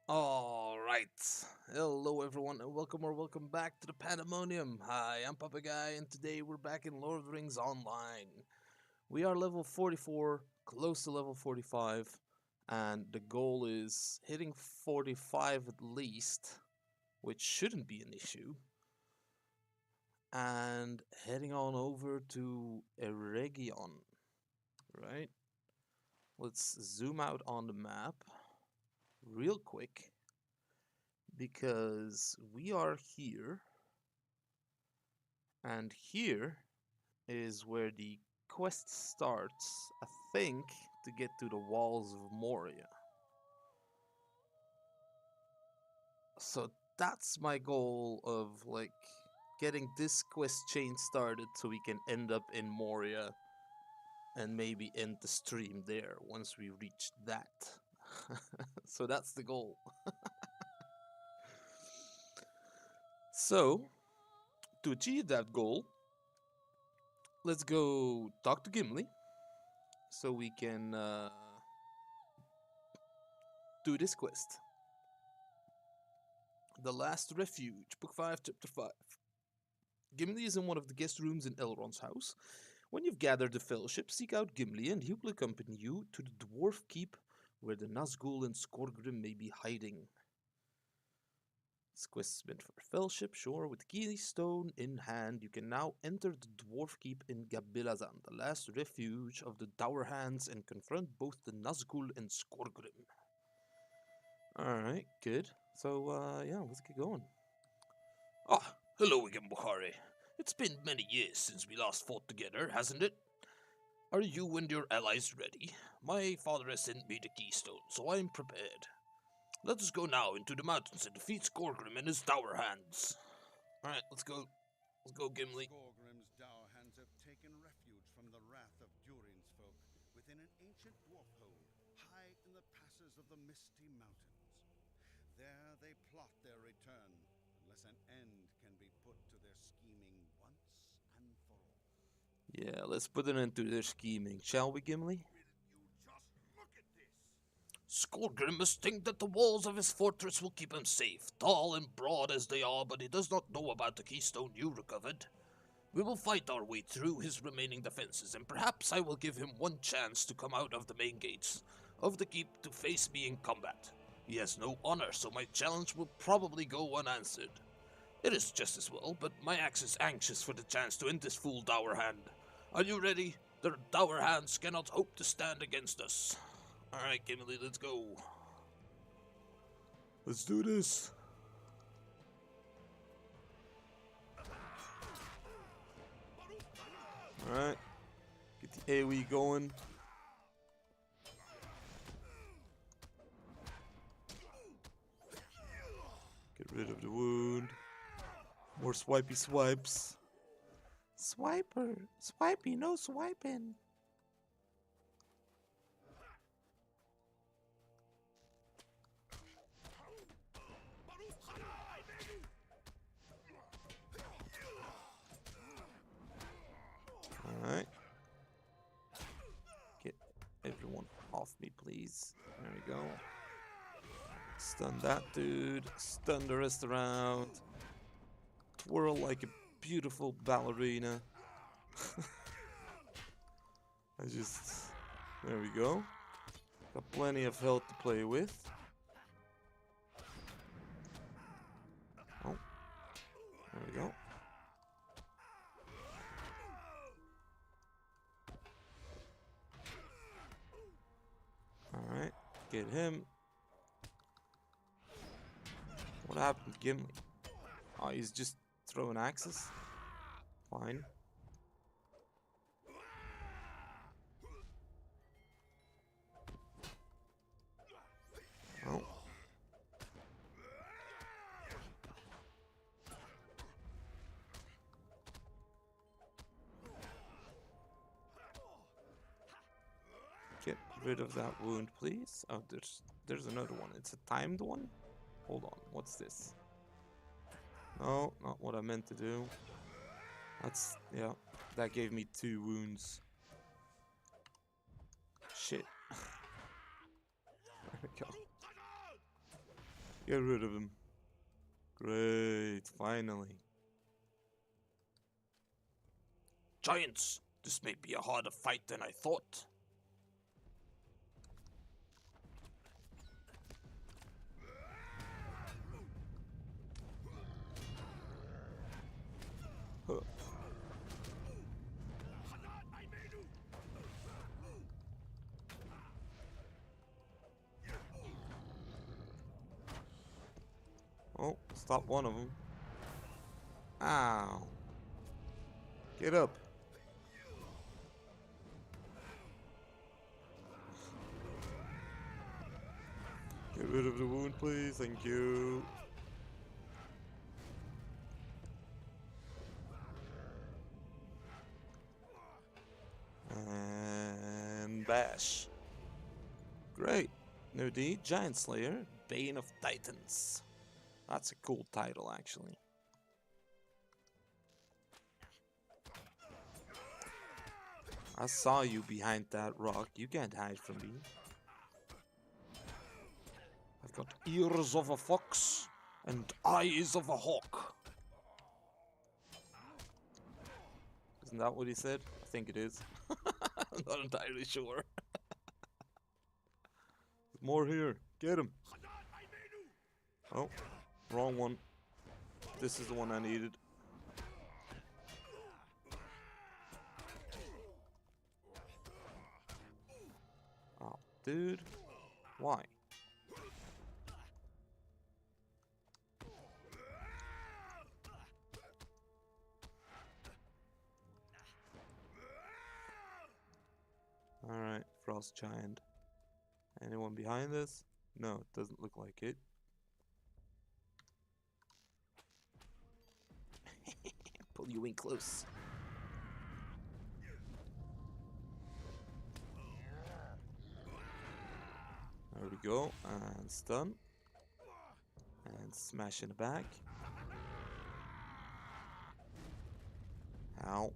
Alright, hello everyone and welcome back to the Pandemonium. Hi, I'm Papa Guy and today we're back in Lord of the Rings Online. We are level 44, close to level 45, and the goal is hitting 45 at least, which shouldn't be an issue, and heading on over to Eregion, right? Let's zoom out on the map real quick. Because we are here, and here is where the quest starts, I think, to get to the walls of Moria. So that's my goal of, like, getting this quest chain started so we can end up in Moria and maybe end the stream there once we reach that. So that's the goal. So, to achieve that goal, let's go talk to Gimli so we can do this quest. The Last Refuge, Book 5, Chapter 5. Gimli is in one of the guest rooms in Elrond's house. When you've gathered the fellowship, seek out Gimli and he will accompany you to the dwarf keep where the Nazgul and Skorgrim may be hiding. This quest is meant for fellowship, sure. With keystone in hand, you can now enter the dwarf keep in Gabilazan, the last refuge of the Dour Hands, and confront both the Nazgul and Skorgrim. Alright, good. So, yeah, let's get going. Ah, hello again, Bukhari. It's been many years since we last fought together, hasn't it? Are you and your allies ready? My father has sent me the keystone, so I'm prepared. Let us go now into the mountains and defeat Skorgrim and his Dour Hands. Alright, let's go. Let's go, Gimli. Skorgrim's Dour Hands have taken refuge from the wrath of Durin's folk within an ancient dwarf hold, high in the passes of the Misty Mountains. There they plot their return, unless an end can be put to their scheming once and for all. Yeah, let's put an end to their scheming, shall we, Gimli? You just look at this! Skorgrim must think that the walls of his fortress will keep him safe, tall and broad as they are, but he does not know about the keystone you recovered. We will fight our way through his remaining defenses, and perhaps I will give him one chance to come out of the main gates of the keep to face me in combat. He has no honor, so my challenge will probably go unanswered. It is just as well, but my axe is anxious for the chance to end this fool Dour Hand. Are you ready? The Dour Hands cannot hope to stand against us. Alright, Gimli, let's go. Let's do this. Alright. Get the AoE going. Get rid of the wound. More swipey swipes. Swiper! Swipey, no swiping! Alright. Get everyone off me, please. There we go. Stun that dude. Stun the rest around. Twirl like a beautiful ballerina. There we go. Got plenty of health to play with. Oh. There we go. Alright, get him. What happened to Gimli? Oh, he's just throwing axes? Fine. Oh. Get rid of that wound, please. Oh, there's another one. It's a timed one? Hold on, what's this? No, not what I meant to do. Yeah, that gave me 2 wounds. Shit. There we go. Get rid of him. Great, finally. Giants, this may be a harder fight than I thought. Huh. Oh, stop one of them. Ow. Get up. Get rid of the wound, please. Thank you. And bash. Great. New D, Giant Slayer, Bane of Titans. That's a cool title, actually. I saw you behind that rock. You can't hide from me. I've got ears of a fox and eyes of a hawk. Isn't that what he said? I think it is. I'm not entirely sure. More here. Get him. Oh, wrong one. This is the one I needed. Oh, dude. Why? Alright, Frost Giant. Anyone behind us? No, it doesn't look like it. Pull you in close. There we go. And stun. And smash in the back. Ow.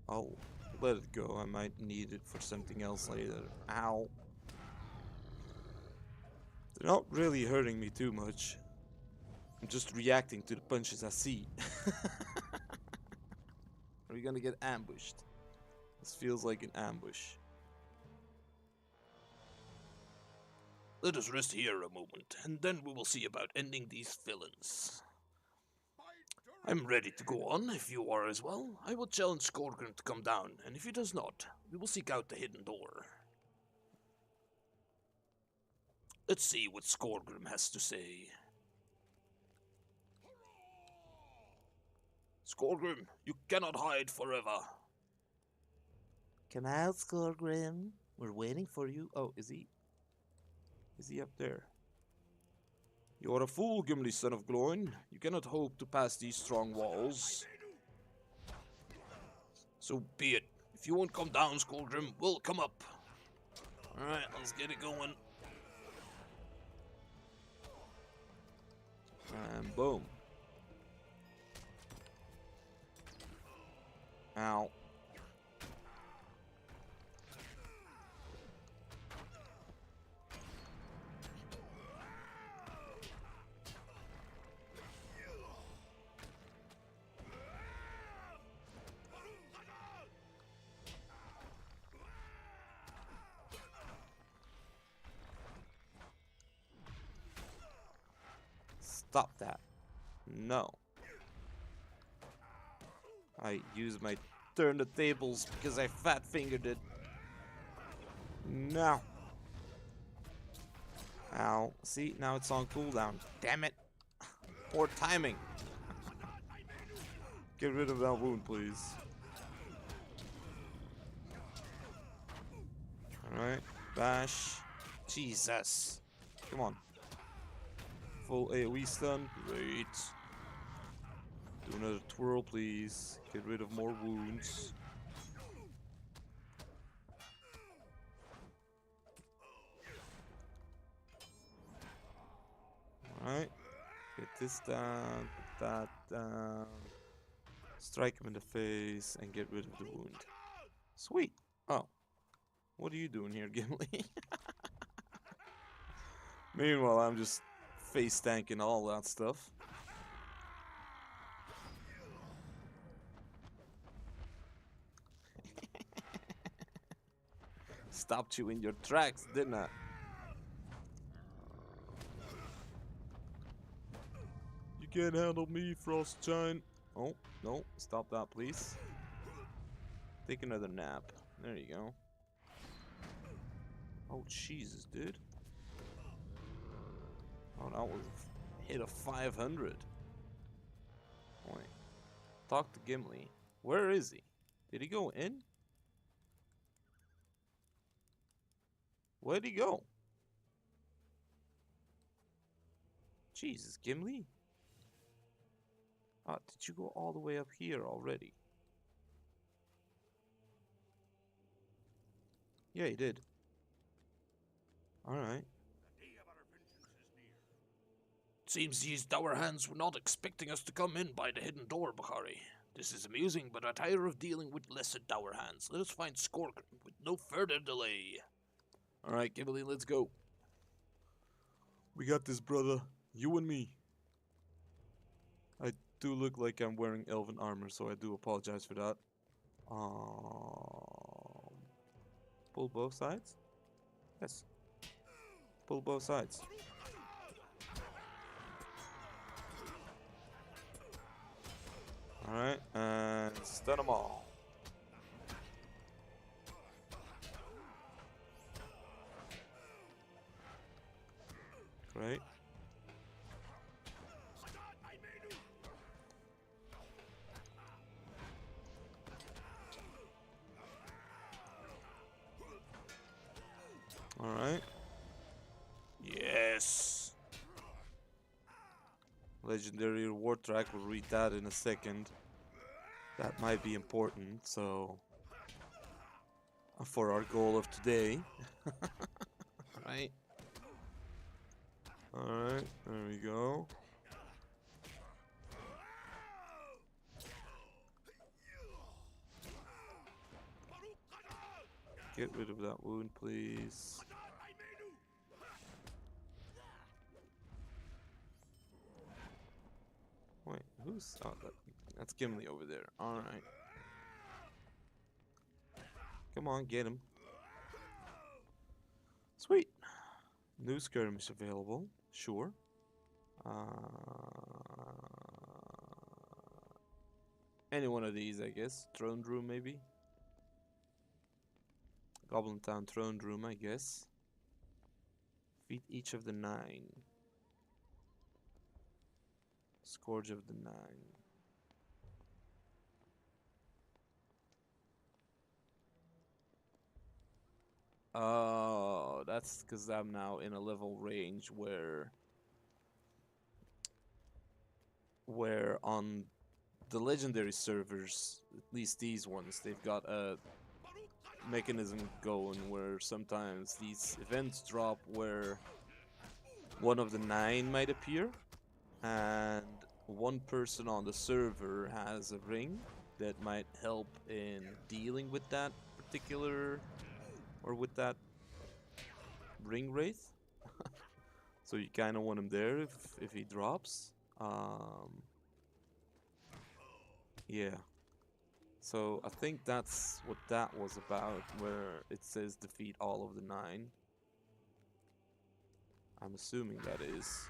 Oh, let it go. I might need it for something else later. Ow. They're not really hurting me too much. I'm just reacting to the punches I see. Are we gonna get ambushed? This feels like an ambush. Let us rest here a moment, and then we will see about ending these villains. I'm ready to go on, if you are as well. I will challenge Skorgrim to come down, and if he does not, we will seek out the hidden door. Let's see what Skorgrim has to say. Skorgrim, you cannot hide forever. Come out, Skorgrim. We're waiting for you. Oh, is he? Is he up there? You are a fool, Gimli, son of Gloin. You cannot hope to pass these strong walls. So be it. If you won't come down, Skorgrim, we'll come up. Alright, let's get it going. And boom. Ow. Stop that. No. I used my turn the tables because I fat fingered it. No. Ow. See, now it's on cooldown. Damn it. Poor timing. Get rid of that wound, please. Alright. Bash. Jesus. Come on. Full AoE stun. Great. Do another twirl, please. Get rid of more wounds. Alright. Get this down. Put that down. Strike him in the face and get rid of the wound. Sweet. Oh. What are you doing here, Gimli? Meanwhile, I'm just face tank and all that stuff. Stopped you in your tracks, didn't I? You can't handle me, Frost Giant. Oh, no, stop that, please. Take another nap. There you go. Oh, Jesus, dude. Oh, that was a hit of 500. Wait. Talk to Gimli. Where is he? Did he go in? Where'd he go? Jesus, Gimli? Ah, did you go all the way up here already? Yeah, he did. Alright. Seems these dour hands were not expecting us to come in by the hidden door, Bakari. This is amusing, but I tire of dealing with lesser dour hands. Let us find Skorgrim with no further delay. Alright, Gimli, let's go. We got this, brother. You and me. I do look like I'm wearing elven armor, so I do apologize for that. Pull both sides? Yes. Pull both sides. Alright, and stun them all. Great. Alright. Yes. Legendary reward track, we'll read that in a second. That might be important, so... for our goal of today. Right. Alright, there we go. Get rid of that wound, please. Wait, who's... oh, that's Gimli over there. Alright. Come on, get him. Sweet. New skirmish available. Sure. Any one of these, I guess. Throne room, maybe. Goblin Town throne room, I guess. Feed each of the 9. Scourge of the 9. Oh, that's because I'm now in a level range where on the legendary servers, at least these ones, they've got a mechanism going where sometimes these events drop where one of the 9 might appear, and one person on the server has a ring that might help in dealing with that particular, or with that ring wraith. So you kind of want him there if he drops. Yeah. So I think that's what that was about, where it says defeat all of the 9. I'm assuming that is.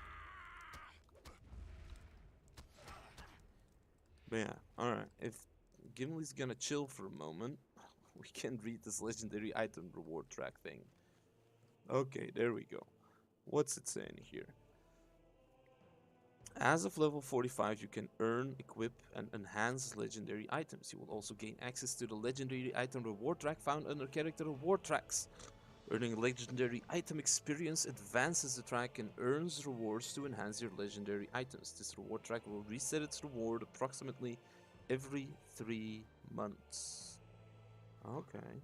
But yeah, alright. If Gimli's gonna chill for a moment, we can read this legendary item reward track thing. Okay, there we go. What's it saying here? As of level 45, you can earn, equip, and enhance legendary items. You will also gain access to the legendary item reward track found under character reward tracks. Earning legendary item experience advances the track and earns rewards to enhance your legendary items. This reward track will reset its reward approximately every 3 months. Okay.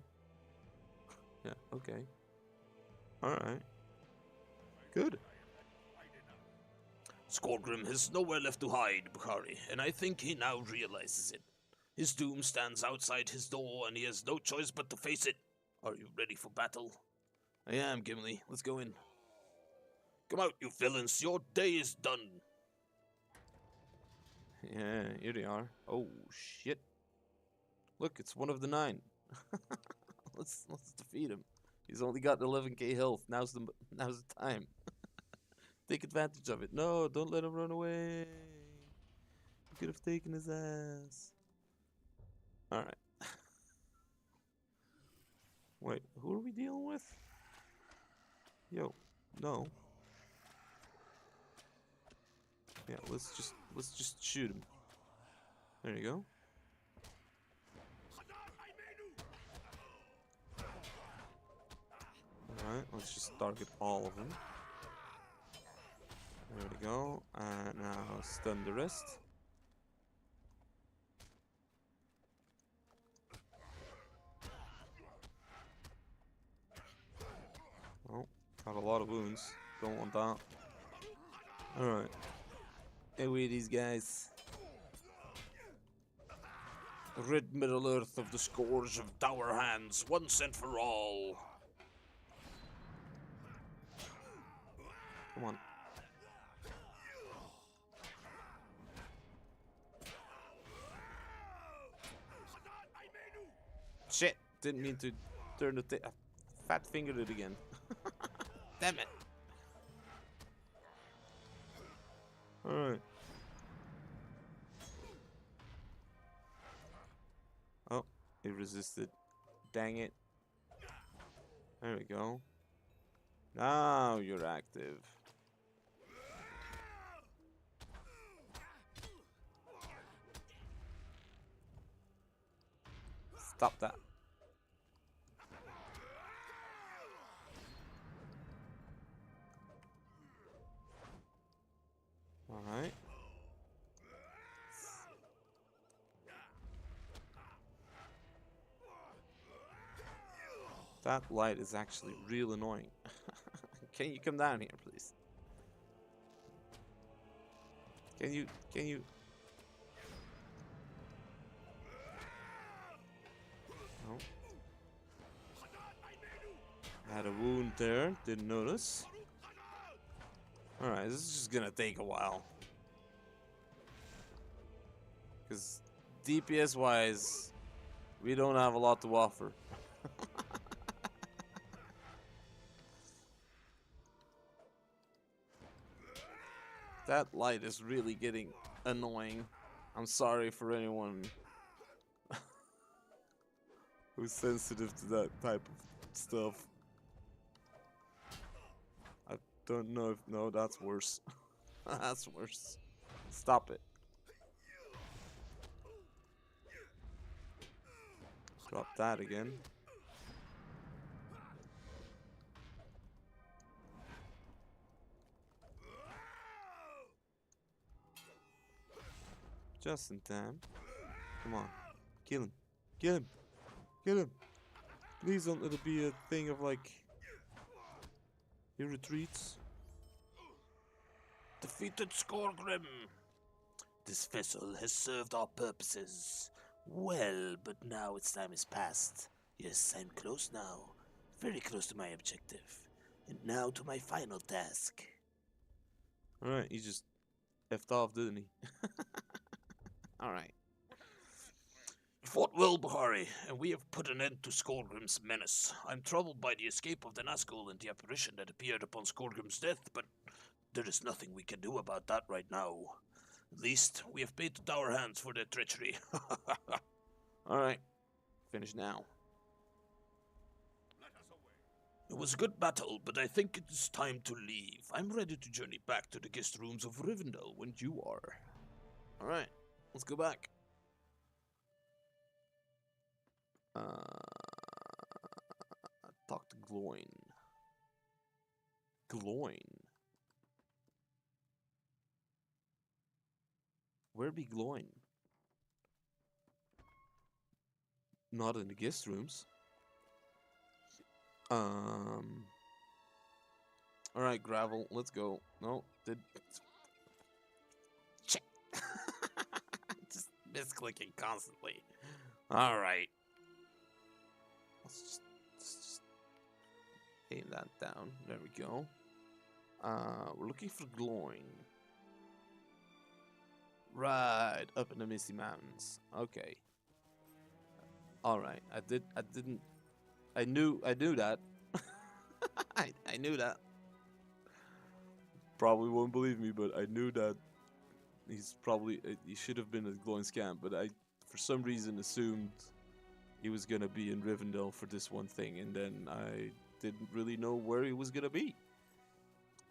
Yeah, okay. Alright. Good. Skorgrim has nowhere left to hide, Bakari, and I think he now realizes it. His doom stands outside his door, and he has no choice but to face it. Are you ready for battle? I am, Gimli. Let's go in. Come out, you villains. Your day is done. Yeah, here they are. Oh shit! Look, it's one of the 9. let's defeat him. He's only got 11k health. Now's the time. Take advantage of it. No, don't let him run away. You could have taken his ass. All right. Wait, who are we dealing with? Yo, no. Yeah, let's just shoot him. There you go. Alright, let's just target all of them. There we go. And now stun the rest. Oh, got a lot of wounds. Don't want that. Alright. Away these guys. Rid Middle Earth of the scourge of dour hands, once and for all. Come on. Shit! Didn't mean to turn the fat fingered it again. Damn it! Alright. Oh, it resisted. Dang it. There we go. Now you're active. Stop that. Alright. That light is actually real annoying. Can you come down here, please? Can you? No. Had a wound there, didn't notice. Alright, this is just gonna take a while. Because DPS wise, we don't have a lot to offer. That light is really getting annoying. I'm sorry for anyone who's sensitive to that type of stuff. I don't know if... No, that's worse. That's worse. Stop it. Drop that again. Just in time. Come on. Kill him. Kill him. Kill him. Please don't let it be a thing of like... He retreats. Defeated Skorgrim. This vessel has served our purposes well, but now its time is past. Yes, I'm close now. Very close to my objective. And now to my final task. Alright, he just effed off, didn't he? Alright. We fought well, Bahari, and we have put an end to Skorgrim's menace. I'm troubled by the escape of the Nazgul and the apparition that appeared upon Skorgrim's death, but there is nothing we can do about that right now. At least, we have paid the Dour Hands for their treachery. Alright. Finish now. It was a good battle, but I think it is time to leave. I'm ready to journey back to the guest rooms of Rivendell when you are. Alright. Let's go back. Talk to Gloin. Gloin. Where be Gloin? Not in the guest rooms. Alright, Gravel, let's go. No, Check. Just misclicking constantly. Alright. Let's just aim that down. There we go. We're looking for glowing. Right, up in the Misty Mountains. Okay. Alright, I knew that. I knew that. Probably won't believe me, but I knew that he should have been a glowing scamp, but I, for some reason, assumed he was gonna be in Rivendell for this one thing, and then I didn't really know where he was gonna be.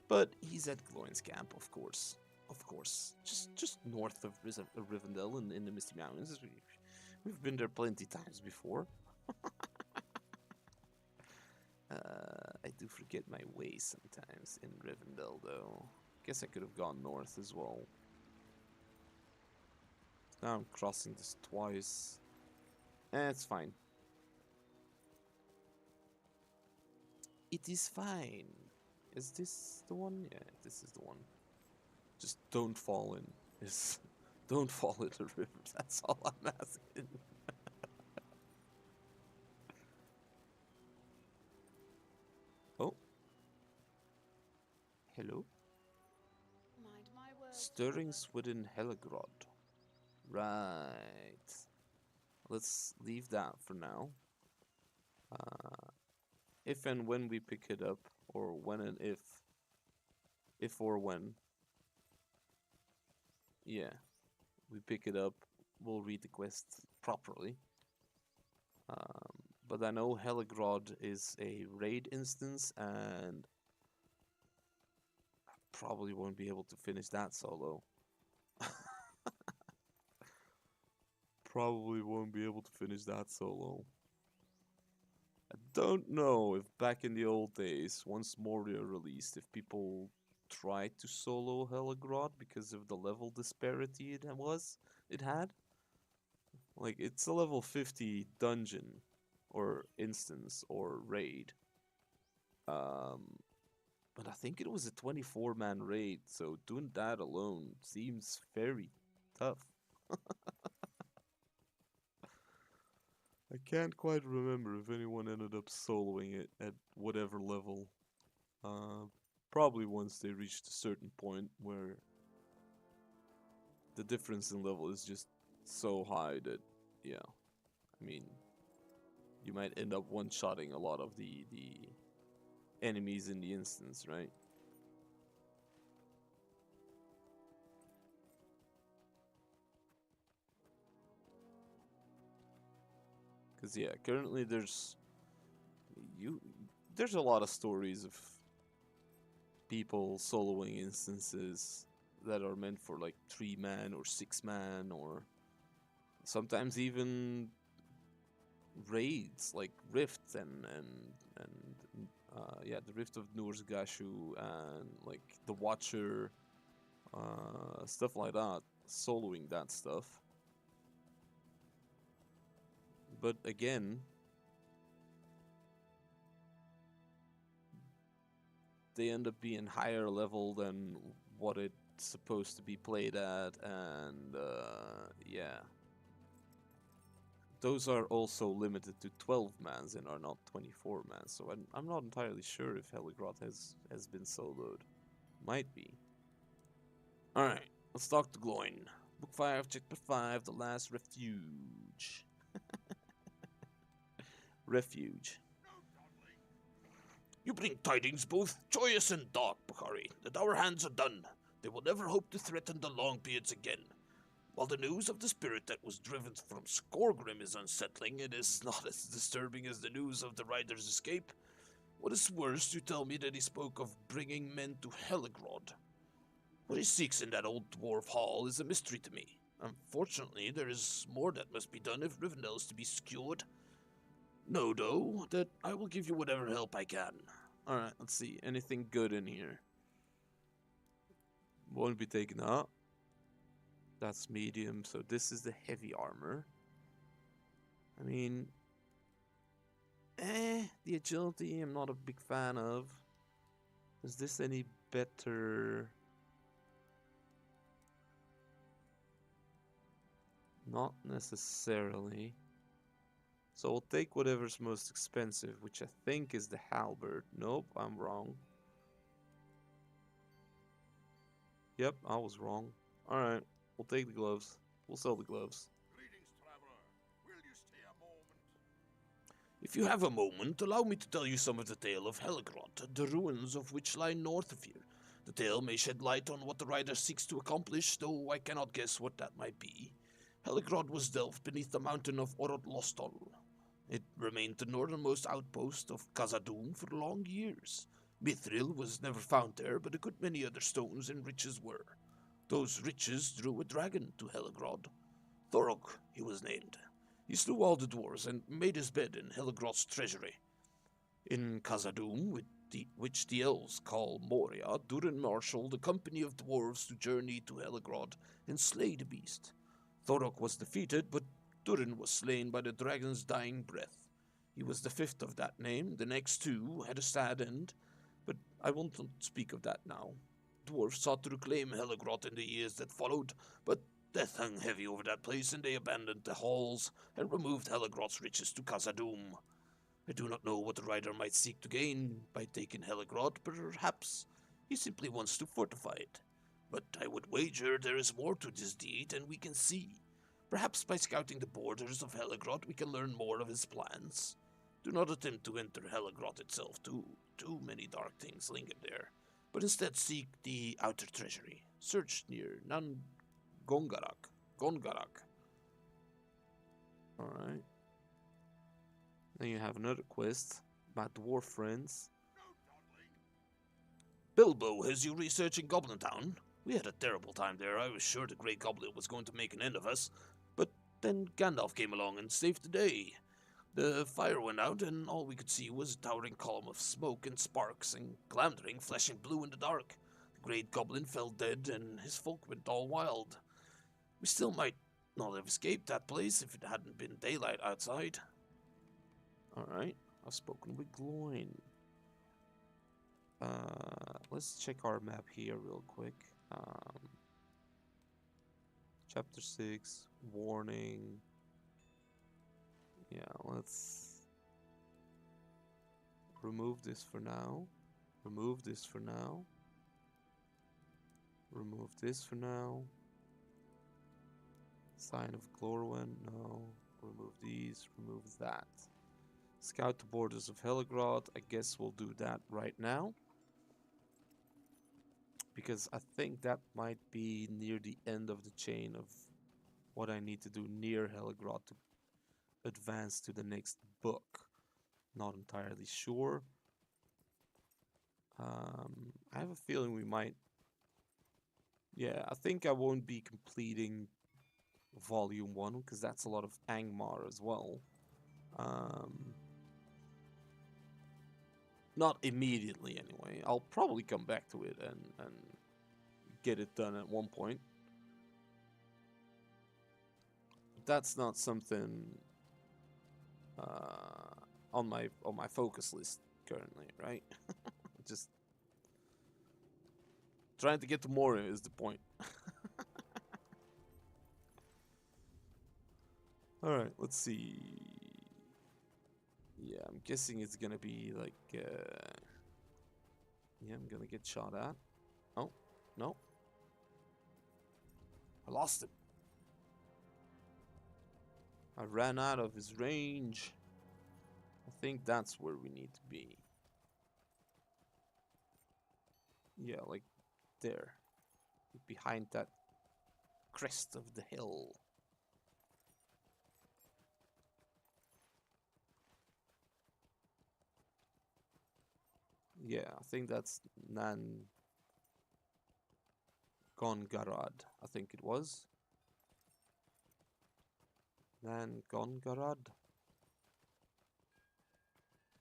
But he's at glowing scamp, of course. Of course. Just north of Rivendell in the Misty Mountains. We've been there plenty times before. I do forget my way sometimes in Rivendell, though. Guess I could have gone north as well. Now I'm crossing this twice. It's fine. It is fine. Is this the one? Yeah, this is the one. Just don't fall in. Don't fall in the river. That's all I'm asking. Oh. Hello? Mind my words, Stirrings within Helagrod. Right. Let's leave that for now. If and when we pick it up, or when and if or when, yeah, we pick it up, we'll read the quest properly. But I know Helagrod is a raid instance, and I probably won't be able to finish that solo. Probably won't be able to finish that solo. I don't know if back in the old days, once Moria released, if people tried to solo Helagrod because of the level disparity it had. Like, it's a level 50 dungeon, or instance, or raid. But I think it was a 24-man raid, so doing that alone seems very tough. I can't quite remember if anyone ended up soloing it at whatever level. Probably once they reached a certain point where the difference in level is just so high that, yeah, I mean, you might end up one-shotting a lot of the enemies in the instance, right? Because, yeah, currently there's a lot of stories of people soloing instances that are meant for like 3-man or 6-man, or sometimes even raids like Rift and yeah, the Rift of Nursgashu and like the Watcher, stuff like that, soloing that stuff. But again, they end up being higher level than what it's supposed to be played at, and yeah. Those are also limited to 12-mans and are not 24-mans, so I'm not entirely sure if Helagrod has been soloed. Might be. Alright, let's talk to Gloin. Book 5, Chapter 5, The Last Refuge. Refuge. You bring tidings both joyous and dark, Bakari, that our hands are done. They will never hope to threaten the Longbeards again. While the news of the spirit that was driven from Skorgrim is unsettling, it is not as disturbing as the news of the rider's escape. What is worse, you tell me that he spoke of bringing men to Helagrod. What he seeks in that old dwarf hall is a mystery to me. Unfortunately, there is more that must be done if Rivendell is to be secured. Know, though, that I will give you whatever help I can. Alright, let's see. Anything good in here? Won't be taken up. That's medium, so this is the heavy armor. I mean, the agility I'm not a big fan of. Is this any better? Not necessarily. So we'll take whatever's most expensive, which I think is the halberd. Nope, I'm wrong. Yep, I was wrong. Alright, we'll take the gloves. We'll sell the gloves. Greetings, traveler. Will you stay a moment? If you have a moment, allow me to tell you some of the tale of Helgrot, the ruins of which lie north of here. The tale may shed light on what the writer seeks to accomplish, though I cannot guess what that might be. Helgrot was delved beneath the mountain of Lothlórien. It remained the northernmost outpost of Khazad-dûm for long years. Mithril was never found there, but a good many other stones and riches were. Those riches drew a dragon to Helgrot. Thorok, he was named. He slew all the dwarves and made his bed in Helgrot's treasury. In Khazad-dûm, which the elves call Moria, Durin marshaled a company of dwarves to journey to Helgrot and slay the beast. Thorok was defeated, but Durin was slain by the dragon's dying breath. He was the fifth of that name. The next two had a sad end, but I won't speak of that now. Dwarves sought to reclaim Helgrot in the years that followed, but death hung heavy over that place, and they abandoned the halls and removed Helgrot's riches to Khazad-dûm. I do not know what the writer might seek to gain by taking Helgrot, perhaps he simply wants to fortify it. But I would wager there is more to this deed than we can see. Perhaps by scouting the borders of Helgrot we can learn more of his plans. Do not attempt to enter Helgrot itself, too many dark things linger there, but instead seek the outer treasury. Search near Gongarak. Alright. Then you have another quest about dwarf friends. Bilbo, has you researching Goblin Town? We had a terrible time there. I was sure the Grey Goblin was going to make an end of us, but then Gandalf came along and saved the day. The fire went out, and all we could see was a towering column of smoke and sparks, and Glamdring flashing blue in the dark. The Great Goblin fell dead, and his folk went all wild. We still might not have escaped that place if it hadn't been daylight outside. Alright, I've spoken with Gloin. Let's check our map here real quick. Chapter 6, warning. Yeah, let's remove this for now. Remove this for now. Remove this for now. Sign of Glorwen, no. Remove these, remove that. Scout the borders of Helgrot. I guess we'll do that right now. Because I think that might be near the end of the chain of what I need to do near Helgrot to advance to the next book. Not entirely sure. I have a feeling we might... Yeah, I think I won't be completing Volume 1, because that's a lot of Angmar as well. Not immediately, anyway. I'll probably come back to it and get it done at one point. But that's not something on my focus list currently, right? Just trying to get to Moria is the point. Alright, let's see. Yeah, I'm guessing it's gonna be like... yeah, I'm gonna get shot at. Oh, no. I lost him. I ran out of his range. I think that's where we need to be. Yeah, like there. Behind that crest of the hill. Yeah, I think that's Gongarad, I think it was. Gongarad?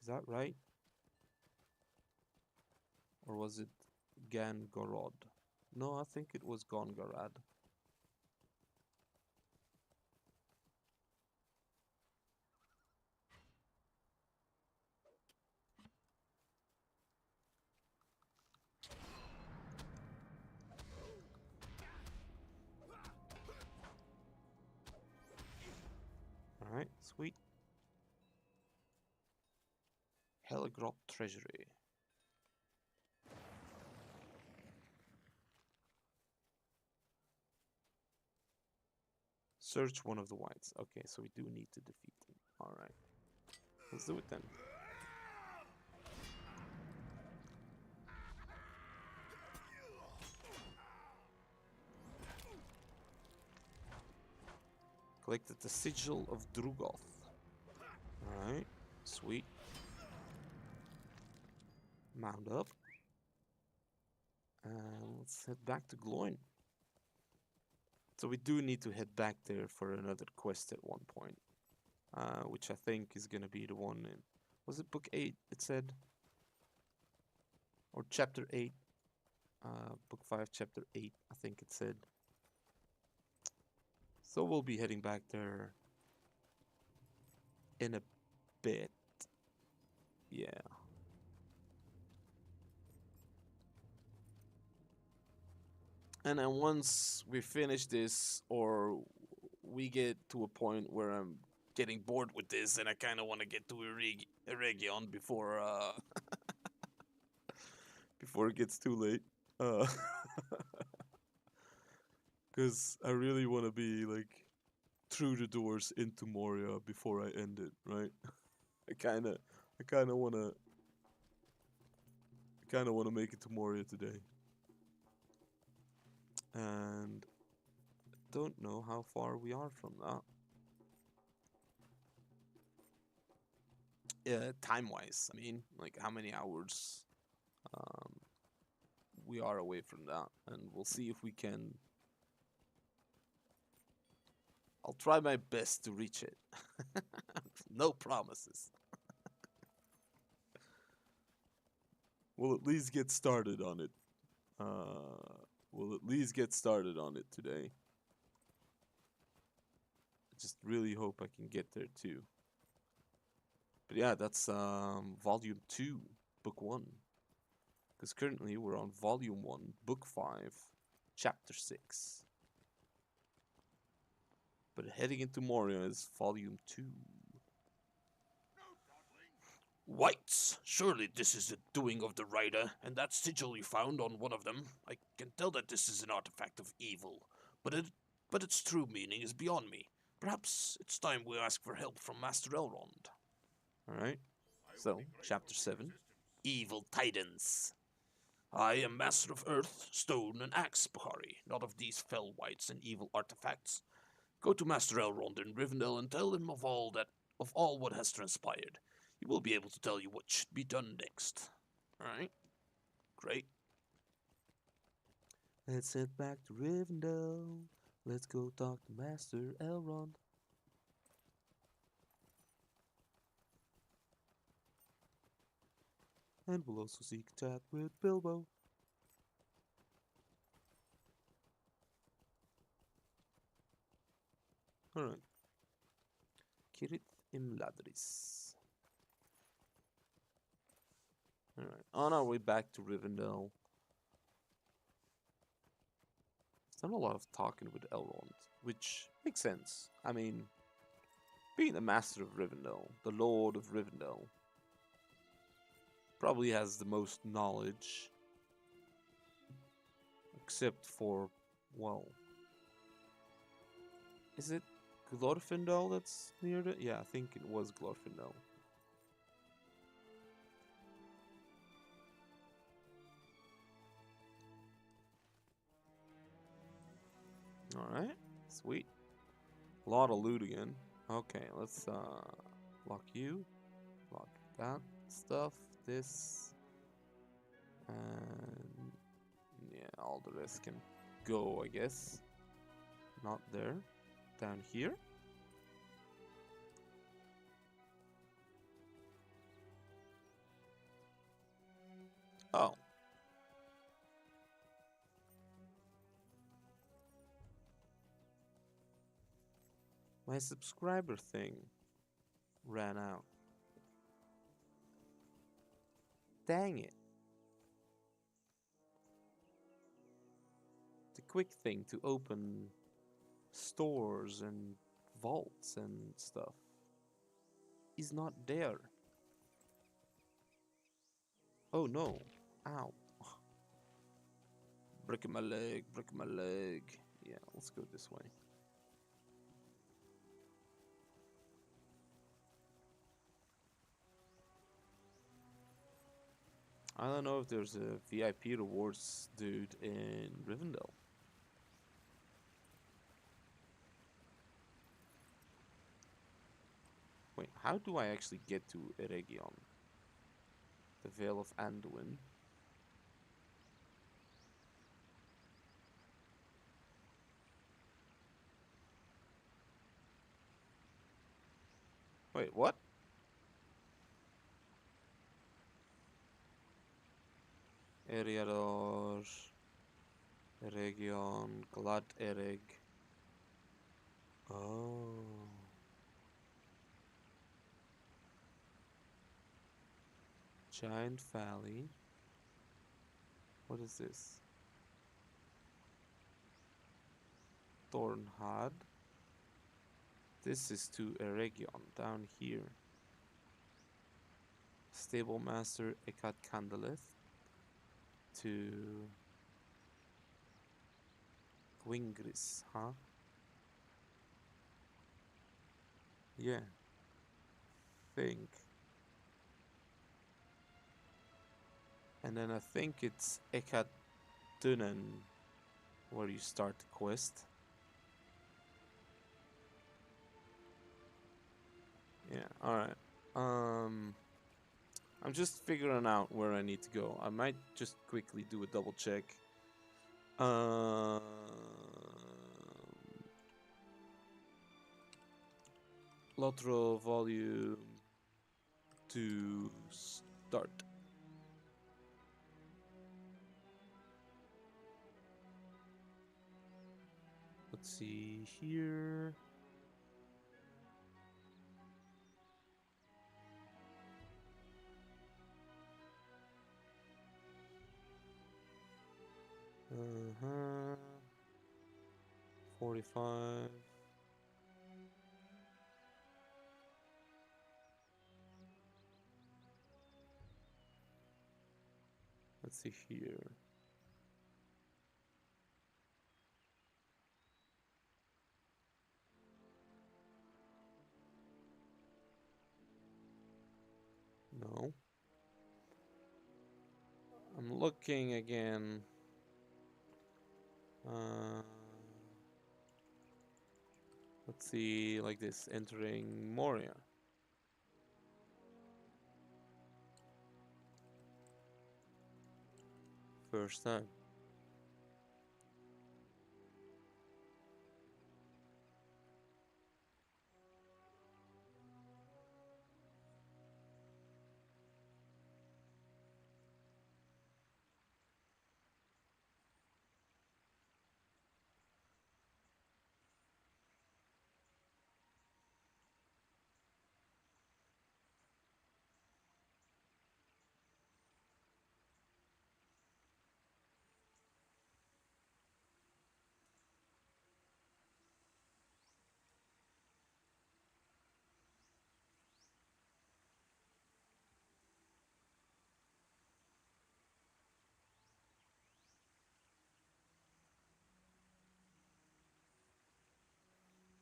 Is that right? Or was it Gangorod? No, I think it was Gongarad. Alright, sweet. Helgrot Treasury. Search one of the whites. Okay, so we do need to defeat them. Alright. Let's do it then. Collected the sigil of Drugoth. Alright, sweet. Mount up. And let's head back to Gloin. So we do need to head back there for another quest at one point. Which I think is gonna be the one in... Was it book 8 it said? Or chapter 8? Book 5, chapter 8, I think it said. So we'll be heading back there in a bit. Yeah. And then once we finish this, or we get to a point where I'm getting bored with this and I kind of want to get to Eregion before before it gets too late. Because I really want to be like through the doors into Moria before I end it, right? I kind of want to make it to Moria today. And I don't know how far we are from that. Yeah, time-wise, I mean, like how many hours we are away from that, and we'll see if we can. I'll try my best to reach it. No promises. We'll at least get started on it. We'll at least get started on it today. I just really hope I can get there too. But yeah, that's volume 2, book 1. Because currently we're on volume 1, book 5, chapter 6. But heading into Moria is volume 2. Whites, surely this is the doing of the rider, and that sigil you found on one of them. I can tell that this is an artifact of evil, but its true meaning is beyond me. Perhaps it's time we ask for help from Master Elrond. Alright, so, chapter 7. Evil tidings. I am master of earth, stone, and axe, Bahari, not of these fell whites and evil artifacts. Go to Master Elrond in Rivendell and tell him of all what has transpired. He will be able to tell you what should be done next. Alright? Great. Let's head back to Rivendell. Let's go talk to Master Elrond. And we'll also seek a chat with Bilbo. Alright. Kirith Imladris. Alright, on our way back to Rivendell. I've done a lot of talking with Elrond, which makes sense. I mean, being the master of Rivendell, the lord of Rivendell, probably has the most knowledge. Except for, well... Is it Glorfindel that's near it? Yeah, I think it was Glorfindel. Alright, sweet. A lot of loot again. Okay, let's lock you. Lock that stuff. This. And yeah, all the rest can go, I guess. Not there. Down here. Oh. My subscriber thing ran out. Dang it. The quick thing to open stores and vaults and stuff is not there. Oh no. Ow. Breaking my leg, breaking my leg. Yeah, let's go this way. I don't know if there's a VIP rewards dude in Rivendell. Wait, how do I actually get to Eregion? The Vale of Anduin. Wait, what? Eriador, Eregion, Glad Ereg. Oh. Giant Valley. What is this? Thornhad. This is to Eregion, down here. Stable Master Ekat Candleth to Gwingris, huh? Yeah. Think. And then I think it's Ekat Dunen where you start the quest. Yeah, alright. I'm just figuring out where I need to go. I might just quickly do a double check. Lotro volume to start. Let's see here. Uh-huh. 45. Let's see here. No. I'm looking again. Let's see, like this, entering Moria. First time.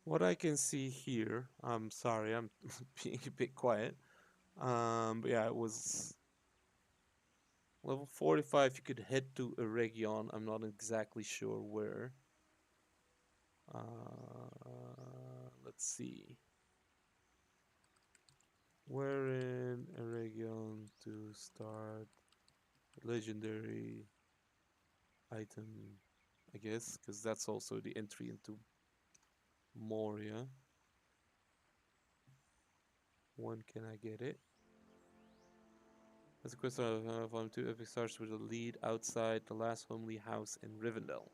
What I can see here, I'm sorry, I'm being a bit quiet. But yeah, it was level 45. You could head to Eregion. I'm not exactly sure where. Let's see. Where in Eregion to start legendary item, I guess, because that's also the entry into Moria. When can I get it? As a quest of Volume 2, Epic starts with a lead outside the last homely house in Rivendell.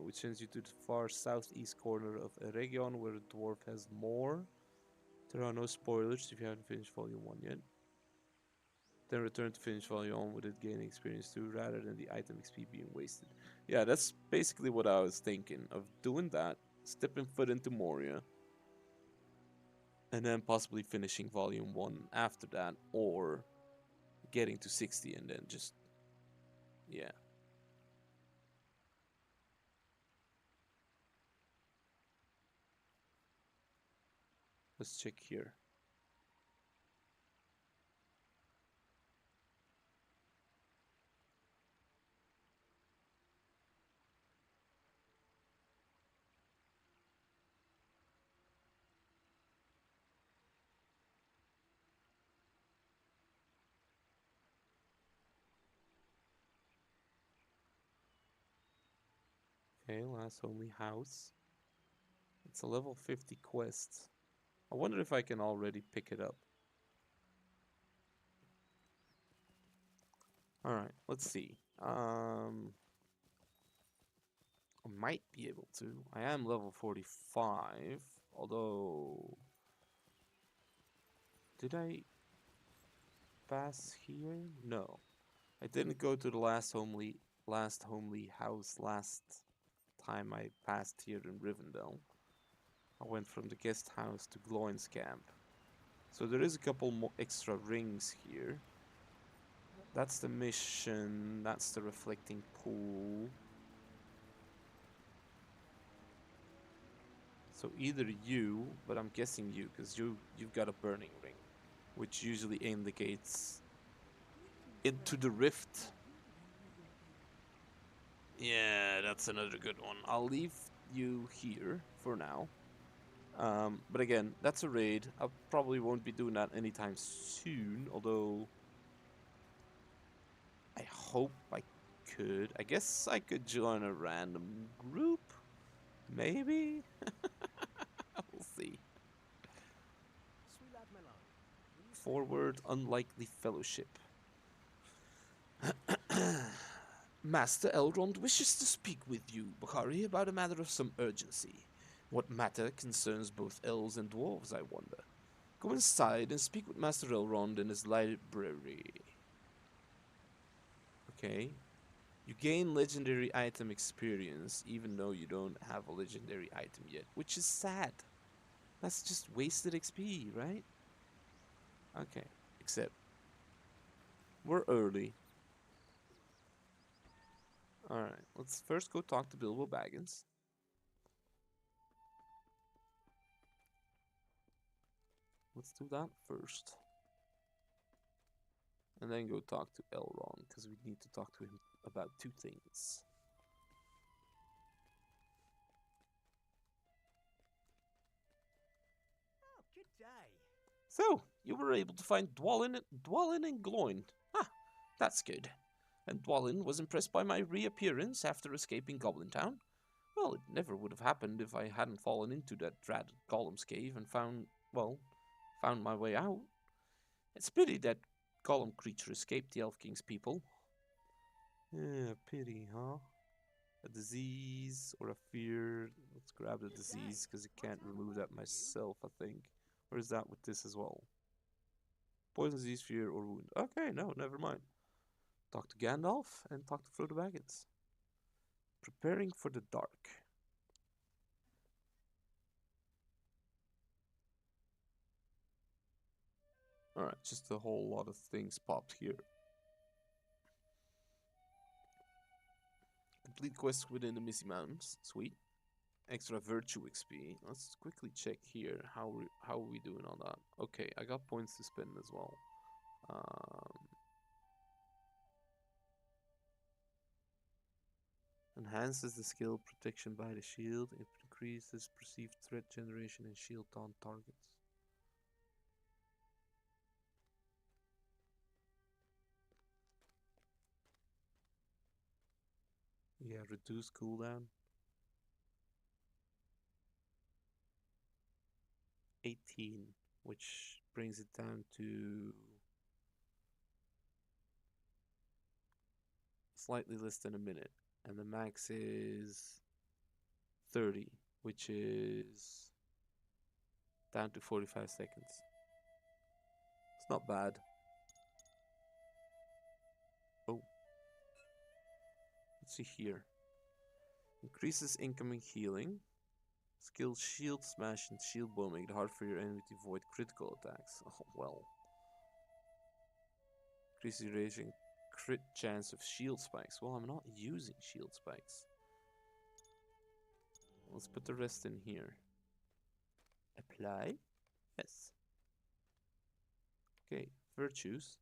Which sends you to the far southeast corner of Eregion, where the dwarf has more. There are no spoilers if you haven't finished Volume 1 yet. Then return to finish Volume 1 with it gaining experience too, rather than the item XP being wasted. Yeah, that's basically what I was thinking of doing that, stepping foot into Moria, and then possibly finishing Volume 1 after that, or getting to 60 and then just, yeah. Let's check here. Okay, last homely house. It's a level 50 quest. I wonder if I can already pick it up. Alright, let's see. I might be able to. I am level 45, although... Did I pass here? No. I didn't go to the last homely house last time I passed here in Rivendell. I went from the guest house to Gloin's camp. So there is a couple more extra rings here. That's the mission, that's the reflecting pool. So either you, but I'm guessing you, because you've got a burning ring, which usually indicates into the rift. Yeah, that's another good one. I'll leave you here for now. But again, that's a raid. I probably won't be doing that anytime soon, although I hope I could. I guess I could join a random group. Maybe? We'll see. Forward, unlikely fellowship. Master Elrond wishes to speak with you, Bukhari, about a matter of some urgency. What matter concerns both elves and dwarves, I wonder? Go inside and speak with Master Elrond in his library. Okay. You gain legendary item experience, even though you don't have a legendary item yet, which is sad. That's just wasted XP, right? Okay, except we're early. Alright, let's first go talk to Bilbo Baggins. Let's do that first. And then go talk to Elrond, because we need to talk to him about two things. Oh, good day. So, you were able to find Dwalin and Gloin. Ah, that's good. And Dwalin was impressed by my reappearance after escaping Goblin Town. Well, it never would have happened if I hadn't fallen into that dreaded Gollum's cave and found my way out. It's a pity that Gollum creature escaped the Elf King's people. Yeah, pity, huh? A disease or a fear. Let's grab the disease, because I can't remove that myself, I think. Or is that with this as well? Poison, disease, fear, or wound. Okay, no, never mind. Talk to Gandalf and talk to Frodo Baggins. Preparing for the dark. Alright, just a whole lot of things popped here. Complete quests within the Misty Mountains. Sweet. Extra virtue XP. Let's quickly check here how are we doing on that. Okay, I got points to spend as well. Enhances the skill protection by the shield. It increases perceived threat generation and shield on targets. Yeah, reduce cooldown. 18, which brings it down to slightly less than a minute. And the max is 30, which is down to 45 seconds. It's not bad. Oh. Let's see here. Increases incoming healing. Skill shield smash and shield blow make it hard for your enemy to avoid critical attacks. Oh well. Increases raging crit chance of shield spikes. Well, I'm not using shield spikes. Let's put the rest in here. Apply. Yes. Okay, virtues.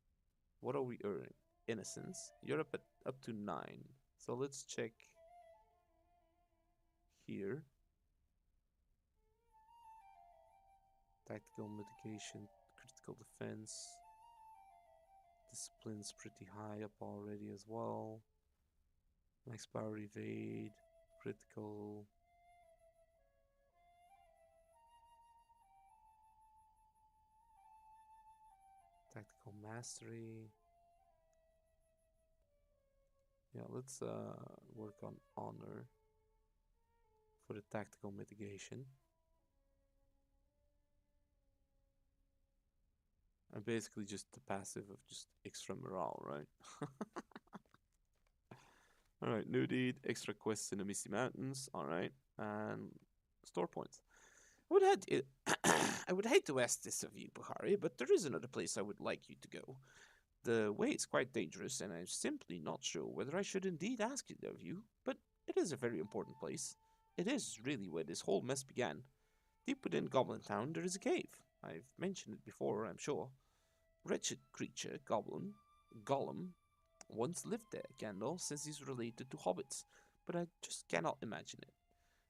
What are we earning? Innocence. You're up to 9. So let's check here. Tactical mitigation, critical defense. Discipline's pretty high up already as well. Max power evade, critical. Tactical mastery. Yeah, let's work on honor for the tactical mitigation. And basically just the passive of just extra morale, right? Alright, new deed, extra quests in the Misty Mountains, alright, and store points. I would hate to ask this of you, Buhari, but there is another place I would like you to go. The way is quite dangerous, and I'm simply not sure whether I should indeed ask it of you, but it is a very important place. It is really where this whole mess began. Deep within Goblin Town, there is a cave. I've mentioned it before, I'm sure. Wretched creature, Gollum, once lived there, Gandalf says he's related to hobbits, but I just cannot imagine it.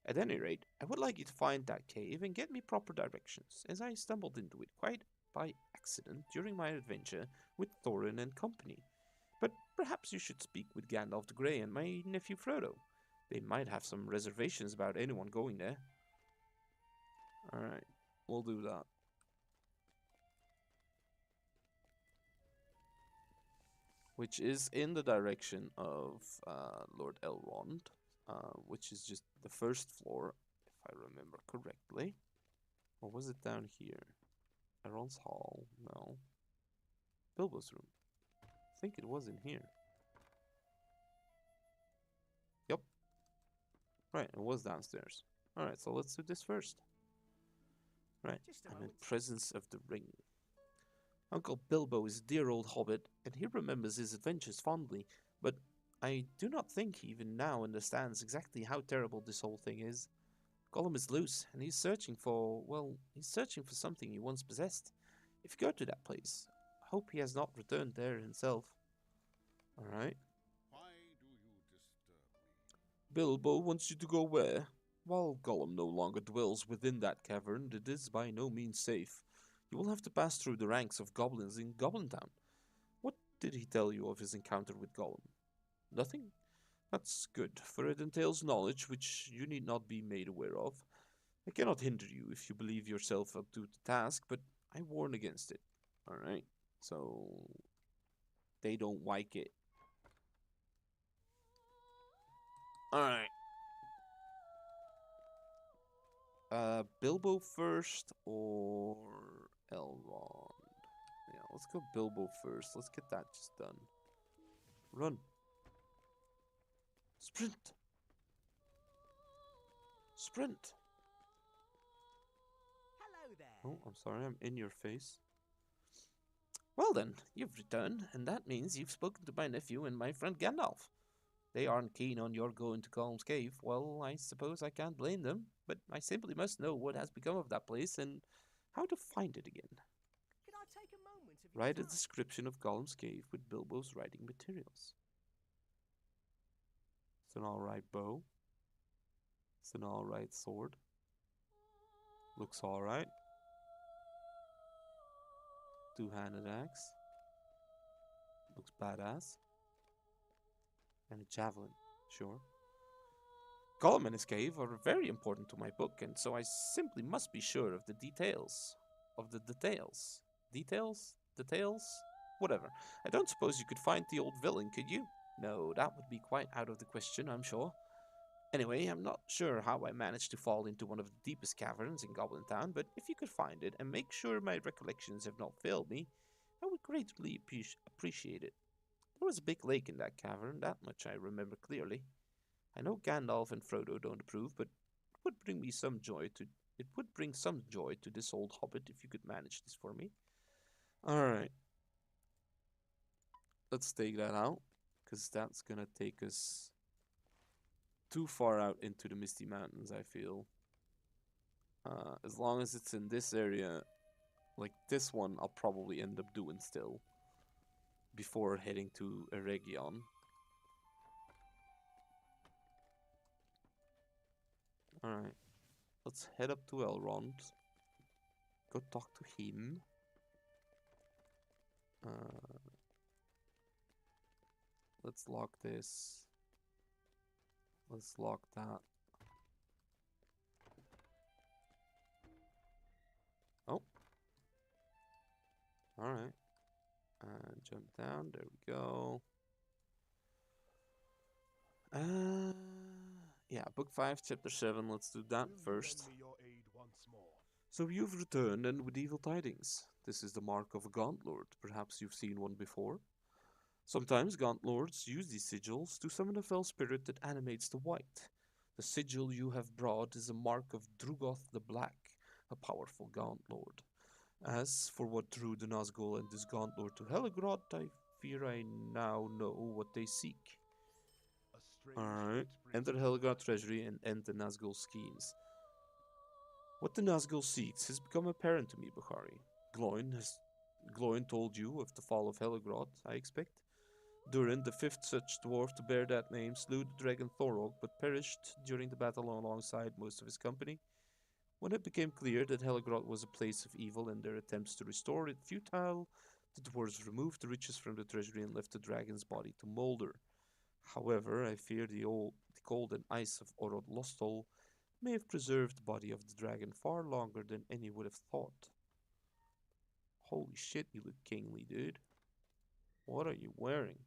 At any rate, I would like you to find that cave and get me proper directions, as I stumbled into it quite by accident during my adventure with Thorin and company. But perhaps you should speak with Gandalf the Grey and my nephew Frodo. They might have some reservations about anyone going there. Alright, we'll do that. Which is in the direction of Lord Elrond, which is just the first floor, if I remember correctly. Or was it down here? Elrond's Hall? No. Bilbo's room. I think it was in here. Yep. Right, it was downstairs. Alright, so let's do this first. Right, I'm in presence of the ring. Uncle Bilbo is a dear old hobbit, and he remembers his adventures fondly, but I do not think he even now understands exactly how terrible this whole thing is. Gollum is loose, and he's searching for, well, he's searching for something he once possessed. If you go to that place, I hope he has not returned there himself. Alright. Why do you disturb me? Bilbo wants you to go where? While Gollum no longer dwells within that cavern, it is by no means safe. You will have to pass through the ranks of goblins in Goblin Town. What did he tell you of his encounter with Gollum? Nothing? That's good, for it entails knowledge which you need not be made aware of. I cannot hinder you if you believe yourself up to the task, but I warn against it. Alright, so they don't like it. Alright. Bilbo first or Elrond? Yeah, let's go Bilbo first. Let's get that just done. Run. Sprint. Sprint. Hello there. Oh, I'm sorry, I'm in your face. Well then, you've returned, and that means you've spoken to my nephew and my friend Gandalf. They aren't keen on your going to Gollum's cave. Well, I suppose I can't blame them, but I simply must know what has become of that place and how to find it again. Can I take a moment of your Write a time? description of Gollum's cave with Bilbo's writing materials. It's an alright bow. It's an alright sword. Looks alright. Two-handed axe. Looks badass. And a javelin, sure. Gollum and his cave are very important to my book, and so I simply must be sure of the details. Details? Whatever. I don't suppose you could find the old villain, could you? No, that would be quite out of the question, I'm sure. Anyway, I'm not sure how I managed to fall into one of the deepest caverns in Goblin Town, but if you could find it and make sure my recollections have not failed me, I would greatly appreciate it. There was a big lake in that cavern, that much I remember clearly. I know Gandalf and Frodo don't approve, but it would bring some joy to this old hobbit if you could manage this for me. Alright. Let's take that out, because that's gonna take us too far out into the Misty Mountains, I feel. As long as it's in this area, like this one, I'll probably end up doing still. Before heading to Eregion. Alright. Let's head up to Elrond. Go talk to him. Let's lock this. Let's lock that. Oh. Alright. Jump down. There we go. Yeah, book 5, chapter 7. Let's do that first. So you've returned, and with evil tidings. This is the mark of a Gaunt Lord. Perhaps you've seen one before. Sometimes Gaunt Lords use these sigils to summon a fell spirit that animates the white. The sigil you have brought is a mark of Drugoth the Black, a powerful Gaunt Lord. As for what drew the Nazgul and this Gaunt Lord to Heligrod, I fear I now know what they seek. Alright, enter Heligrod treasury and end the Nazgul schemes. What the Nazgul seeks has become apparent to me, Bukhari. Gloin told you of the fall of Heligrod, I expect. Durin, the fifth such dwarf to bear that name, slew the dragon Thorog, but perished during the battle alongside most of his company. When it became clear that Heligrod was a place of evil and their attempts to restore it futile, the dwarves removed the riches from the treasury and left the dragon's body to molder. However, I fear the cold and ice of Lothlórien may have preserved the body of the dragon far longer than any would have thought. Holy shit, you look kingly, dude. What are you wearing?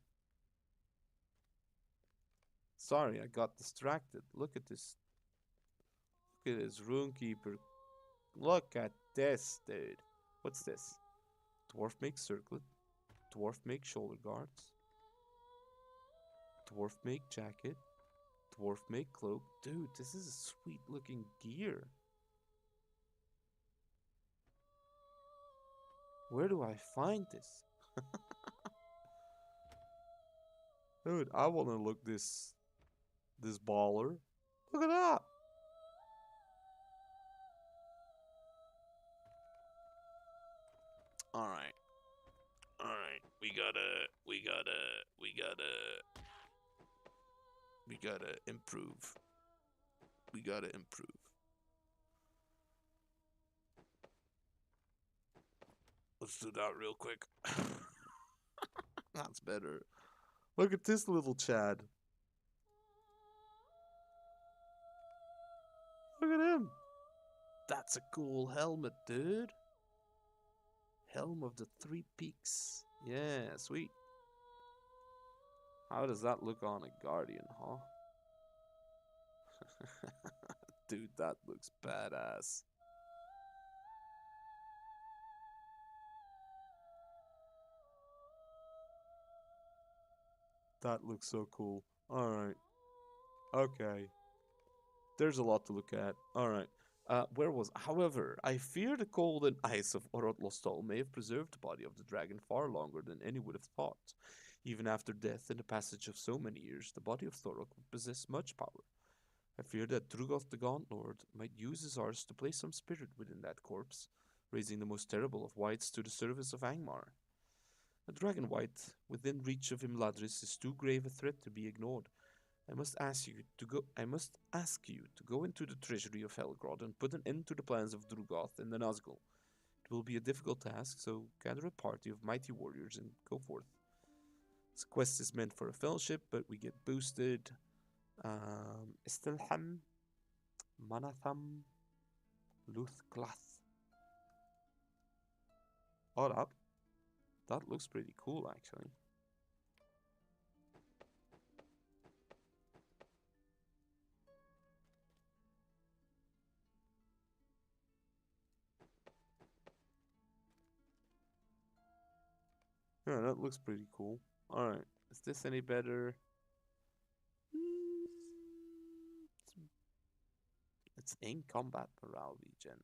Sorry, I got distracted. Look at this. Look at this runekeeper. Look at this, dude. What's this? Dwarf make circlet. Dwarf make shoulder guards. Dwarf make jacket. Dwarf make cloak. Dude, this is a sweet looking gear. Where do I find this? Dude, I wanna look this baller. Look at that. Alright. Alright. We gotta improve. We gotta improve. Let's do that real quick. That's better. Look at this little Chad. Look at him. That's a cool helmet, dude. Helm of the Three Peaks. Yeah, sweet. How does that look on a Guardian, huh? Dude, that looks badass. That looks so cool. Alright. Okay. There's a lot to look at. Alright. Where was... However, I fear the cold and ice of Lothlórien may have preserved the body of the dragon far longer than any would have thought. Even after death and the passage of so many years, the body of Thorog would possess much power. I fear that Drugoth the Gaunt Lord might use his arts to place some spirit within that corpse, raising the most terrible of whites to the service of Angmar. A dragon white within reach of Imladris is too grave a threat to be ignored. I must ask you to go into the treasury of Heligrod and put an end to the plans of Drugoth and the Nazgul. It will be a difficult task, so gather a party of mighty warriors and go forth. This quest is meant for a fellowship, but we get boosted. Istilham, Manatham, Luthglath. Oh, that looks pretty cool, actually. Yeah, that looks pretty cool. Alright, is this any better? It's in combat morale regen.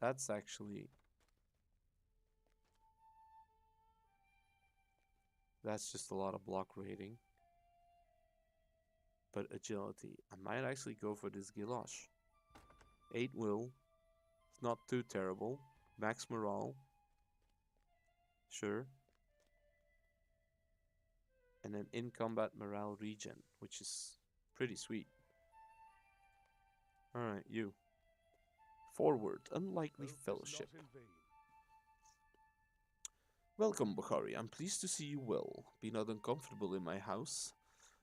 That's actually... That's just a lot of block rating. But agility. I might actually go for this Gilosh. 8 will. It's not too terrible. Max morale. Sure. And then in combat morale regen, which is pretty sweet. Alright, you. Forward, unlikely fellowship. Welcome, Bukhari. I'm pleased to see you well. Be not uncomfortable in my house.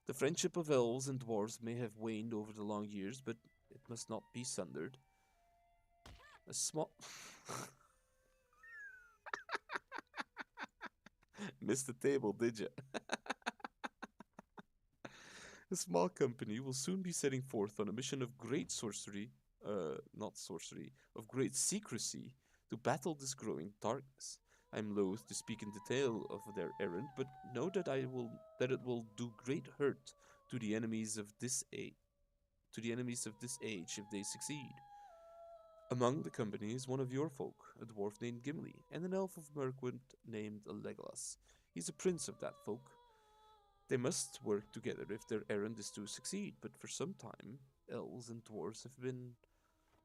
The friendship of elves and dwarves may have waned over the long years, but it must not be sundered. A small... Missed the table, did you? A small company will soon be setting forth on a mission of great sorcery, not sorcery, of great secrecy, to battle this growing darkness. I am loath to speak in detail of their errand, but know that it will do great hurt to the enemies of this age, if they succeed. Among the company is one of your folk, a dwarf named Gimli, and an elf of Mirkwood named Legolas. He's a prince of that folk. They must work together if their errand is to succeed, but for some time, elves and dwarves have been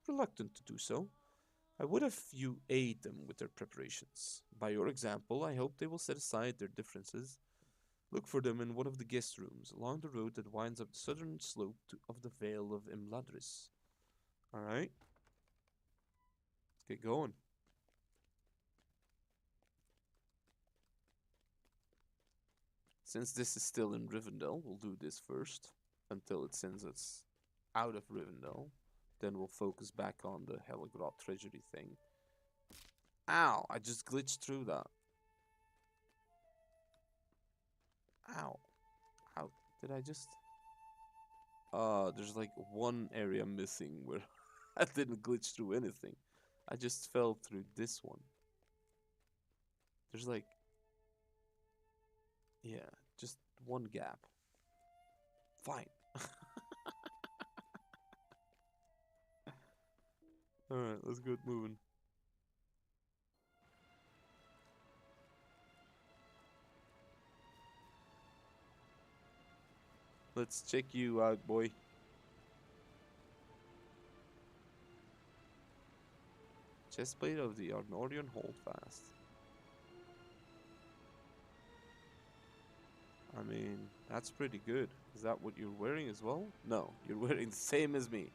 reluctant to do so. I would have you aid them with their preparations. By your example, I hope they will set aside their differences. Look for them in one of the guest rooms along the road that winds up the southern slope of the Vale of Imladris. Alright. Let's get going. Since this is still in Rivendell, we'll do this first until it sends us out of Rivendell. Then we'll focus back on the Heligrot treasury thing. Ow! I just glitched through that. Ow. How did I just... there's like one area missing where I didn't glitch through anything. I just fell through this one. There's like... yeah, just one gap. Fine. Alright, let's get moving. Let's check you out, boy. Chestplate of the Lothlórien Holdfast. I mean, that's pretty good. Is that what you're wearing as well? No, you're wearing the same as me.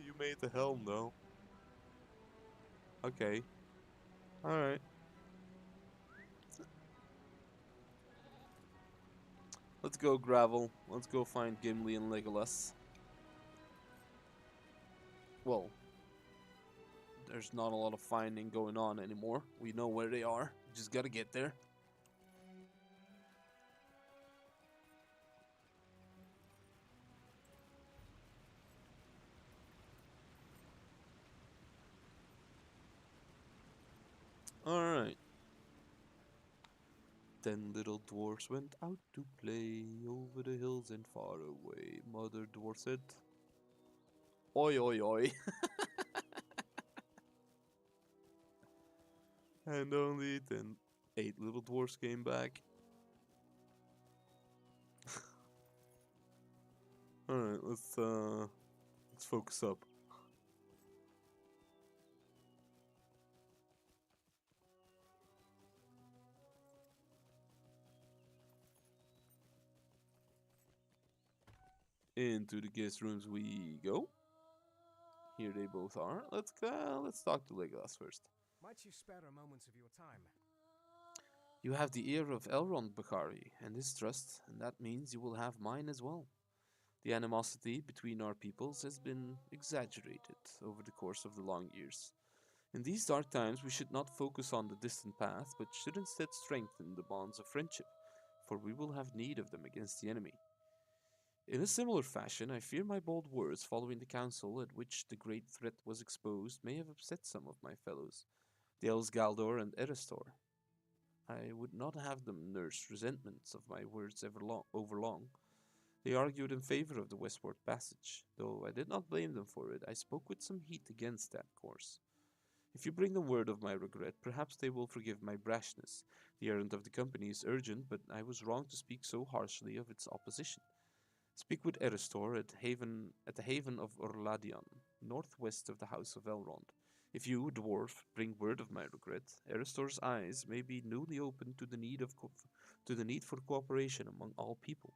You made the helm though. Okay. Alright. Let's go, Gravel. Let's go find Gimli and Legolas. Well, there's not a lot of finding going on anymore. We know where they are. Just gotta get there. Alright. 10 little dwarfs went out to play over the hills and far away. Mother dwarf said, oi, oi, oi. And only then 8 little dwarfs came back. Alright, let's focus up. Into the guest rooms we go. Here they both are. Let's talk to Legolas first. Might you spare a moment of your time? You have the ear of Elrond, Bakari, and his trust, and that means you will have mine as well. The animosity between our peoples has been exaggerated over the course of the long years. In these dark times, we should not focus on the distant past, but should instead strengthen the bonds of friendship, for we will have need of them against the enemy. In a similar fashion, I fear my bold words following the council at which the great threat was exposed may have upset some of my fellows, the elves Galdor and Erestor. I would not have them nurse resentments of my words over long. They argued in favor of the westward passage. Though I did not blame them for it, I spoke with some heat against that course. If you bring them word of my regret, perhaps they will forgive my brashness. The errand of the company is urgent, but I was wrong to speak so harshly of its opposition. Speak with Erestor at the haven of Orladion, northwest of the house of Elrond. If you, dwarf, bring word of my regret, Erestor's eyes may be newly opened to the need for cooperation among all people.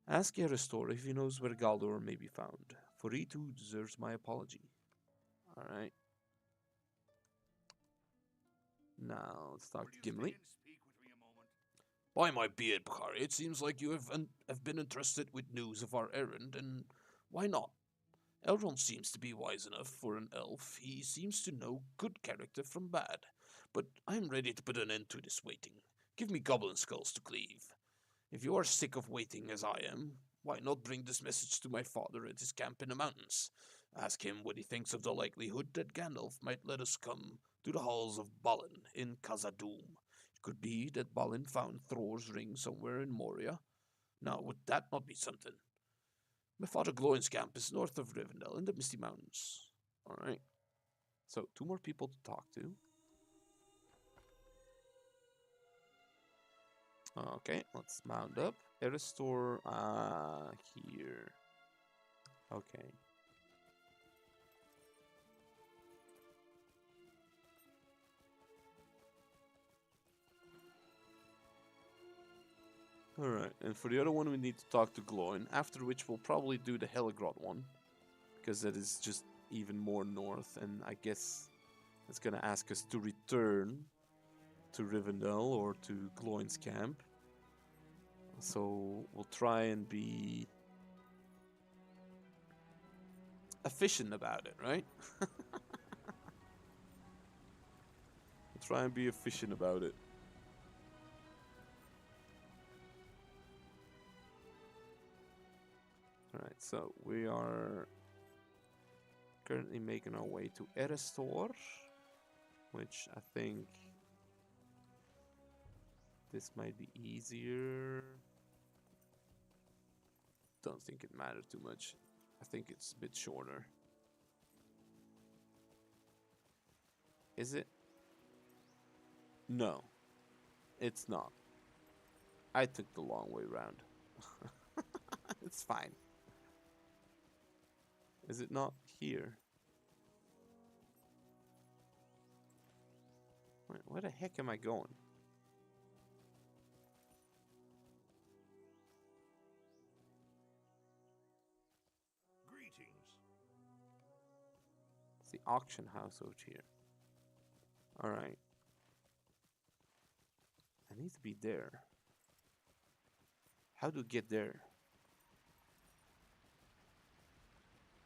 Ask Eristor if he knows where Galdor may be found, for he too deserves my apology. Alright. Now, let's talk to Gimli. By my beard, Bakari, it seems like you have been interested with news of our errand, and why not? Elrond seems to be wise enough for an elf. He seems to know good character from bad. But I am ready to put an end to this waiting. Give me goblin skulls to cleave. If you are sick of waiting as I am, why not bring this message to my father at his camp in the mountains? Ask him what he thinks of the likelihood that Gandalf might let us come to the halls of Balin in Khazad-dûm. It could be that Balin found Thor's ring somewhere in Moria. Now, would that not be something? My father Glóin's camp is north of Rivendell in the Misty Mountains. Alright. So, 2 more people to talk to. Okay, let's mount up. Eristor, here. Okay. Alright, and for the other one we need to talk to Glóin, after which we'll probably do the Heligrod one. Because that is just even more north, and I guess it's gonna ask us to return to Rivendell or to Glóin's camp. So we'll try and be efficient about it, right? We'll try and be efficient about it. Alright, so we are currently making our way to Eristor, which I think this might be easier. Don't think it mattered too much. I think it's a bit shorter. Is it? No, it's not. I took the long way round. It's fine. Is it not here? Wait, where the heck am I going? It's the auction house out here. Alright. I need to be there. How to get there?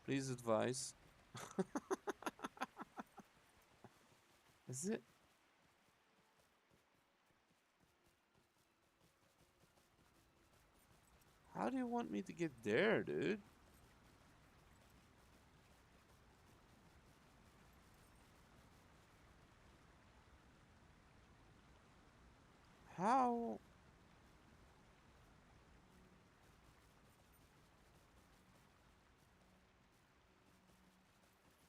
Please advise. Is it? How do you want me to get there, dude? How?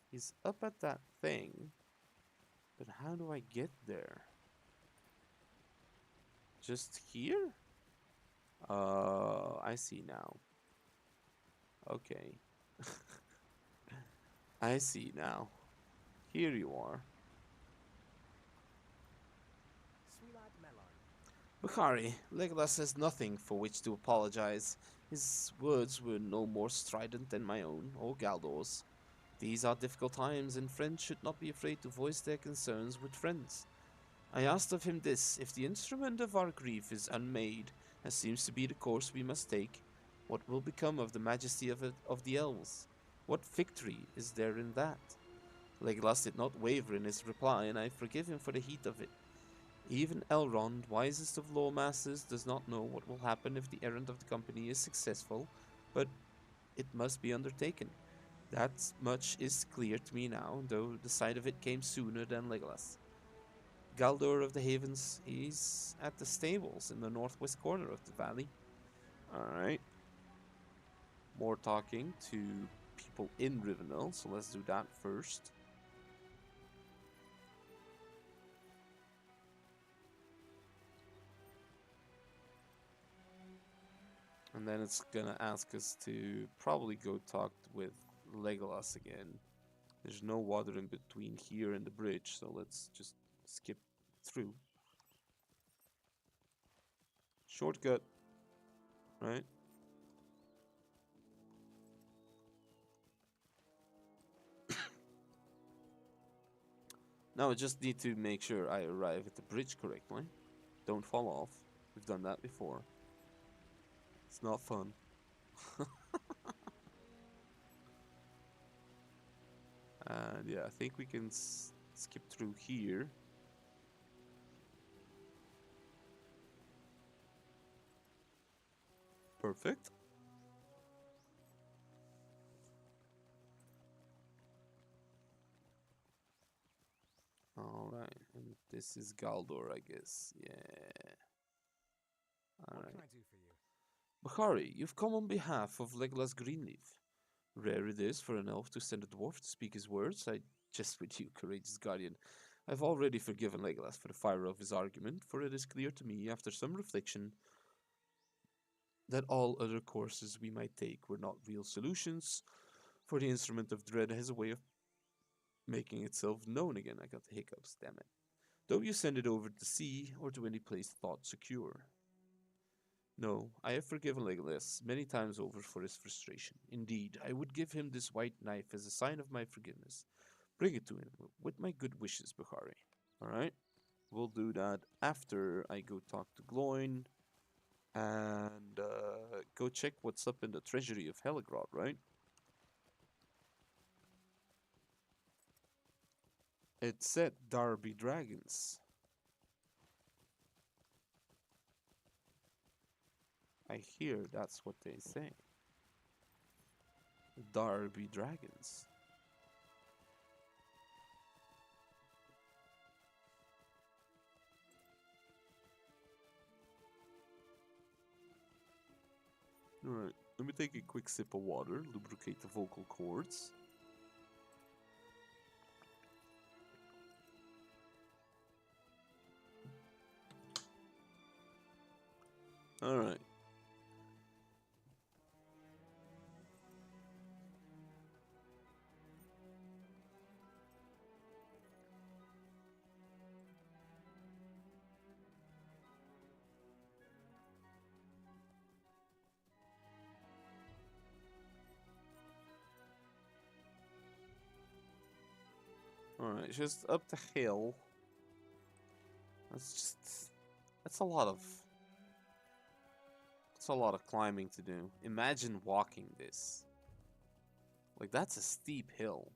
He's up at that thing, but how do I get there? Just here? I see now. Okay. I see now. Here you are. Bakari, Legolas has nothing for which to apologize. His words were no more strident than my own or Galdor's. These are difficult times, and friends should not be afraid to voice their concerns with friends. I asked of him this: if the instrument of our grief is unmade, as seems to be the course we must take, what will become of the majesty of the elves? What victory is there in that? Legolas did not waver in his reply, and I forgive him for the heat of it. Even Elrond, wisest of lawmasters, does not know what will happen if the errand of the company is successful, but it must be undertaken. That much is clear to me now, though the sight of it came sooner than Legolas. Galdor of the Havens is at the stables in the northwest corner of the valley. Alright. More talking to people in Rivendell, so let's do that first. And then it's gonna ask us to probably go talk with Legolas again. There's no water in between here and the bridge, so let's just skip through. Shortcut, right? Now I just need to make sure I arrive at the bridge correctly. Don't fall off. We've done that before. It's not fun. And yeah, I think we can skip through here. Perfect. Alright, and this is Galdor, I guess. Yeah. What Alright. can I do for you? Bakari, you've come on behalf of Legolas Greenleaf. Rare it is for an elf to send a dwarf to speak his words. I jest with you, courageous guardian. I've already forgiven Legolas for the fire of his argument, for it is clear to me, after some reflection, that all other courses we might take were not real solutions, for the instrument of dread has a way of making itself known again. I got the hiccups, damn it. Though you send it over the sea, or to any place thought secure. No, I have forgiven Legolas many times over for his frustration. Indeed, I would give him this white knife as a sign of my forgiveness. Bring it to him, with my good wishes, Bukhari. Alright, we'll do that after I go talk to Gloin and go check what's up in the treasury of Heligrod, right? It said Darby Dragons. I hear that's what they say. Darby Dragons. Alright, let me take a quick sip of water, lubricate the vocal cords. Alright. Alright, just up the hill. That's a lot of climbing to do. Imagine walking this. Like, that's a steep hill.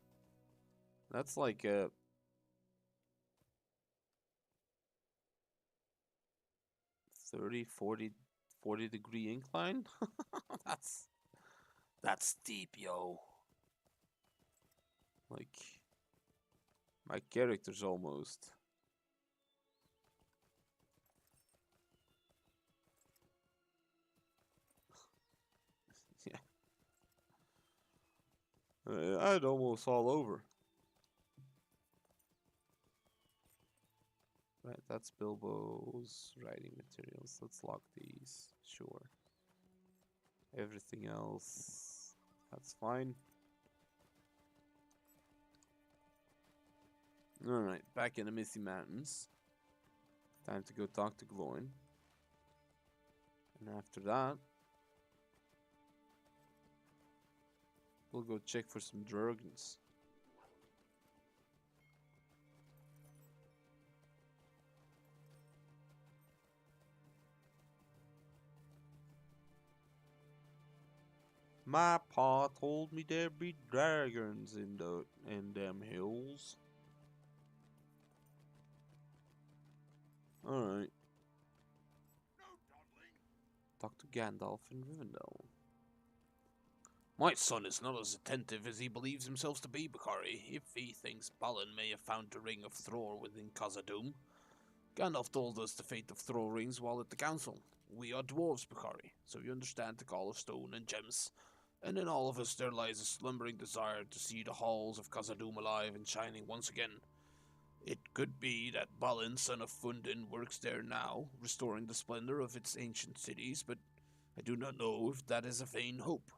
That's like a 30, 40 degree incline. That's steep, yo. Like, my character's almost. Yeah. I'd almost fall over. Right, that's Bilbo's writing materials. Let's lock these. Sure. Everything else, that's fine. Alright, back in the Misty Mountains. Time to go talk to Gloin. And after that, we'll go check for some dragons. My pa told me there'd be dragons in them hills. Alright. Talk to Gandalf in Rivendell. My son is not as attentive as he believes himself to be, Bakari, if he thinks Balin may have found the Ring of Thror within Khazad-dûm. Gandalf told us the fate of Thror rings while at the council. We are dwarves, Bakari, so you understand the call of stone and gems, and in all of us there lies a slumbering desire to see the halls of Khazad-dûm alive and shining once again. It could be that Balin, son of Fundin, works there now, restoring the splendor of its ancient cities, but I do not know if that is a vain hope.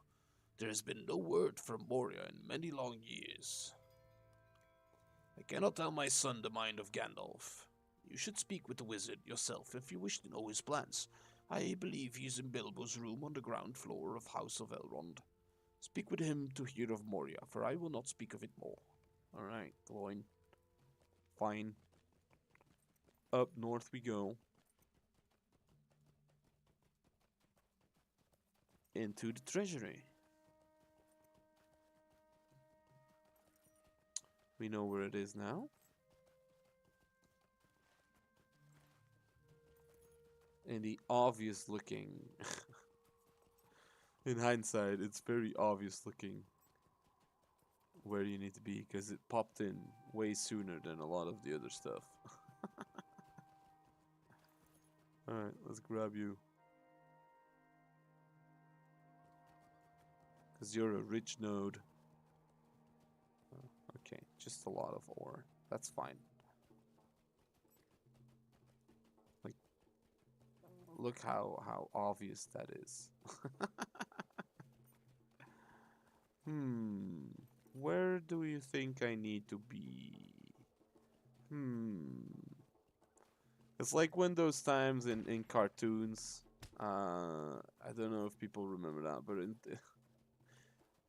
There has been no word from Moria in many long years. I cannot tell my son the mind of Gandalf. You should speak with the wizard yourself if you wish to know his plans. I believe he is in Bilbo's room on the ground floor of House of Elrond. Speak with him to hear of Moria, for I will not speak of it more. Alright, Gloin. Fine. Up north we go. Into the treasury. We know where it is now. In the obvious looking... In hindsight, it's very obvious looking where you need to be, because it popped in way sooner than a lot of the other stuff. Alright, let's grab you. Because you're a rich node. Okay, just a lot of ore. That's fine. Like, look how obvious that is. Where do you think I need to be? It's like when those times in cartoons, I don't know if people remember that, but in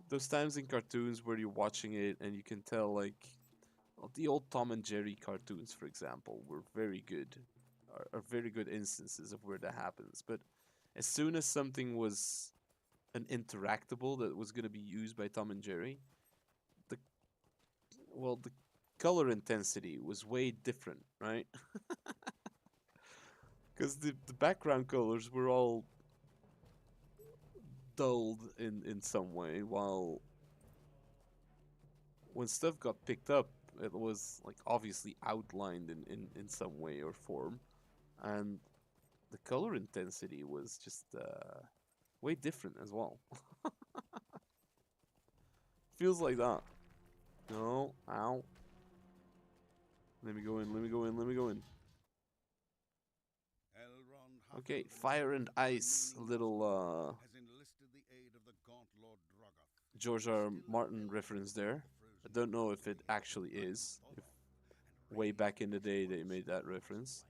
those times in cartoons where you're watching it and you can tell, like, well, the old Tom and Jerry cartoons, for example, were very good, are very good instances of where that happens. But as soon as something was an interactable that was going to be used by Tom and Jerry, the color intensity was way different, right? Because the background colors were all dulled in some way, while when stuff got picked up, it was like obviously outlined in some way or form, and the color intensity was just way different as well. Feels like that. No, ow. Let me go in, let me go in, let me go in. Okay, fire and ice, a little George R. R. Martin reference there. I don't know if it actually is. If way back in the day they made that reference.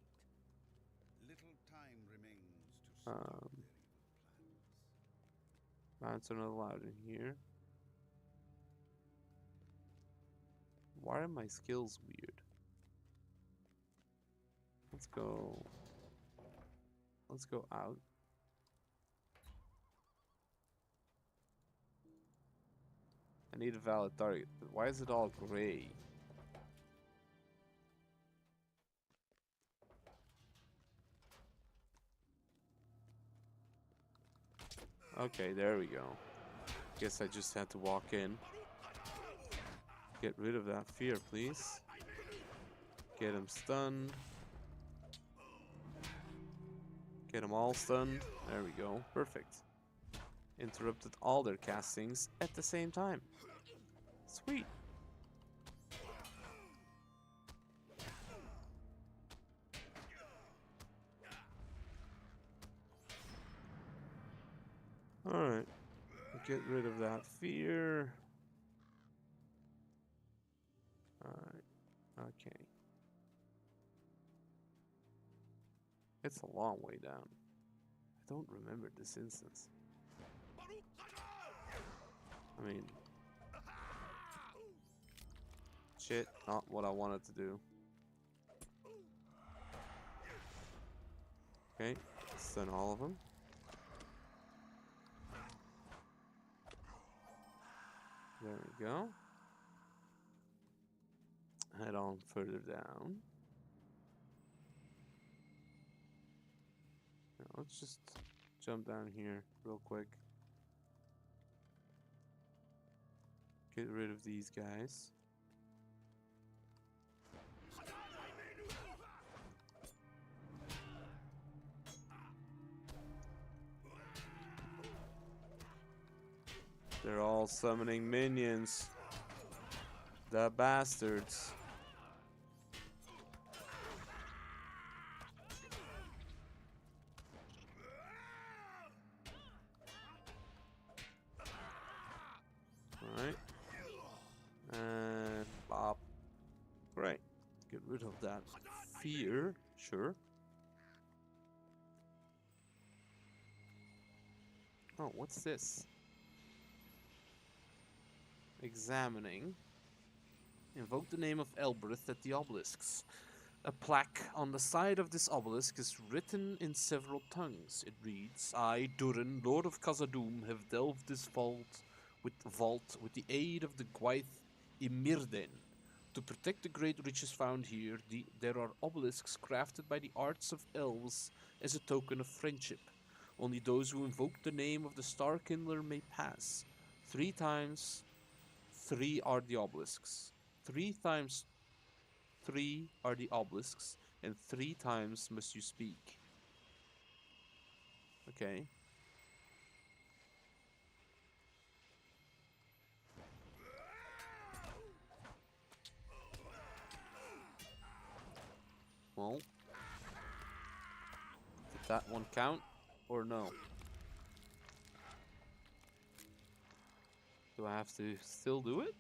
Mounts are not allowed in here. Why are my skills weird? Let's go. Let's go out. I need a valid target, but why is it all gray? Okay, there we go. Guess I just had to walk in. Get rid of that fear, please. Get him stunned. Get them all stunned. There we go. Perfect. Interrupted all their castings at the same time. Sweet. Alright. Get rid of that fear. Alright. Okay. It's a long way down. I don't remember this instance. I mean... Shit, not what I wanted to do. Okay, stun all of them. There we go. Head on further down. Now, let's just jump down here real quick. Get rid of these guys. They're all summoning minions. The bastards. Alright. And pop. Great. Get rid of that fear. Sure. Oh, what's this? Examining. Invoke the name of Elbereth at the obelisks. A plaque on the side of this obelisk is written in several tongues. It reads, I, Durin, Lord of Khazad-dûm, have delved this vault with the aid of the Gwaith Imirden. To protect the great riches found here, there are obelisks crafted by the arts of elves as a token of friendship. Only those who invoke the name of the Starkindler may pass. 3 times 3 are the obelisks. 3 times 3 are the obelisks, and 3 times must you speak. Okay. Well, did that one count or no? Do I have to still do it?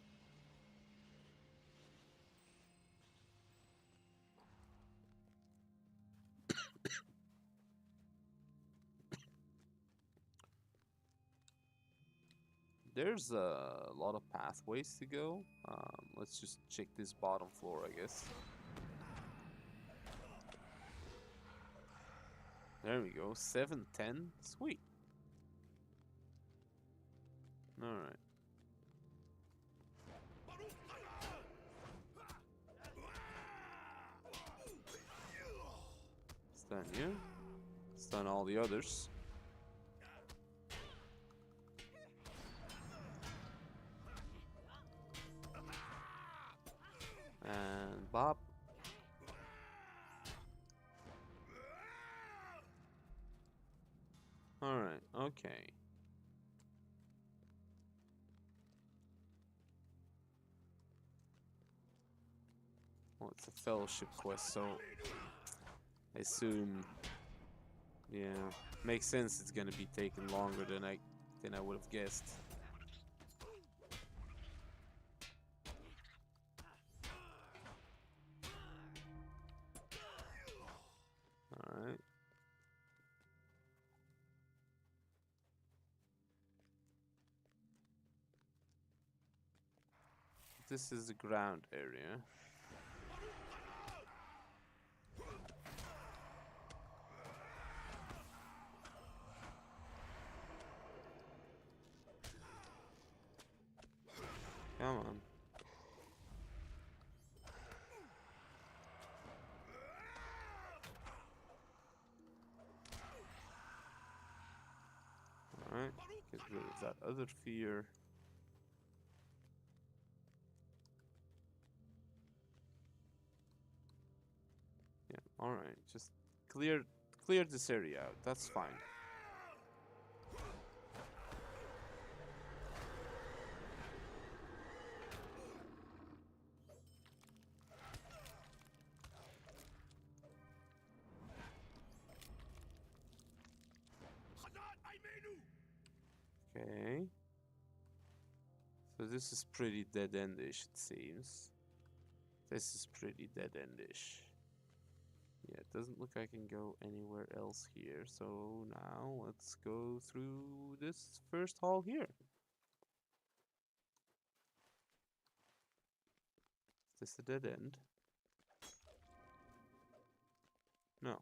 There's a lot of pathways to go. Let's just check this bottom floor, I guess. There we go. 710. Sweet. Alright. Stun you. Stun all the others. And Bob. Alright, okay. Well, it's a fellowship quest, so I assume, yeah, makes sense. It's gonna be taking longer than I would have guessed. All right. This is the ground area. Come on. Alright, get rid of that other fear. Yeah, alright, just clear this area out, that's fine. Okay. So this is pretty dead-endish, it seems. This is pretty dead-endish. Yeah, it doesn't look like I can go anywhere else here. So now let's go through this first hall here. Is this a dead end? No.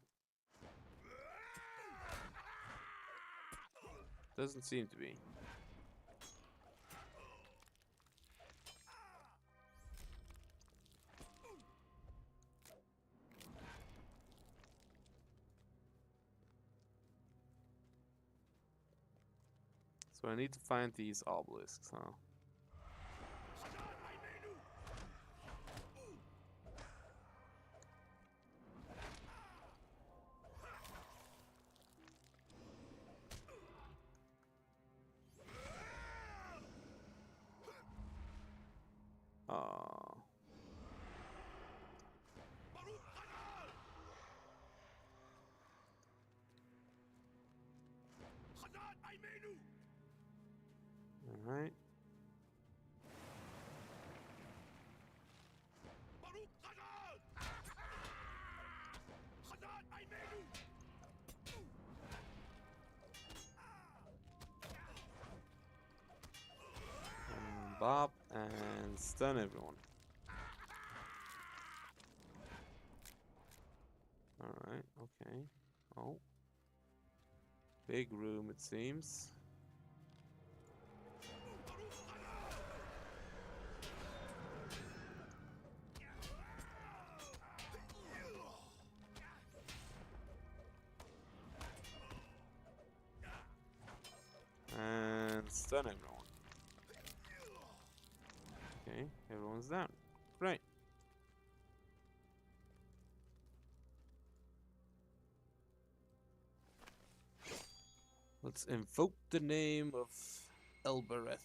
Doesn't seem to be. So I need to find these obelisks, huh? Alright. Bop and stun everyone. Alright, okay. Oh. Big room, it seems. And stun everyone. Okay, everyone's down. Great. Let's invoke the name of Elbereth.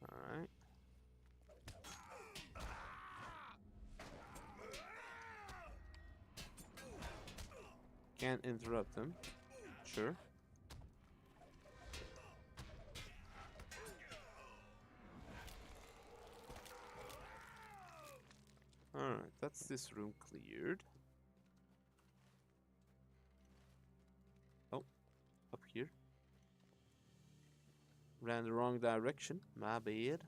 Alright. Can't interrupt him. Sure. Alright, that's this room cleared. Oh, up here. Ran the wrong direction. My bad.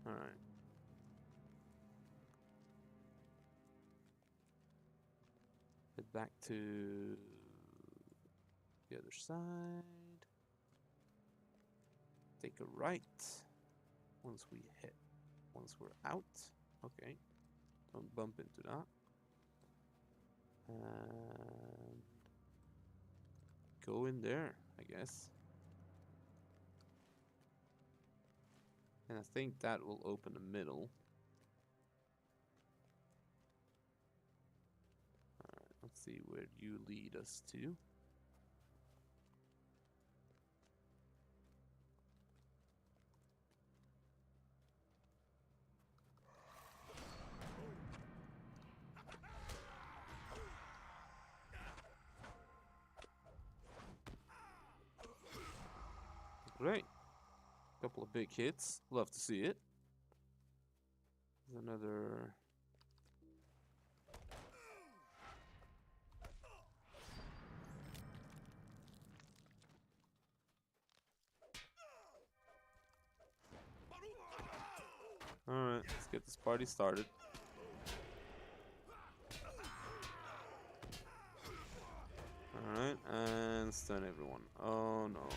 Alright. Head back to the other side. Take a right. Once we're out. Okay. Don't bump into that. And go in there, I guess. And I think that will open the middle. Alright, let's see where you lead us to. Great. Couple of big hits. Love to see it. There's another. Alright, let's get this party started. Alright, and stun everyone. Oh no.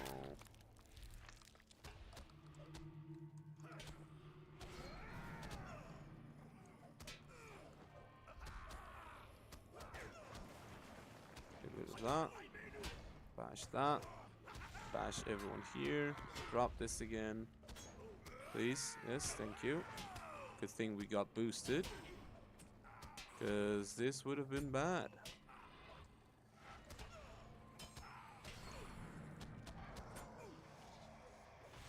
Get rid of that. Bash that. Bash everyone here. Drop this again. Please. Yes, thank you. Good thing we got boosted. Because this would have been bad.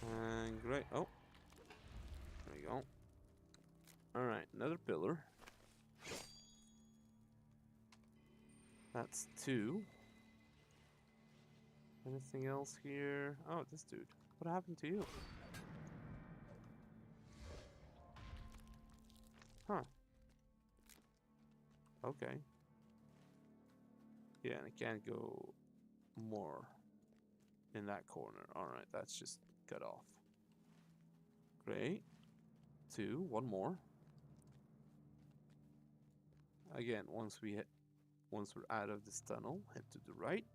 And great. Oh. There we go. Alright, another pillar. That's 2. Anything else here? Oh, this dude. What happened to you? Huh. Okay. Yeah, and I can't go more in that corner. Alright, that's just cut off. Great. 2, 1 more. Again, once we're out of this tunnel, head to the right.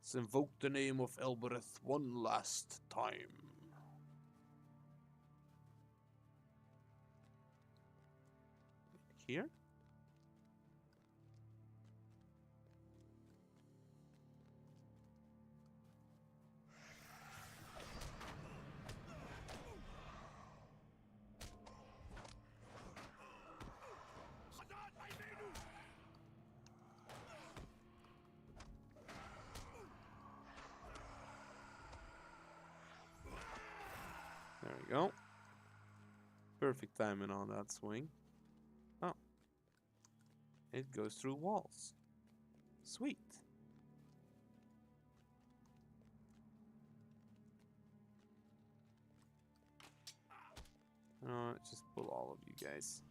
Let's invoke the name of Elbereth one last time. Here? There we go. Perfect timing on that swing. Oh. It goes through walls. Sweet. Just pull all of you guys.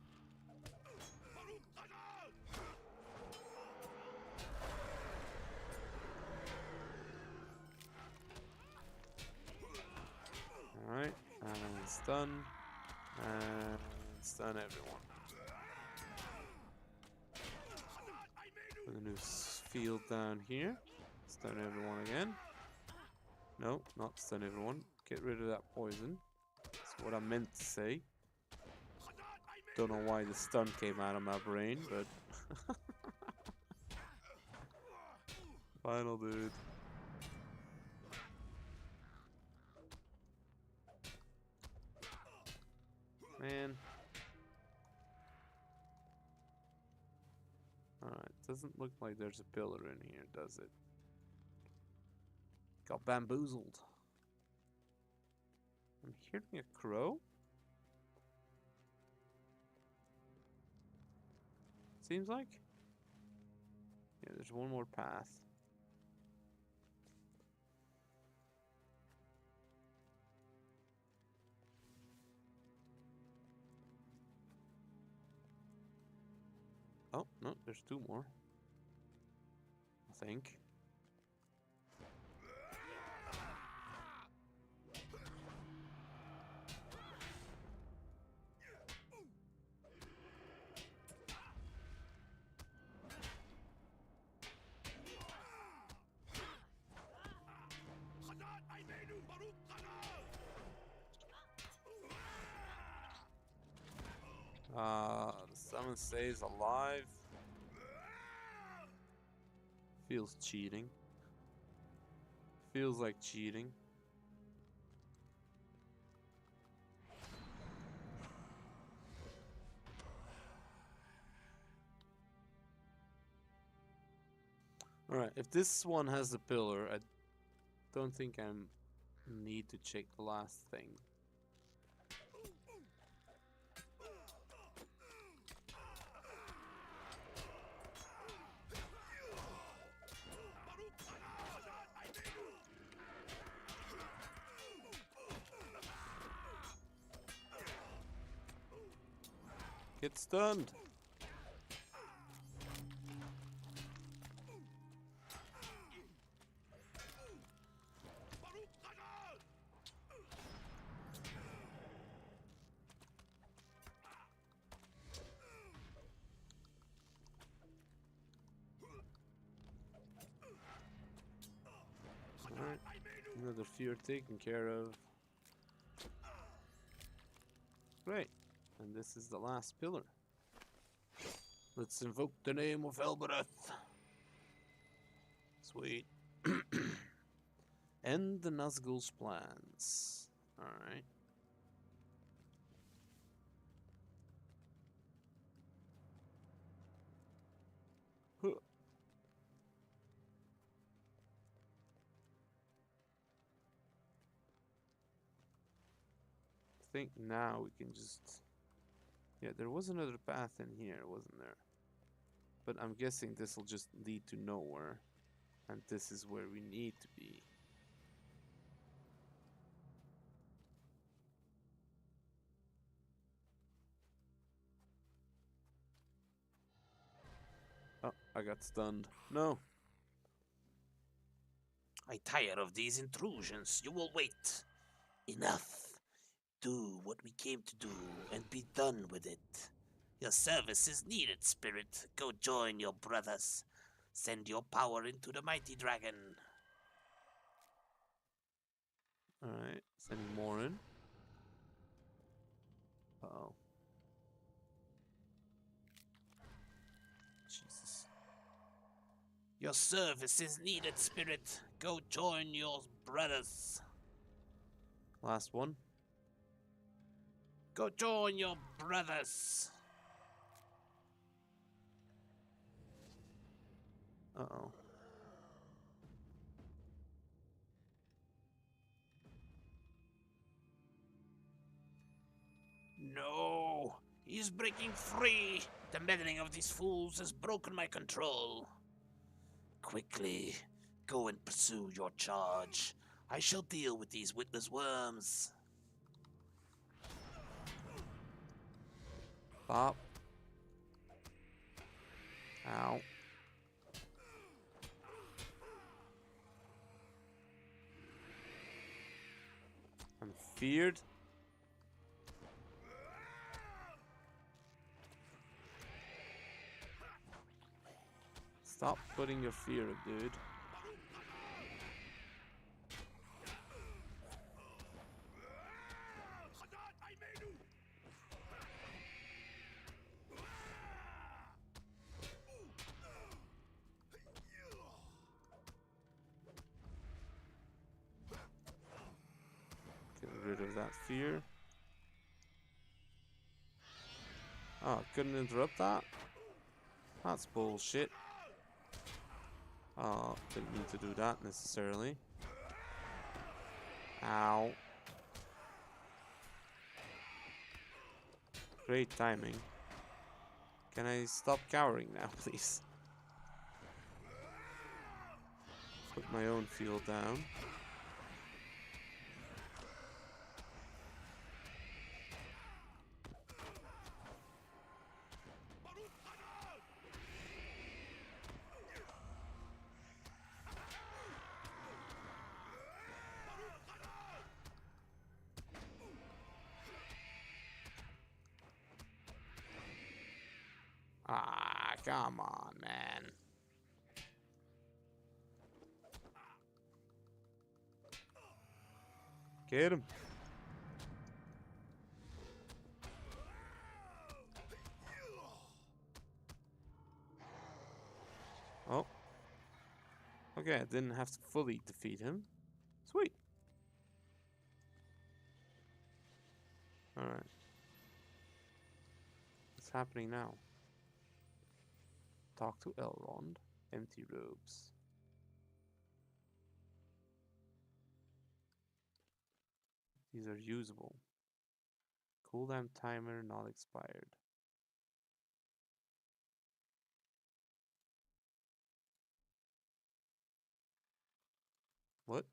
Alright. stun. And stun everyone. We're gonna do field down here. Stun everyone again. No, not stun everyone. Get rid of that poison. That's what I meant to say. Don't know why the stun came out of my brain, but... Final dude. Man. Alright, doesn't look like there's a pillar in here, does it? Got bamboozled. I'm hearing a crow? Seems like. Yeah, there's one more path. Oh, no, there's two more. I think. The summon stays alive. Feels cheating. Feels like cheating. Alright, if this one has the pillar, I don't think I need to check the last thing. Get stunned. Alright, another fear taken care of. Great. And this is the last pillar. Let's invoke the name of Elbereth. Sweet. End the Nazgul's plans. Alright. Huh. I think now we can just... Yeah, there was another path in here, wasn't there? But I'm guessing this will just lead to nowhere. And this is where we need to be. Oh, I got stunned. No. I tire of these intrusions. You will wait. Enough. Do what we came to do and be done with it. Your service is needed, spirit. Go join your brothers. Send your power into the mighty dragon. Alright, sending more in. Uh-oh. Jesus. Your service is needed, spirit. Go join your brothers. Last one. Go join your brothers. Uh-oh. No, he's breaking free. The meddling of these fools has broken my control. Quickly, go and pursue your charge. I shall deal with these witless worms. Bop. Ow. I'm feared. Stop putting your fear up, dude. Get rid of that fear. Oh, couldn't interrupt that? That's bullshit. Oh, didn't need to do that necessarily. Ow. Great timing. Can I stop cowering now, please? Put my own field down. Ah, come on, man. Get him. Oh. Okay, I didn't have to fully defeat him. Sweet. Alright. What's happening now? Talk to Elrond. Empty robes. These are usable. Cooldown timer not expired. What?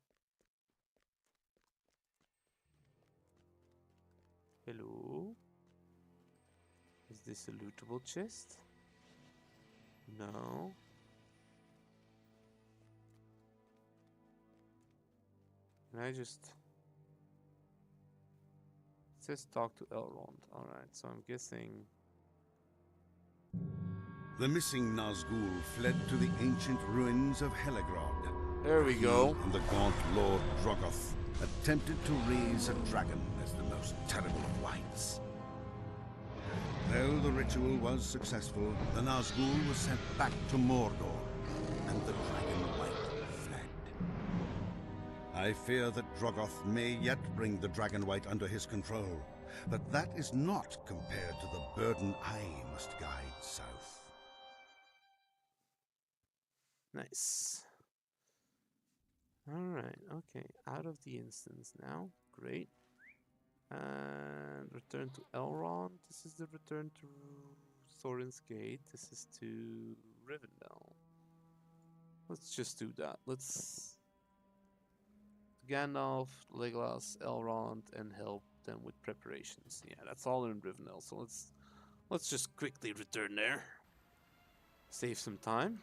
Hello? Is this a lootable chest? No. Can I just... It says talk to Elrond. Alright, so I'm guessing... The missing Nazgul fled to the ancient ruins of Helegrod. There we go. And the gaunt Lord Drogoth attempted to raise a dragon as the most terrible of wights. Though the ritual was successful, the Nazgul was sent back to Mordor, and the dragon wight fled. I fear that Drogoth may yet bring the dragon wight under his control, but that is not compared to the burden I must guide south. Nice. Alright, okay. Out of the instance now. Great. And return to Elrond. This is the return to Thorin's Gate. This is to Rivendell. Let's just do that. Let's... Gandalf, Legolas, Elrond, and help them with preparations. Yeah, that's all in Rivendell. So let's just quickly return there. Save some time.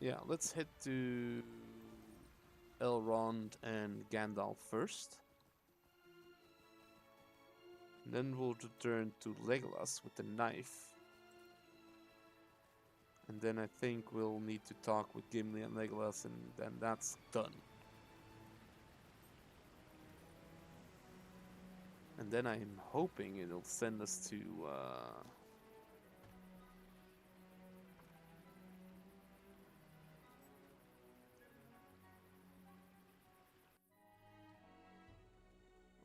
Yeah, let's head to Elrond and Gandalf first. And then we'll return to Legolas with the knife. And then I think we'll need to talk with Gimli and Legolas, and then that's done. And then I'm hoping it'll send us to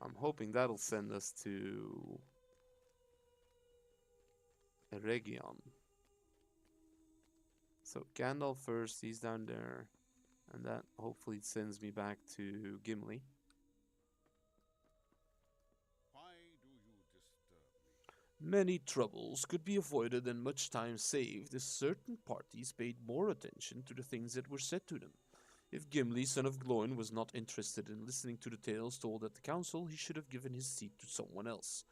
I'm hoping that'll send us to Eregion. So Gandalf first, he's down there, and that hopefully sends me back to Gimli. Why do you disturb me? Many troubles could be avoided and much time saved if certain parties paid more attention to the things that were said to them. If Gimli, son of Gloin, was not interested in listening to the tales told at the council, he should have given his seat to someone else.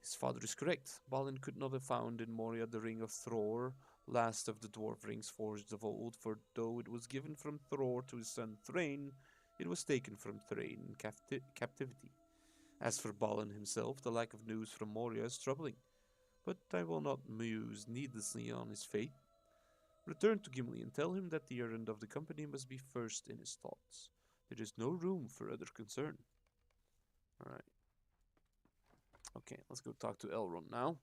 His father is correct. Balin could not have found in Moria the ring of Thror, last of the dwarf rings forged of old, for though it was given from Thror to his son Thrain, it was taken from Thrain in captivity. As for Balin himself, the lack of news from Moria is troubling, but I will not muse needlessly on his fate. Return to Gimli and tell him that the errand of the company must be first in his thoughts. There is no room for other concern. Alright. Okay, let's go talk to Elrond now.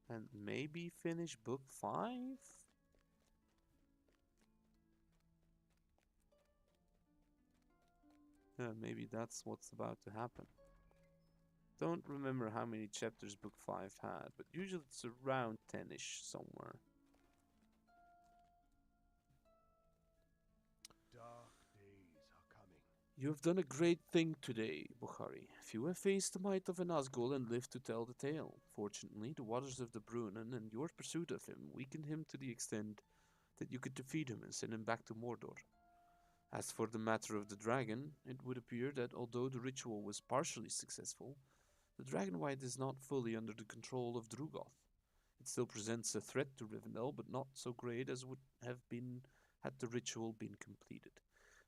And maybe finish book 5? Yeah, maybe that's what's about to happen. Don't remember how many chapters book 5 had, but usually it's around 10-ish somewhere. Dark days are coming. You have done a great thing today, Bukhari. Few have faced the might of a Nazgul and lived to tell the tale. Fortunately, the waters of the Brunnen and your pursuit of him weakened him to the extent that you could defeat him and send him back to Mordor. As for the matter of the dragon, it would appear that although the ritual was partially successful, the Dragonwight is not fully under the control of Drugoth. It still presents a threat to Rivendell, but not so great as would have been had the ritual been completed.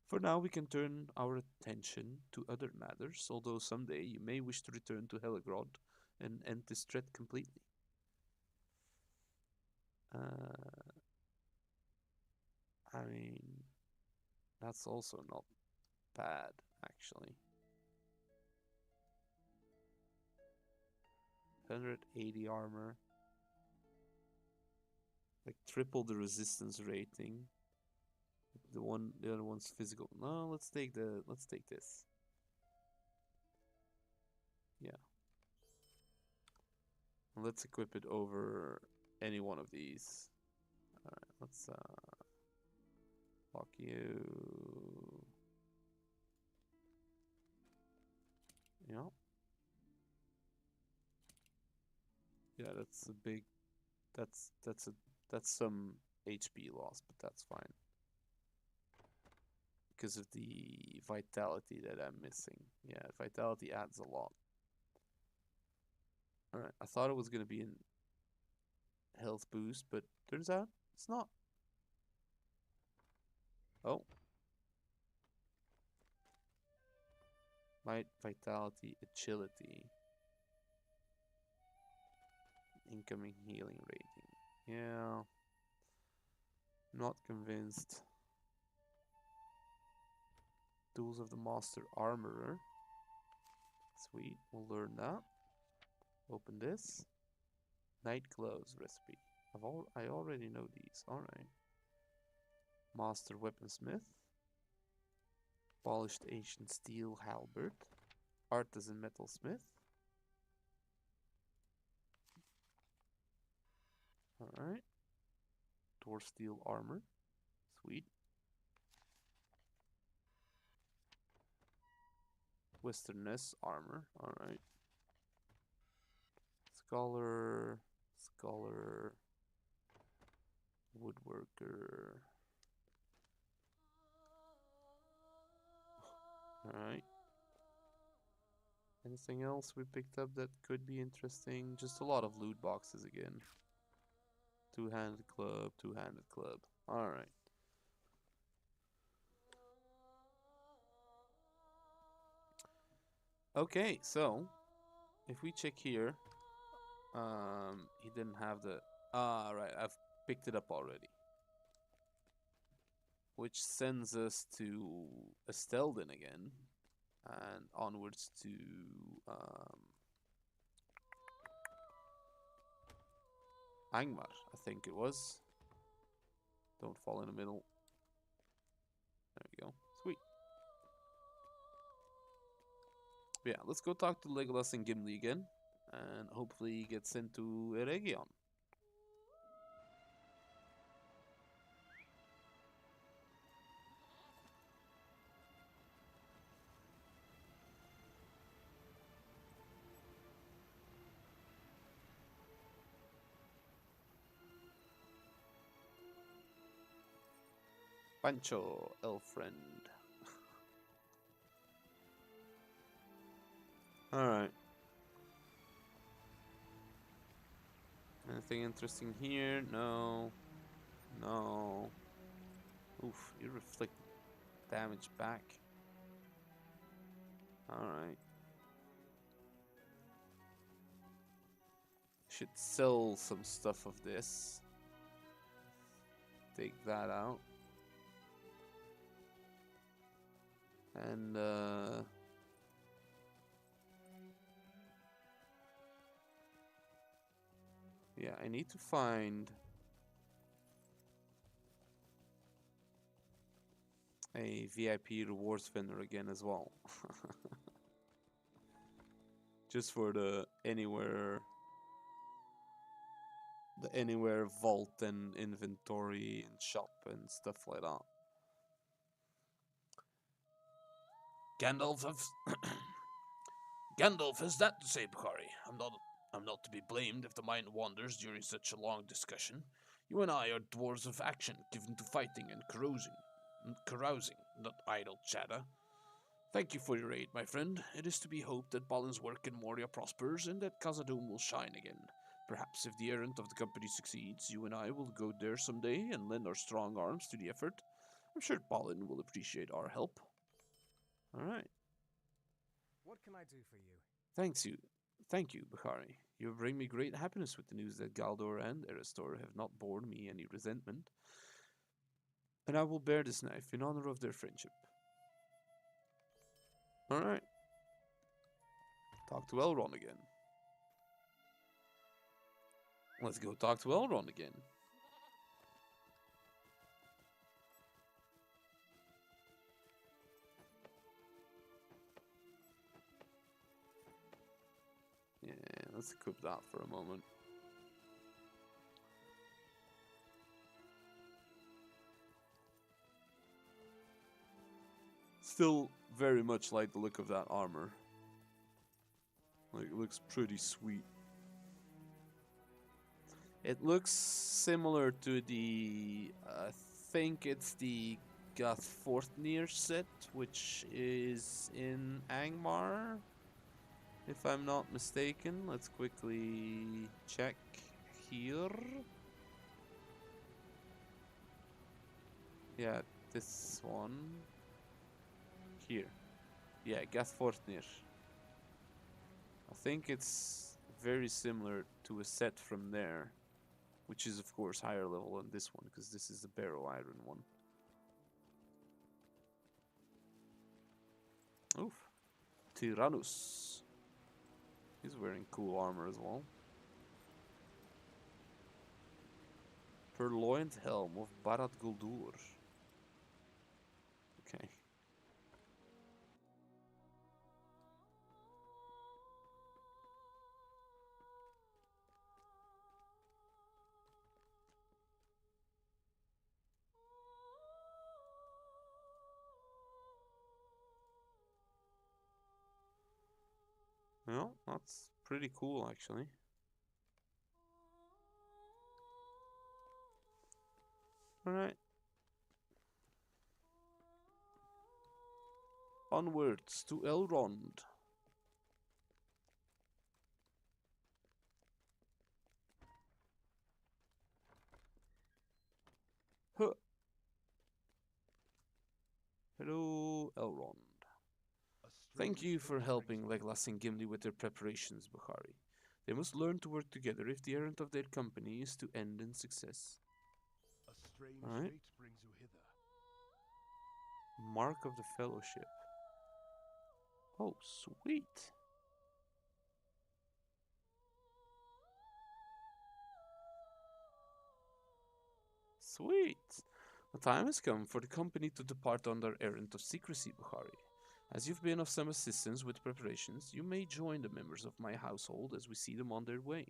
For now, we can turn our attention to other matters, although someday you may wish to return to Heligrod and end this threat completely. I mean, that's also not bad, actually. 180 armor. Like triple the resistance rating. The other one's physical. No, let's take this. Yeah. Let's equip it over any one of these. Alright, let's lock you. Yeah. Yeah, that's a big that's some HP loss, but that's fine. Because of the vitality that I'm missing. Yeah, vitality adds a lot. Alright, I thought it was gonna be a health boost, but turns out it's not. Oh. Might, vitality, agility. Incoming healing rating. Yeah. Not convinced. Tools of the Master Armorer. Sweet, we'll learn that. Open this. Night Gloves recipe. I already know these. Alright. Master Weaponsmith. Polished Ancient Steel Halberd. Artisan Metalsmith. Alright. Dwarf Steel Armor. Sweet. Westerness Armor. Alright. Scholar. Woodworker. Alright. Anything else we picked up that could be interesting? Just a lot of loot boxes again. Two-handed club, two-handed club. Alright. Okay, so if we check here, he didn't have the right, I've picked it up already. Which sends us to Estelden again and onwards to Angmar, I think it was. Don't fall in the middle. There we go. Sweet. But yeah, let's go talk to Legolas and Gimli again. And hopefully get sent to Eregion. Pancho, elf friend. Alright. Anything interesting here? No. No. Oof, you reflect damage back. Alright. Should sell some stuff of this. Take that out. And yeah, I need to find a VIP rewards vendor again as well. Just for the anywhere vault and inventory and shop and stuff like that. Gandalf Gandalf has that to say, Bakari. I'm not to be blamed if the mind wanders during such a long discussion. You and I are dwarves of action, given to fighting and carousing, not idle chatter. Thank you for your aid, my friend. It is to be hoped that Balin's work in Moria prospers and that Khazad-dûm will shine again. Perhaps if the errand of the company succeeds, you and I will go there someday and lend our strong arms to the effort. I'm sure Balin will appreciate our help. Alright. What can I do for you? Thank you, Bakari. You bring me great happiness with the news that Galdor and Erestor have not borne me any resentment, and I will bear this knife in honor of their friendship. Alright. Talk to Elrond again. Let's go talk to Elrond again. Yeah, let's equip that for a moment. Still very much like the look of that armor. Like, it looks pretty sweet. It looks similar to the, I think it's the Gathfortnir set, which is in Angmar, if I'm not mistaken. Let's quickly check here. Yeah, this one. Here. Yeah, Gathfortnir. I think it's very similar to a set from there, which is of course higher level than this one, because this is the barrow iron one. Oof. Tyrannus. He's wearing cool armor as well. Purloined Helm of Barad Guldur. Okay. Well, that's pretty cool actually. Alright. Onwards to Elrond. Huh. Hello, Elrond. Thank you for helping Legolas and Gimli with their preparations, Bukhari. They must learn to work together if the errand of their company is to end in success. A strange Alright. fate brings you hither. Mark of the Fellowship. Oh, sweet. Sweet. The time has come for the company to depart on their errand of secrecy, Bukhari. As you've been of some assistance with preparations, you may join the members of my household as we see them on their way.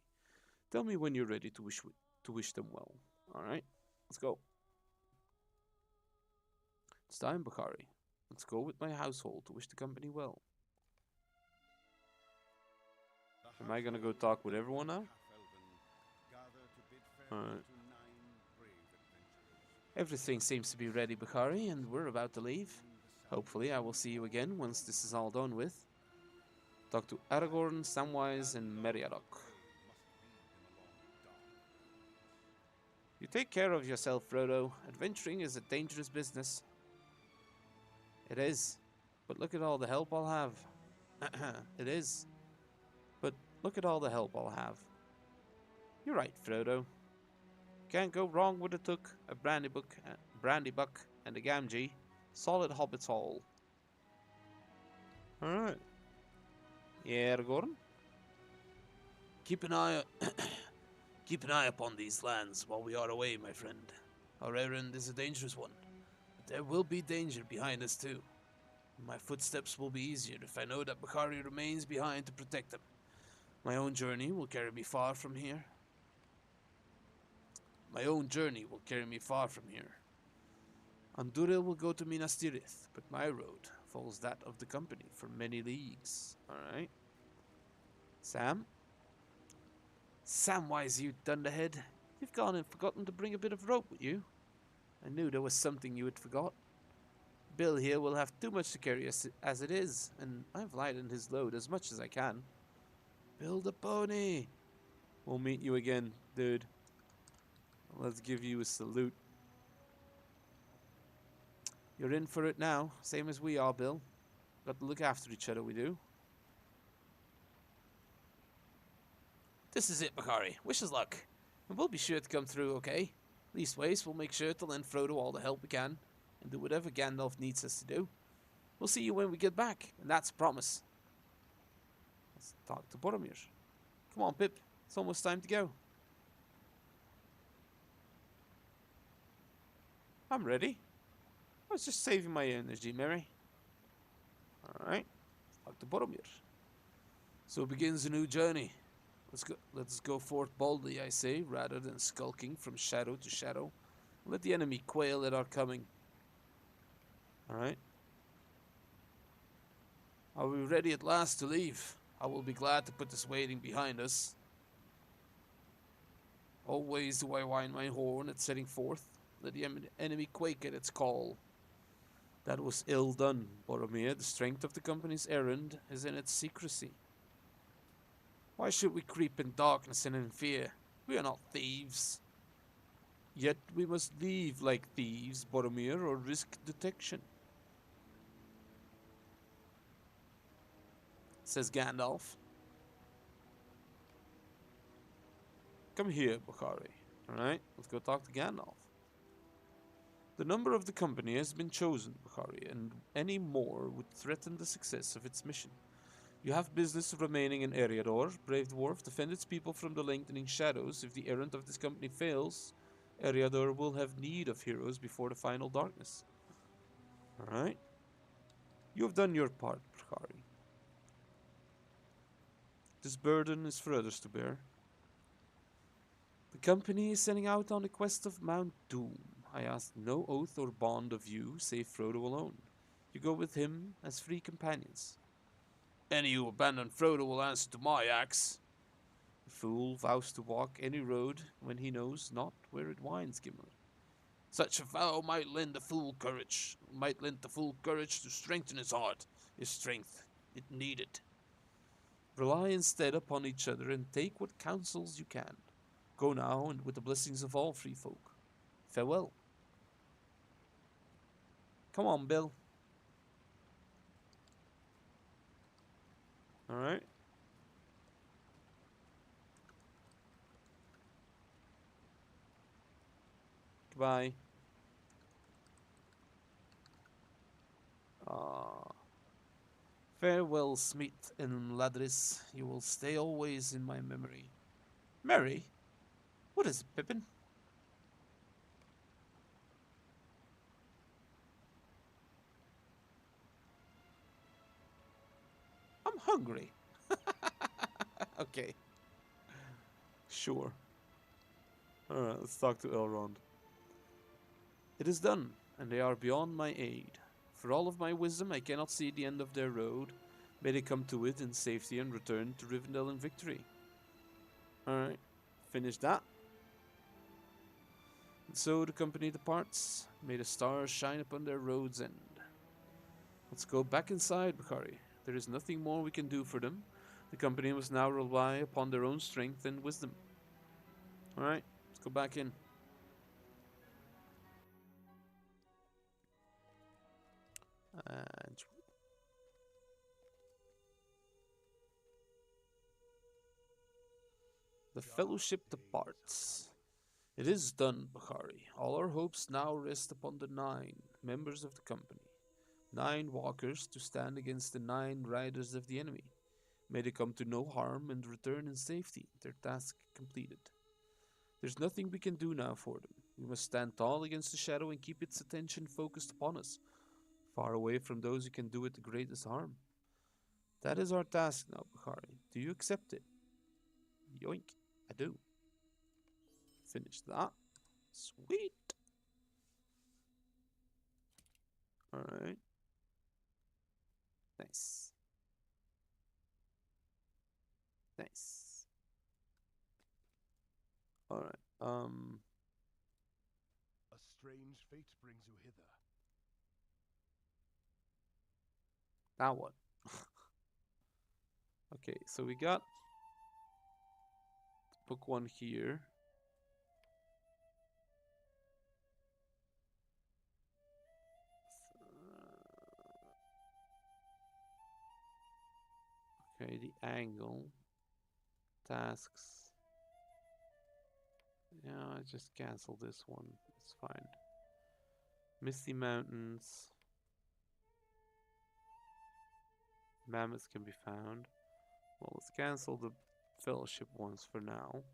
Tell me when you're ready to wish them well. Alright, let's go. It's time, Bukhari. Let's go with my household to wish the company well. Am I gonna go talk with everyone now? Alright. Everything seems to be ready, Bukhari, and we're about to leave. Hopefully I will see you again once this is all done with. Talk to Aragorn, Samwise, and Meriadoc. You take care of yourself, Frodo. Adventuring is a dangerous business. It is. But look at all the help I'll have. It is. But look at all the help I'll have. You're right, Frodo. Can't go wrong with a took, a brandy buck, and a gamgee. Solid hobbits haul. Alright. Yeah, Gordon? Keep an eye upon these lands while we are away, my friend. Our errand is a dangerous one, but there will be danger behind us too. My footsteps will be easier if I know that Bakari remains behind to protect them. My own journey will carry me far from here. Anduril will go to Minas Tirith, but my road follows that of the company for many leagues. Alright. Sam? Samwise, you dunderhead. You've gone and forgotten to bring a bit of rope with you. I knew there was something you had forgot. Bill here will have too much to carry as it is, and I've lightened his load as much as I can. Build a pony! We'll meet you again, dude. Let's give you a salute. You're in for it now, same as we are, Bill. Got to look after each other, we do. This is it, Bakari. Wish us luck. And we'll be sure to come through, okay? Leastways, we'll make sure to lend Frodo all the help we can, and do whatever Gandalf needs us to do. We'll see you when we get back, and that's a promise. Let's talk to Boromir. Come on, Pip. It's almost time to go. I'm ready. I was just saving my energy, Mary. Alright. Talk to Boromir. So begins a new journey. Let's go forth boldly, I say, rather than skulking from shadow to shadow. Let the enemy quail at our coming. Alright. Are we ready at last to leave? I will be glad to put this waiting behind us. Always do I wind my horn at setting forth. Let the enemy quake at its call. That was ill done, Boromir. The strength of the company's errand is in its secrecy. Why should we creep in darkness and in fear? We are not thieves. Yet we must leave like thieves, Boromir, or risk detection. Says Gandalf. Come here, Bakari. Alright, let's go talk to Gandalf. The number of the company has been chosen, Bakari, and any more would threaten the success of its mission. You have business remaining in Eriador. Brave dwarf, defend its people from the lengthening shadows. If the errand of this company fails, Eriador will have need of heroes before the final darkness. Alright. You have done your part, Bakari. This burden is for others to bear. The company is setting out on the quest of Mount Doom. I ask no oath or bond of you, save Frodo alone. You go with him as free companions. Any who abandon Frodo will answer to my axe. The fool vows to walk any road when he knows not where it winds, Gimli. Such a vow might lend the fool courage to strengthen his heart, his strength it needed. Rely instead upon each other and take what counsels you can. Go now, and with the blessings of all free folk. Farewell. Come on, Bill. Alright. Goodbye. Farewell, Smith and Ladris. You will stay always in my memory. Mary? What is it, Pippin? I'm hungry. Okay. Sure. Alright, let's talk to Elrond. It is done, and they are beyond my aid. For all of my wisdom, I cannot see the end of their road. May they come to it in safety and return to Rivendell in victory. Alright, finish that. And so the company departs. May the stars shine upon their road's end. Let's go back inside, Bakari. There is nothing more we can do for them. The company must now rely upon their own strength and wisdom. Alright, let's go back in. And the fellowship departs. It is done, Bakari. All our hopes now rest upon the 9 members of the company. 9 walkers to stand against the 9 riders of the enemy. May they come to no harm and return in safety, their task completed. There's nothing we can do now for them. We must stand tall against the shadow and keep its attention focused upon us, far away from those who can do it the greatest harm. That is our task now, Bakari. Do you accept it? Yoink, I do. Finish that. Sweet. Alright. Nice. Nice. Alright. A strange fate brings you hither. That one. Okay, so we got book 1 here. Okay, the angle. Tasks. Yeah, I just cancel this one. It's fine. Misty Mountains. Mammoths can be found. Well, let's cancel the fellowship ones for now.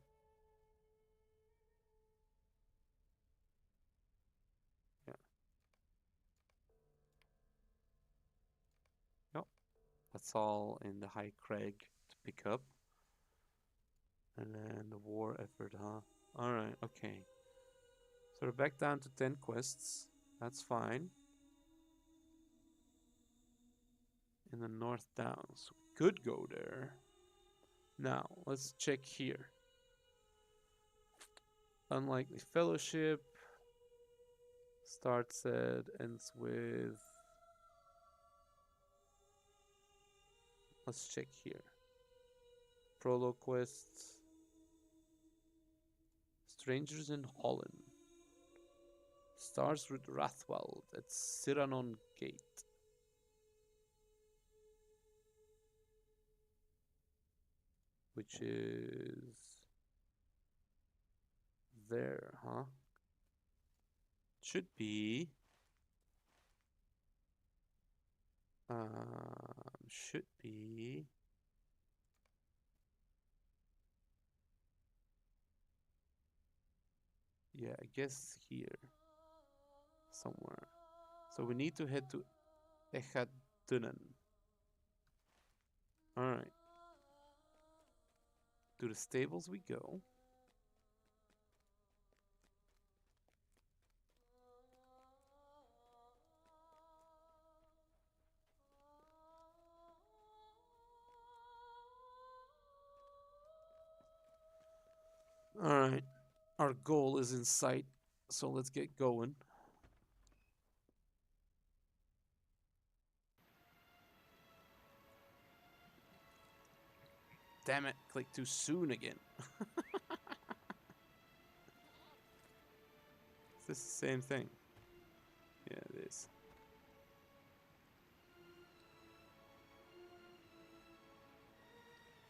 Yeah. Yep. That's all in the High Crag to pick up. And then the war effort, huh? Alright, okay. So we're back down to 10 quests. That's fine. In the North Downs. We could go there. Now, let's check here. Unlikely Fellowship. Starts at, ends with... Let's check here. Prologue quests. Strangers in Holland. Stars with Rathwald at Cyrano Gate. Which is there, huh? Should be. Should be. Yeah, I guess here. Somewhere. So we need to head to Eregion. Alright. To the stables we go. Alright. Our goal is in sight, so let's get going. Damn it, click too soon again. Is this the same thing? Yeah, it is.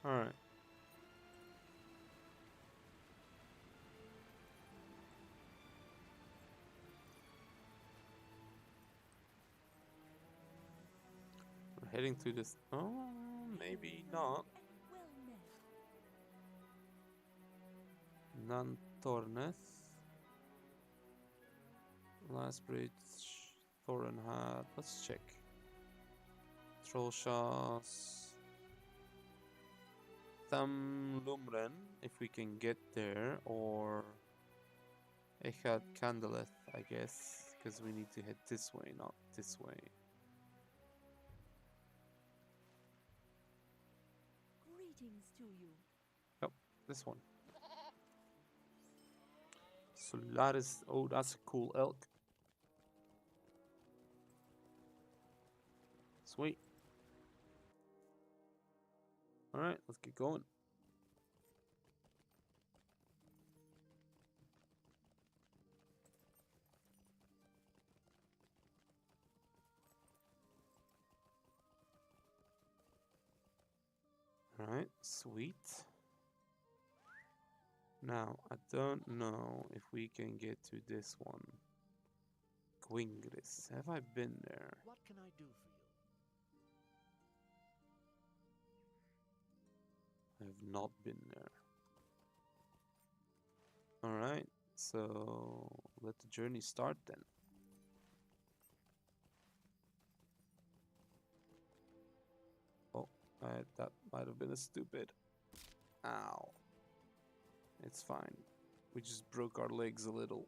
Alright. We're heading to this. Oh, maybe not. Nantornes. Last Bridge. Thorenhad. Let's check. Trollshaws. Thamlumren, if we can get there, or Echad Candeleth, I guess, because we need to head this way, not this way. Greetings to you. Yep, this one. Solaris, oh, that's a cool elk. Sweet. Alright, let's get going. Alright, sweet. Now, I don't know if we can get to this one. Gwingris. Have I been there? What can I do for you? I have not been there. Alright, so let the journey start then. Oh, that might have been a stupid. Ow. It's fine. We just broke our legs a little.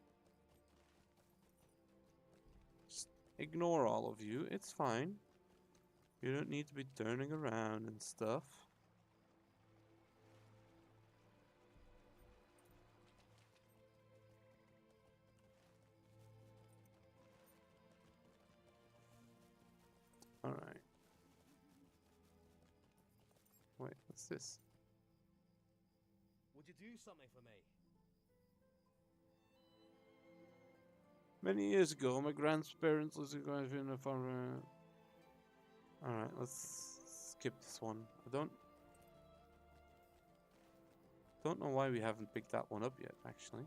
Just ignore all of you. It's fine. You don't need to be turning around and stuff. Alright. Wait, what's this? Would you do something for me? Many years ago, my grandparents lived in a farm. Alright, let's skip this one. I don't know why we haven't picked that one up yet, actually.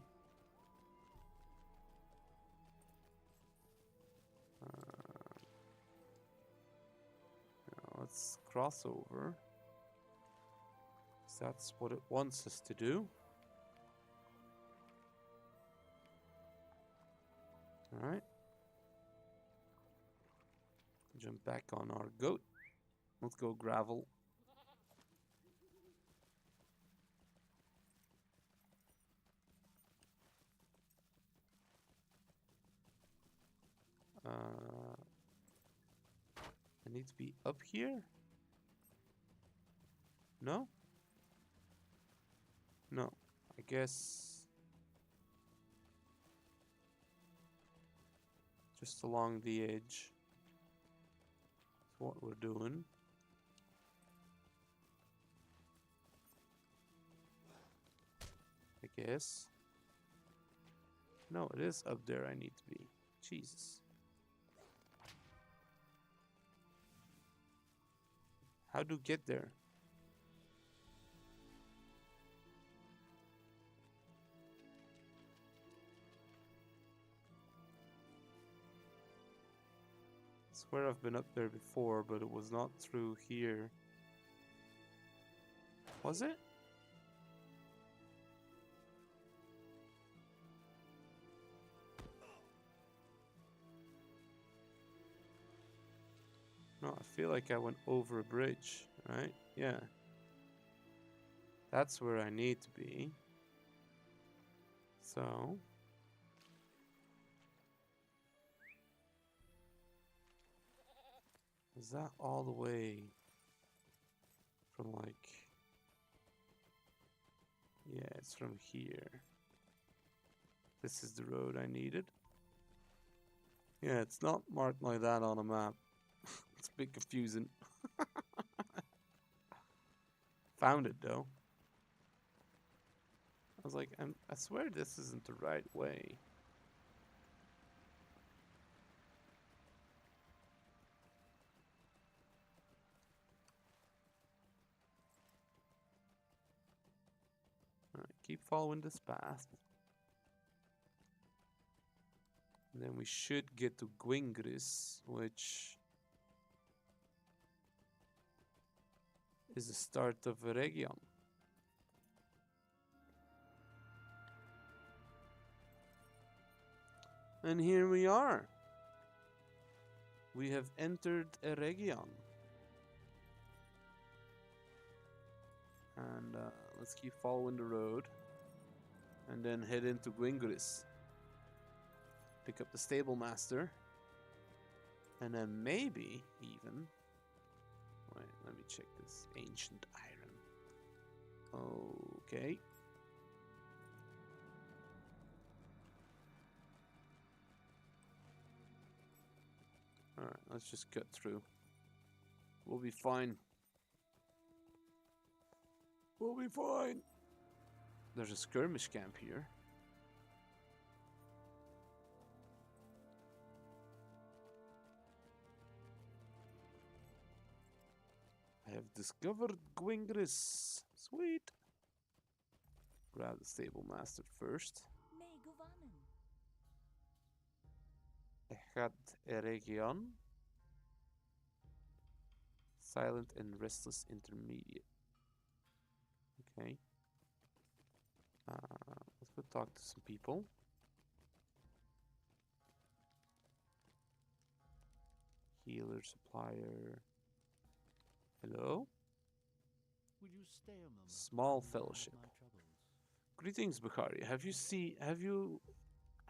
Now let's cross over. 'Cause that's what it wants us to do. Alright. Jump back on our goat. Let's go gravel. I need to be up here? No? No. I guess just along the edge. That's what we're doing. I guess. No, it is up there I need to be. Jesus. How do get there? I swear I've been up there before, but it was not through here. Was it? No, I feel like I went over a bridge, right? Yeah. That's where I need to be. So. Is that all the way from like. Yeah, it's from here. This is the road I needed. Yeah, it's not marked like that on a map. It's a bit confusing. Found it though. I was like, I swear this isn't the right way. Alright, keep following this path. And then we should get to Gwingris, which is the start of Eregion. And here we are. We have entered Eregion. And let's keep following the road. And then head into Gwingris. Pick up the stable master. And then maybe even. Wait, let me check this. Ancient iron. Okay. Alright, let's just cut through. We'll be fine. We'll be fine. There's a skirmish camp here. I have discovered Gwingris. Sweet. Grab the stable master first. Meguvanen. Echad Eregion. Silent and restless intermediate. Okay. Let's go talk to some people. Healer, supplier. Hello? Will you stay a moment? Small and fellowship. my troubles? Greetings, Bukhari.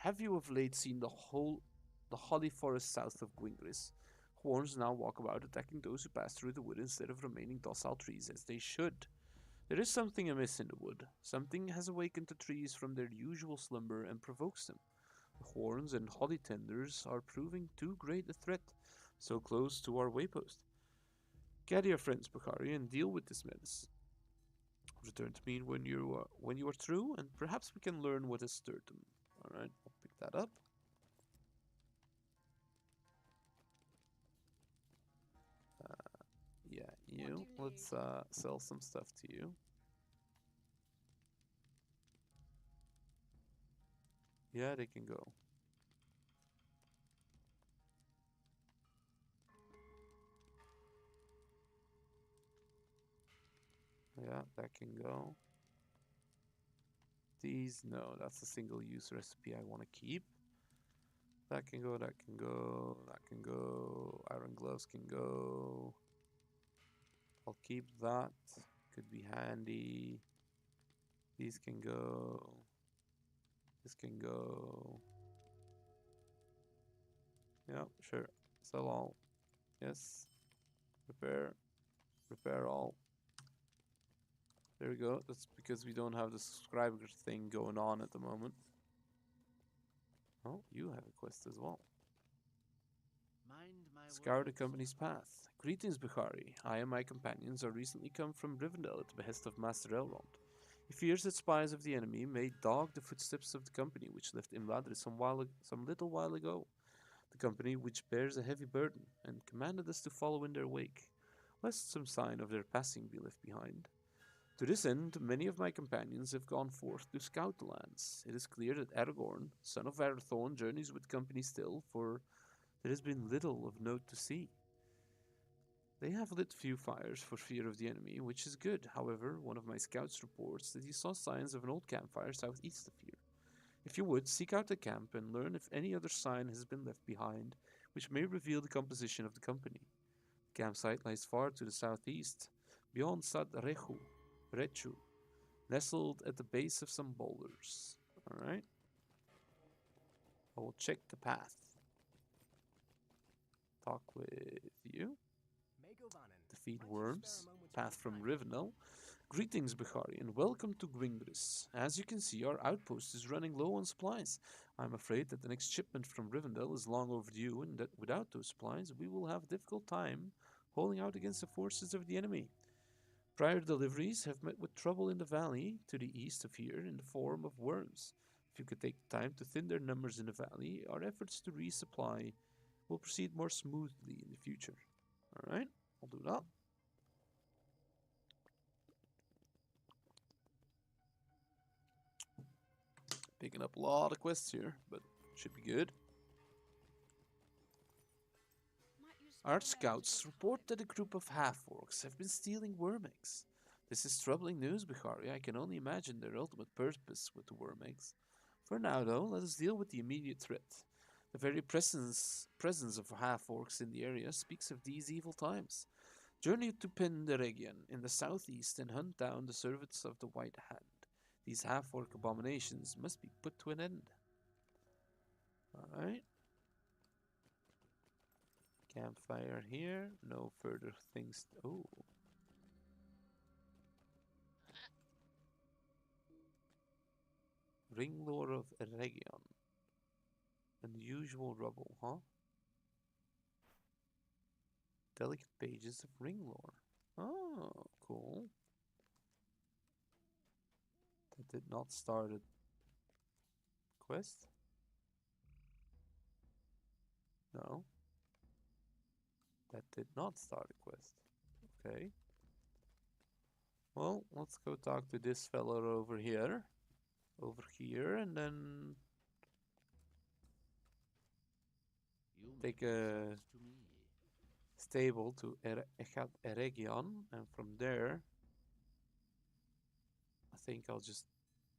Have you of late seen the holly forest south of Gwingris? Horns now walk about attacking those who pass through the wood instead of remaining docile trees as they should. There is something amiss in the wood. Something has awakened the trees from their usual slumber and provokes them. The horns and holly tenders are proving too great a threat, so close to our waypost. Gather your friends, Bukhari, and deal with this menace. Return to me when you are through, and perhaps we can learn what has stirred them. All right, I'll pick that up. Yeah, you. Let's sell some stuff to you. Yeah, they can go. Yeah, that can go. These, no, that's a single-use recipe I want to keep. That can go, that can go, that can go. Iron gloves can go. I'll keep that. Could be handy. These can go. This can go. Yeah, sure. Sell all. Yes. Repair. Repair all. There we go. That's because we don't have the subscriber thing going on at the moment. Oh, you have a quest as well. Mind my Scour the words. company's path. Greetings, Bukhari. I and my companions are recently come from Rivendell at the behest of Master Elrond. He fears that spies of the enemy may dog the footsteps of the company which left Imladris some little while ago. The company which bears a heavy burden, and commanded us to follow in their wake, lest some sign of their passing be left behind. To this end, many of my companions have gone forth to scout the lands. It is clear that Aragorn, son of Arathorn, journeys with company still, for there has been little of note to see. They have lit few fires for fear of the enemy, which is good. However, one of my scouts reports that he saw signs of an old campfire southeast of here. If you would, seek out the camp and learn if any other sign has been left behind, which may reveal the composition of the company. The campsite lies far to the southeast, beyond Rechu, nestled at the base of some boulders. Alright. I will check the path. Talk with you. Defeat worms. Path from Rivendell. Greetings, Bukhari, and welcome to Gwingris. As you can see, our outpost is running low on supplies. I'm afraid that the next shipment from Rivendell is long overdue, and that without those supplies, we will have a difficult time holding out against the forces of the enemy. Prior deliveries have met with trouble in the valley to the east of here in the form of worms. If you could take time to thin their numbers in the valley, our efforts to resupply will proceed more smoothly in the future. Alright, I'll do that. Picking up a lot of quests here, but should be good. Our scouts report that a group of half-orcs have been stealing worm eggs. This is troubling news, Bukhari. I can only imagine their ultimate purpose with the worm eggs. For now, though, let us deal with the immediate threat. The very presence of half-orcs in the area speaks of these evil times. Journey to Eregion in the southeast and hunt down the servants of the White Hand. These half-orc abominations must be put to an end. Alright. Campfire here. No further things. Oh. Ringlore of Eregion. Unusual rubble, huh? Delicate pages of Ringlore. Oh, cool. That did not start a quest? No. That did not start a quest. Okay. Well, let's go talk to this fellow over here. Over here, and then You take make a sense to me. stable to Eregion, and from there, I think I'll just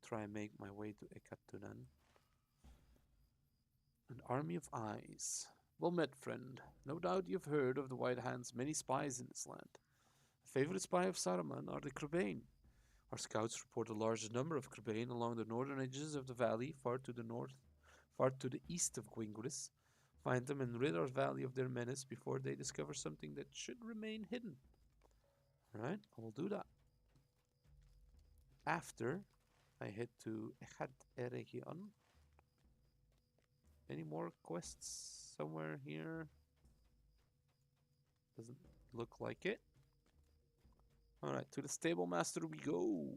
try and make my way to Ekatunan. An army of eyes. Well met, friend. No doubt you've heard of the White Hand's many spies in this land. A favorite spy of Saruman are the Crebain. Our scouts report a large number of Crebain along the northern edges of the valley, far to the east of Gwingris. Find them and rid our valley of their menace before they discover something that should remain hidden. Alright, I will do that. After I head to Eregion. Any more quests somewhere here? Doesn't look like it. Alright, to the stable master we go.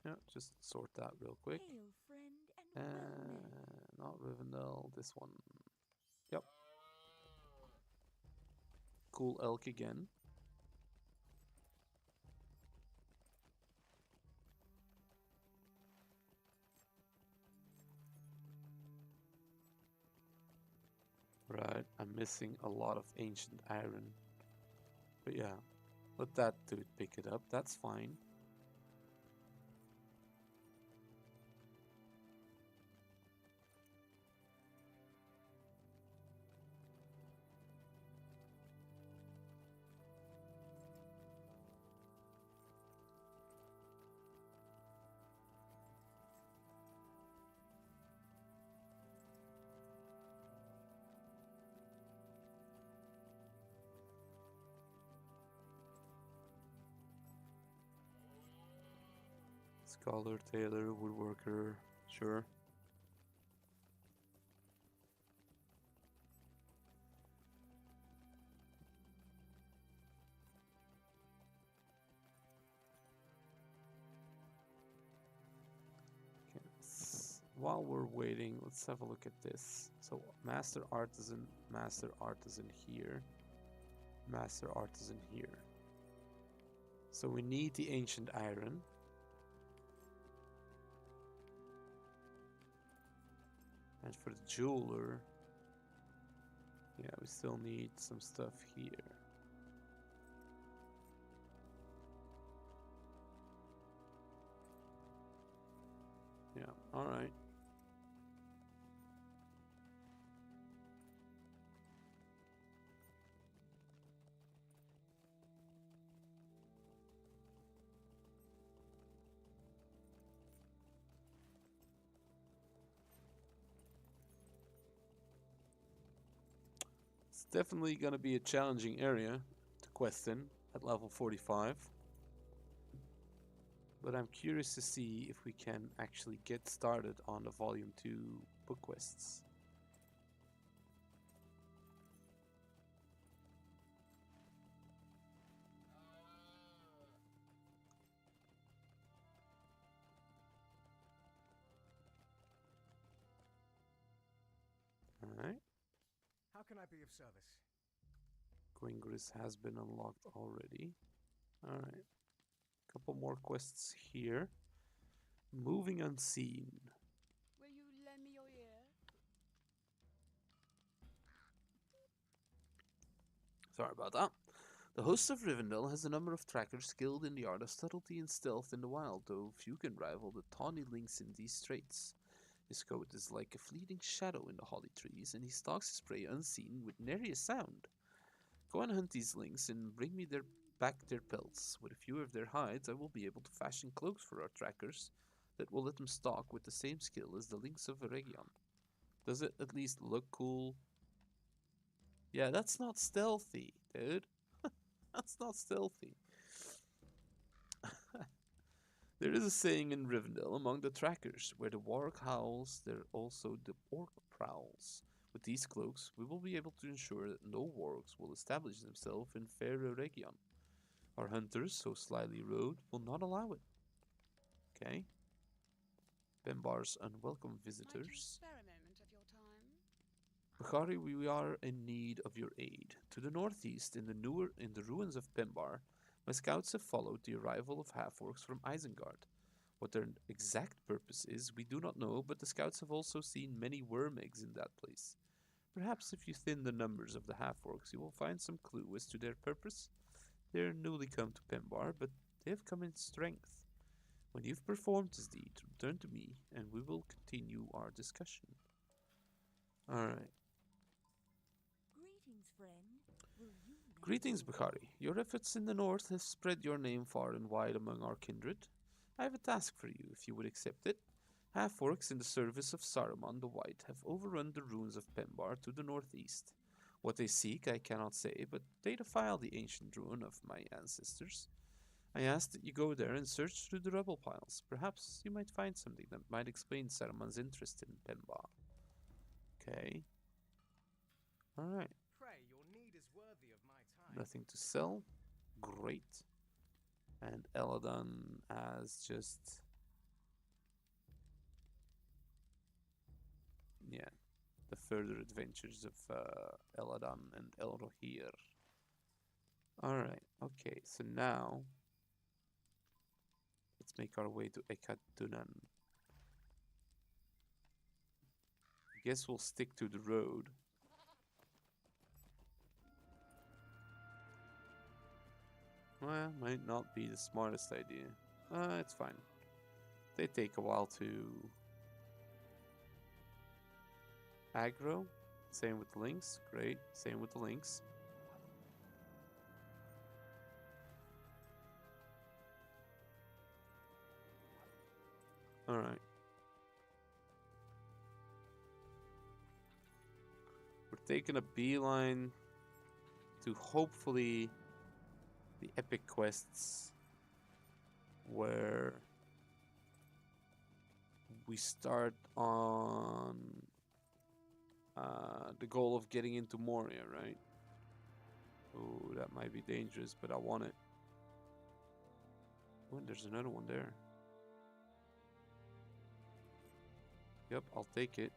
Yeah, just sort that real quick. Hail, friend, and well met. Not Rivendell, this one. Yep. Cool elk again. Right, I'm missing a lot of ancient iron. But yeah, let that dude pick it up, that's fine. Scholar, tailor, woodworker, sure. Okay, while we're waiting, let's have a look at this. So, master artisan here, master artisan here. So we need the ancient iron. And for the jeweler, yeah, we still need some stuff here. Yeah, alright. It's definitely going to be a challenging area to quest in at level 45. But I'm curious to see if we can actually get started on the Volume 2 book quests. Alright. How can I be of service? Gwingris has been unlocked already. Alright. Couple more quests here. Moving unseen. Will you lend me your ear? Sorry about that. The host of Rivendell has a number of trackers skilled in the art of subtlety and stealth in the wild, though few can rival the tawny lynx in these straits. His coat is like a fleeting shadow in the holly trees, and he stalks his prey unseen with nary a sound. Go and hunt these lynx and bring me back their pelts. With a few of their hides, I will be able to fashion cloaks for our trackers that will let them stalk with the same skill as the lynx of Eregion. Does it at least look cool? Yeah, that's not stealthy, dude. That's not stealthy. There is a saying in Rivendell among the trackers, where the warg howls, there also the orc prowls. With these cloaks, we will be able to ensure that no wargs will establish themselves in fair Eregion. Our hunters, so slyly rode, will not allow it. Okay. Pembar's unwelcome Might you visitors. spare a moment of your time? Bukhari, we are in need of your aid. To the northeast, in the ruins of Pembar, my scouts have followed the arrival of half-orcs from Isengard. What their exact purpose is, we do not know, but the scouts have also seen many worm eggs in that place. Perhaps if you thin the numbers of the half-orcs, you will find some clue as to their purpose. They are newly come to Pembar, but they have come in strength. When you've performed this deed, return to me, and we will continue our discussion. Alright. Greetings, friend. Will you lend Greetings, your Bukhari. Your efforts in the north have spread your name far and wide among our kindred. I have a task for you, if you would accept it. Half-orcs in the service of Saruman the White have overrun the ruins of Pembar to the northeast. What they seek I cannot say, but they defile the ancient ruin of my ancestors. I ask that you go there and search through the rubble piles. Perhaps you might find something that might explain Saruman's interest in Pembar. Okay. Alright. Pray, your need is worthy of my time. Nothing to sell. Great. And Eladon has just... yeah. The further adventures of Eladon and Elrohir. Alright, okay, so now... let's make our way to Ekadunan. I guess we'll stick to the road. Well, might not be the smartest idea. It's fine. They take a while to aggro. Same with the links. Great. Same with the links. Alright. We're taking a beeline to hopefully the epic quests where we start on the goal of getting into Moria, right? Oh, that might be dangerous, but I want it. Oh, there's another one there. Yep, I'll take it.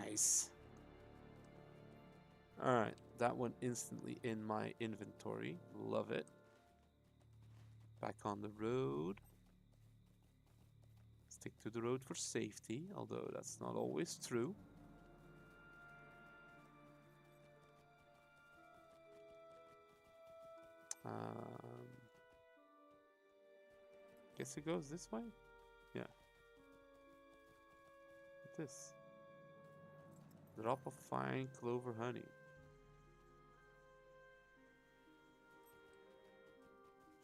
Nice. Alright, that one instantly in my inventory. Love it. Back on the road. Stick to the road for safety, although that's not always true. Guess it goes this way? Yeah. What's this? Drop of fine clover honey.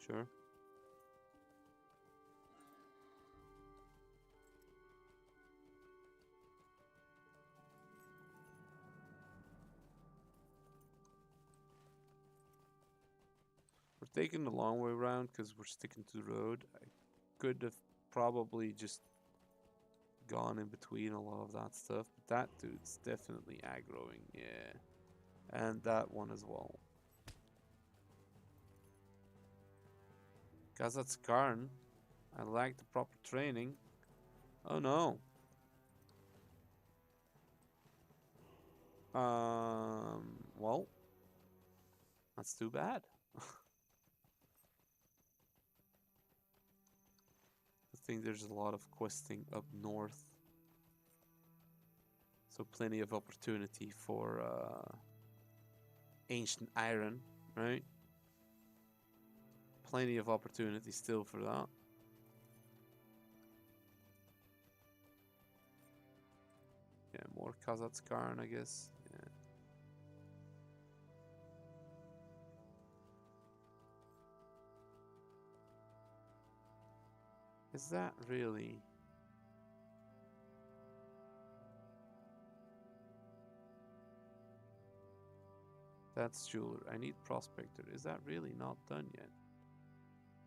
Sure. We're taking the long way around because we're sticking to the road. I could have probably just gone in between a lot of that stuff, but that dude's definitely aggroing, yeah. And that one as well. Kazakhstan, I lack the proper training. Oh no. Well, that's too bad. I think there's a lot of questing up north. So plenty of opportunity for ancient iron, right? Plenty of opportunity still for that. Yeah, more Kazakhstan, I guess. Yeah. Is that really? That's jeweler. I need prospector. Is that really not done yet?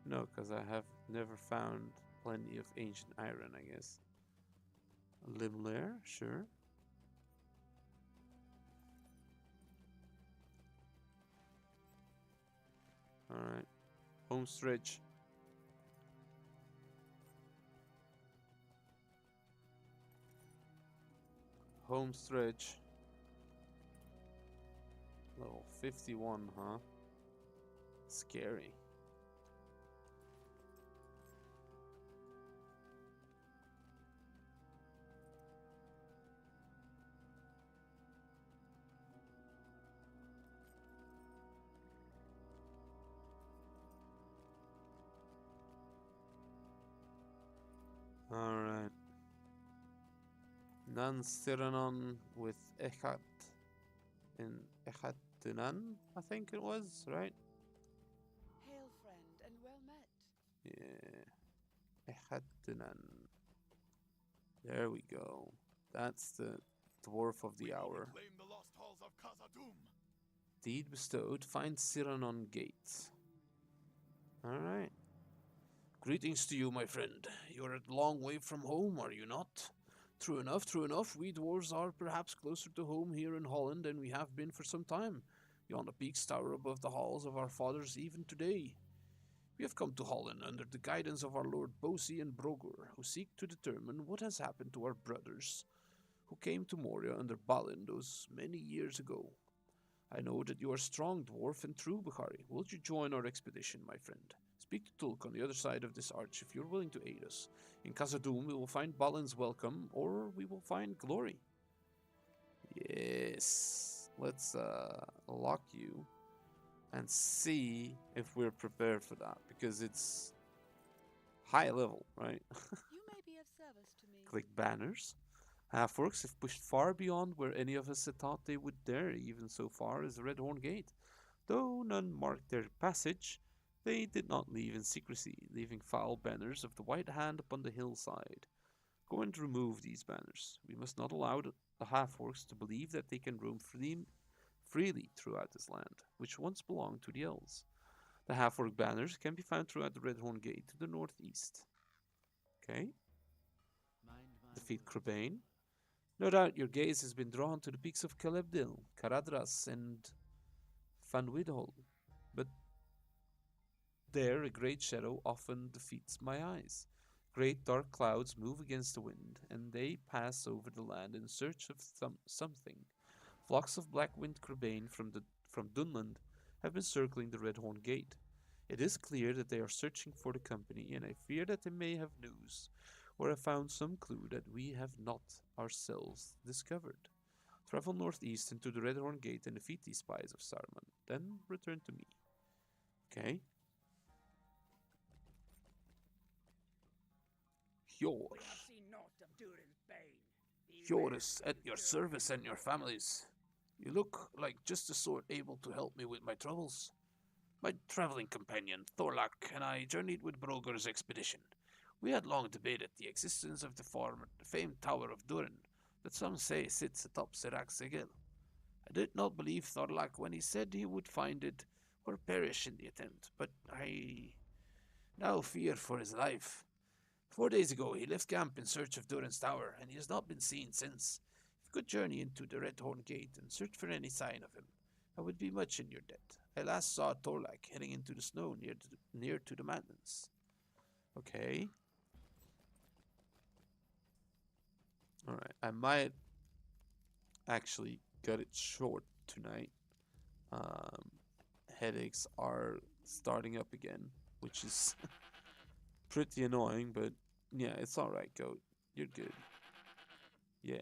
No, because I have never found plenty of ancient iron, I guess. Limlair, sure. Alright. Home stretch. Home stretch. Level 51, huh? Scary. Alright. Nan Siranon with Echat in Echatunan, I think it was, right? Hail, friend, and well met. Yeah. Echatunan. There we go. That's the dwarf of the hour. Reclaim the lost halls of Khazad-dûm. Deed bestowed, find Siranon Gate. Alright. Greetings to you, my friend. You're a long way from home, are you not? True enough, true enough. We dwarves are perhaps closer to home here in Holland than we have been for some time. Yonder peaks tower above the halls of our fathers even today. We have come to Holland under the guidance of our Lord Bosi and Brogor, who seek to determine what has happened to our brothers, who came to Moria under Balin those many years ago. I know that you are strong, dwarf, and true, Bukhari. Will you join our expedition, my friend? Speak to Tulk on the other side of this arch if you're willing to aid us. In Khazad-dûm we will find Balin's welcome, or we will find glory. Yes. Let's lock you and see if we're prepared for that, because it's high level, right? You may be of service to me. Click banners. Half-orcs have pushed far beyond where any of us had thought they would dare, even so far as the Red Horn Gate. Though none marked their passage, they did not leave in secrecy, leaving foul banners of the White Hand upon the hillside. Go and remove these banners. We must not allow the half-orcs to believe that they can roam freely throughout this land, which once belonged to the elves. The half-orc banners can be found throughout the Red Horn Gate to the northeast. Okay. Defeat Crabane. No doubt your gaze has been drawn to the peaks of Calebdil, Caradras, and Fanwidhol, but there a great shadow often defeats my eyes. Great dark clouds move against the wind, and they pass over the land in search of something. Flocks of black-winged crabane from Dunland have been circling the Red Horn Gate. It is clear that they are searching for the company, and I fear that they may have news, or have found some clue that we have not ourselves discovered. Travel northeast into the Red Horn Gate and defeat these spies of Saruman, then return to me. Okay. Hjor. Hjor is at your service and your family's. You look like just the sort able to help me with my troubles. My traveling companion, Thorlak, and I journeyed with Brogur's expedition. We had long debated the existence of the famed Tower of Durin, that some say sits atop Serac-Segel. I did not believe Thorlak when he said he would find it or perish in the attempt, but I now fear for his life. 4 days ago he left camp in search of Durin's tower, and he has not been seen since. If you could journey into the Red Horn Gate and search for any sign of him, I would be much in your debt. I last saw Thorlak heading into the snow near to the mountains. Okay. Alright, I might actually cut it short tonight. Headaches are starting up again, which is pretty annoying, but yeah, it's alright, Goat. You're good. Yeah.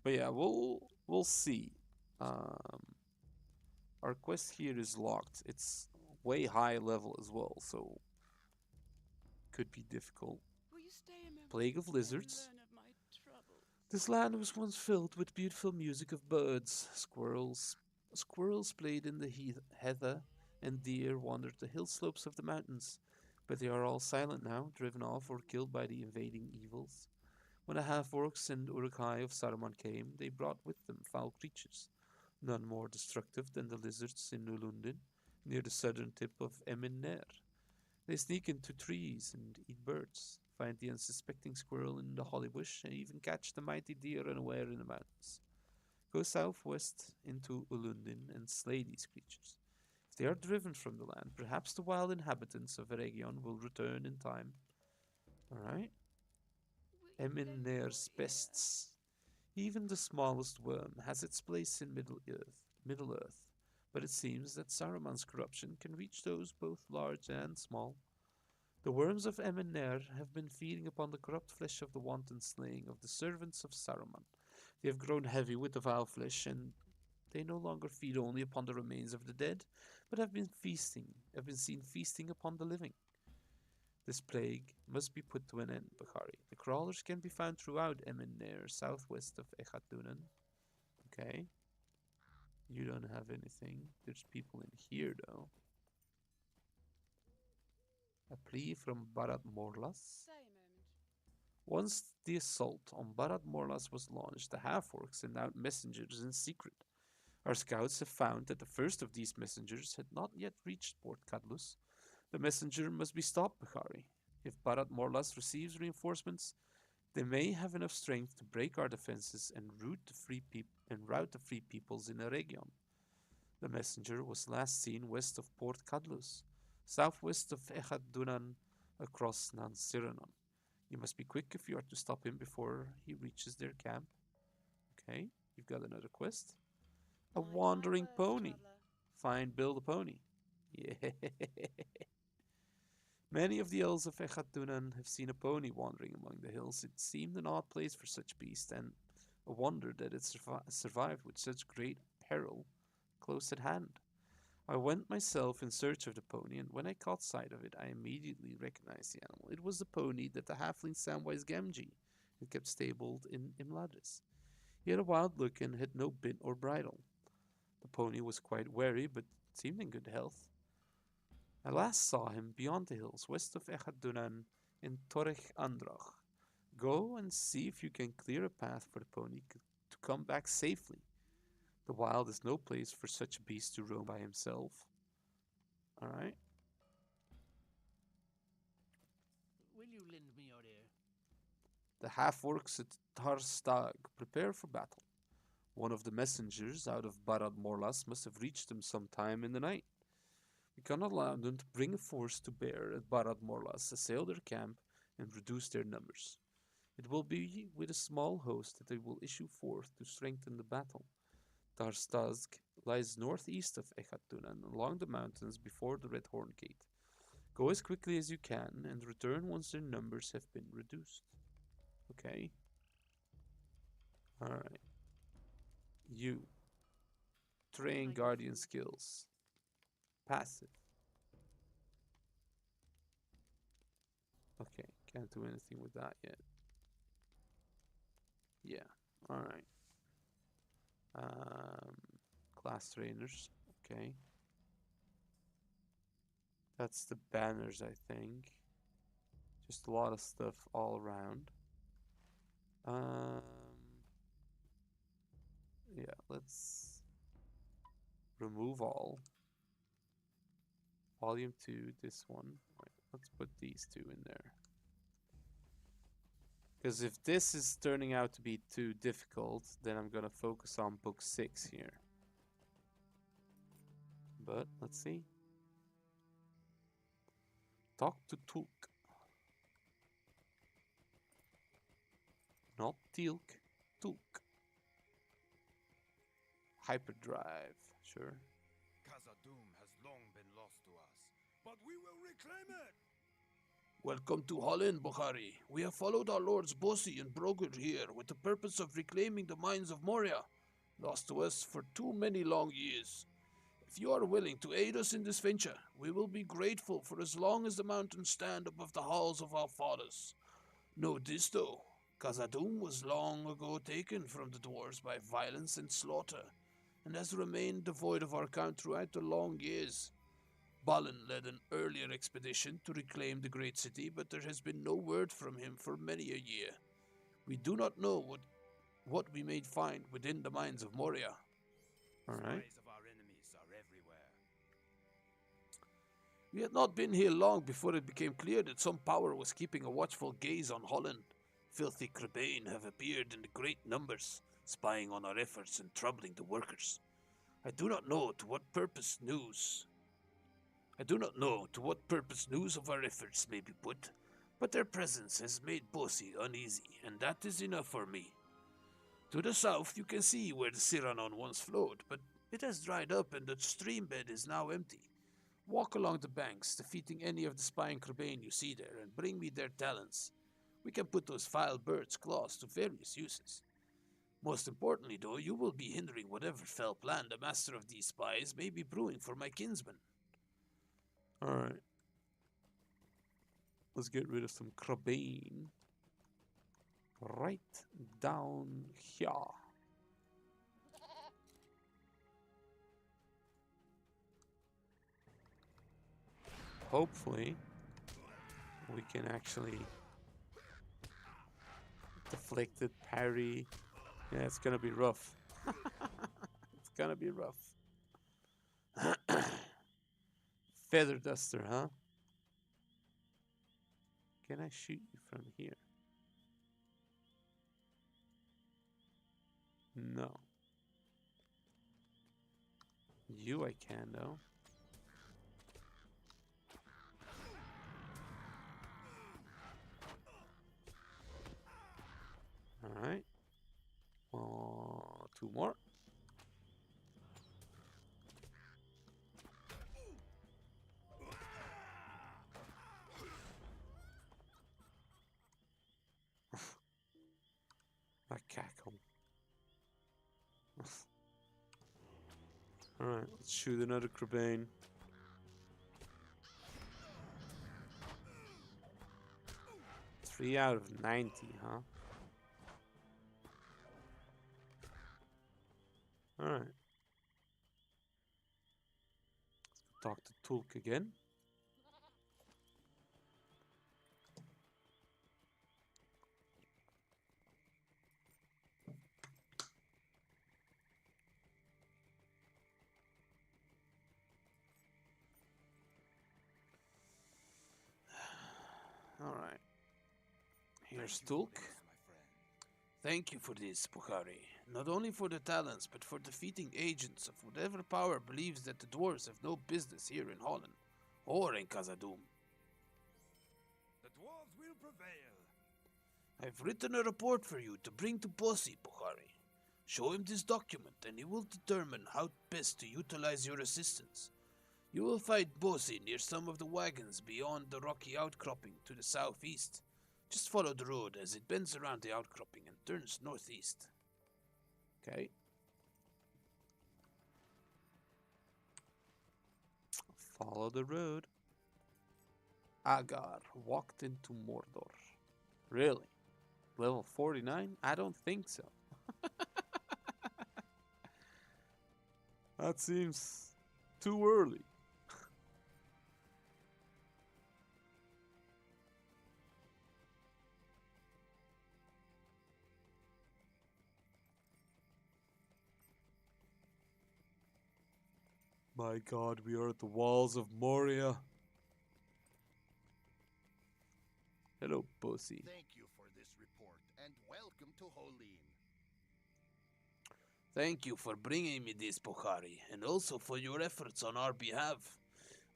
But yeah, we'll see. Our quest here is locked. It's way high level as well, so could be difficult. Will you stay a moment Plague of and lizards. learn of my troubles? This land was once filled with beautiful music of birds. Squirrels played in the heather, and deer wandered the hill slopes of the mountains. But they are all silent now, driven off or killed by the invading evils. When the half-orcs and Uruk-hai of Saruman came, they brought with them foul creatures, none more destructive than the lizards in Nulundin, near the southern tip of Eminner. They sneak into trees and eat birds, find the unsuspecting squirrel in the holly bush, and even catch the mighty deer unaware in the mountains. Go southwest into Ulundin and slay these creatures. If they are driven from the land, perhaps the wild inhabitants of Eregion will return in time. Alright. Will you lend me your Eminner's ear? pests. Even the smallest worm has its place in Middle Earth, but it seems that Saruman's corruption can reach those both large and small. The worms of Eminner have been feeding upon the corrupt flesh of the wanton slaying of the servants of Saruman. They have grown heavy with the vile flesh, and they no longer feed only upon the remains of the dead, but have been seen feasting upon the living. This plague must be put to an end, Bakari. The crawlers can be found throughout Eminner, southwest of Echatdunan. Okay. You don't have anything. There's people in here, though. A plea from Barad Morlas. Stay a moment. Once the assault on Barad Morlas was launched, the half-orcs sent out messengers in secret. Our scouts have found that the first of these messengers had not yet reached Port Cadlus. The messenger must be stopped, Bakari. If Barad Morlas receives reinforcements, they may have enough strength to break our defenses and rout the free peoples in Eregion. The messenger was last seen west of Port Cadlus, southwest of Echad-Dunan, across Nansiranon. You must be quick if you are to stop him before he reaches their camp. Okay, you've got another quest. A Mind my wandering words, pony. traveller. Find Bill the pony. Yeah. Many of the elves of Echad-Dunan have seen a pony wandering among the hills. It seemed an odd place for such beast, and a wonder that it survived with such great peril close at hand. I went myself in search of the pony, and when I caught sight of it, I immediately recognized the animal. It was the pony that the halfling Samwise Gamgee had kept stabled in Imladris. He had a wild look and had no bit or bridle. The pony was quite wary, but seemed in good health. I last saw him beyond the hills, west of Echad-Dunan, in Torech Andrach. Go and see if you can clear a path for the pony to come back safely. The wild is no place for such a beast to roam by himself. Alright. Will you lend me your ear? The half-orcs at Tarstag prepare for battle. One of the messengers out of Barad Morlas must have reached them sometime in the night. We cannot allow them to bring a force to bear at Barad Morlas, assail their camp, and reduce their numbers. It will be with a small host that they will issue forth to strengthen the battle. Tarstazg lies northeast of Echatdunan, along the mountains before the Red Horn Gate. Go as quickly as you can, and return once their numbers have been reduced. Okay. Alright. You. Train Guardian skills. Passive. Okay, can't do anything with that yet. Yeah, alright. Class trainers, okay. That's the banners, I think. Just a lot of stuff all around. Yeah, let's remove all. Volume 2, this one. Right, let's put these two in there. Because if this is turning out to be too difficult, then I'm gonna focus on book 6 here. But let's see. Talk to Tulk. Not Tilk, Tulk. Hyperdrive, sure. Khazad-dûm has long been lost to us, but we will reclaim it! Welcome to Holland, Bukhari. We have followed our lords Bossi and Brogur here with the purpose of reclaiming the Mines of Moria, lost to us for too many long years. If you are willing to aid us in this venture, we will be grateful for as long as the mountains stand above the halls of our fathers. Know this though, Khazad-dûm was long ago taken from the dwarves by violence and slaughter, and has remained devoid of our count throughout the long years. Balin led an earlier expedition to reclaim the great city, but there has been no word from him for many a year. We do not know what we may find within the Mines of Moria. Alright. Spies of our enemies are everywhere. We had not been here long before it became clear that some power was keeping a watchful gaze on Holland. Filthy Crebain have appeared in great numbers, spying on our efforts and troubling the workers. I do not know to what purpose news I do not know to what purpose news of our efforts may be put, but their presence has made Bossy uneasy, and that is enough for me. To the south you can see where the Cyrano once flowed, but it has dried up and the stream bed is now empty. Walk along the banks, defeating any of the spying Crabane you see there, and bring me their talents. We can put those vile birds' claws to various uses. Most importantly, though, you will be hindering whatever fell plan the master of these spies may be brewing for my kinsman. Alright. Let's get rid of some Crabane. Right down here. Hopefully, we can actually deflect it, parry. Yeah, it's gonna be rough. It's gonna be rough. Feather duster, huh? Can I shoot you from here? No. You I can though. Alright. Two more. A cackle. Alright, let's shoot another Crabane. Three out of 90, huh? Alright. Let's talk to Tulk again. Alright. Here's Tulk. Thank you for this, Bukhari. Not only for the talents, but for defeating agents of whatever power believes that the dwarves have no business here in Holland, or in Khazad-dûm. The dwarves will prevail. I've written a report for you to bring to Bossy, Bukhari. Show him this document, and he will determine how best to utilize your assistance. You will find Bossy near some of the wagons beyond the rocky outcropping to the southeast. Just follow the road as it bends around the outcropping and turns northeast. Okay. Follow the road. Agar walked into Mordor. Really? Level 49? I don't think so. That seems too early. My God, we are at the walls of Moria. Hello, Bossy. Thank you for this report, and welcome to Holin. Thank you for bringing me this, Bukhari, and also for your efforts on our behalf.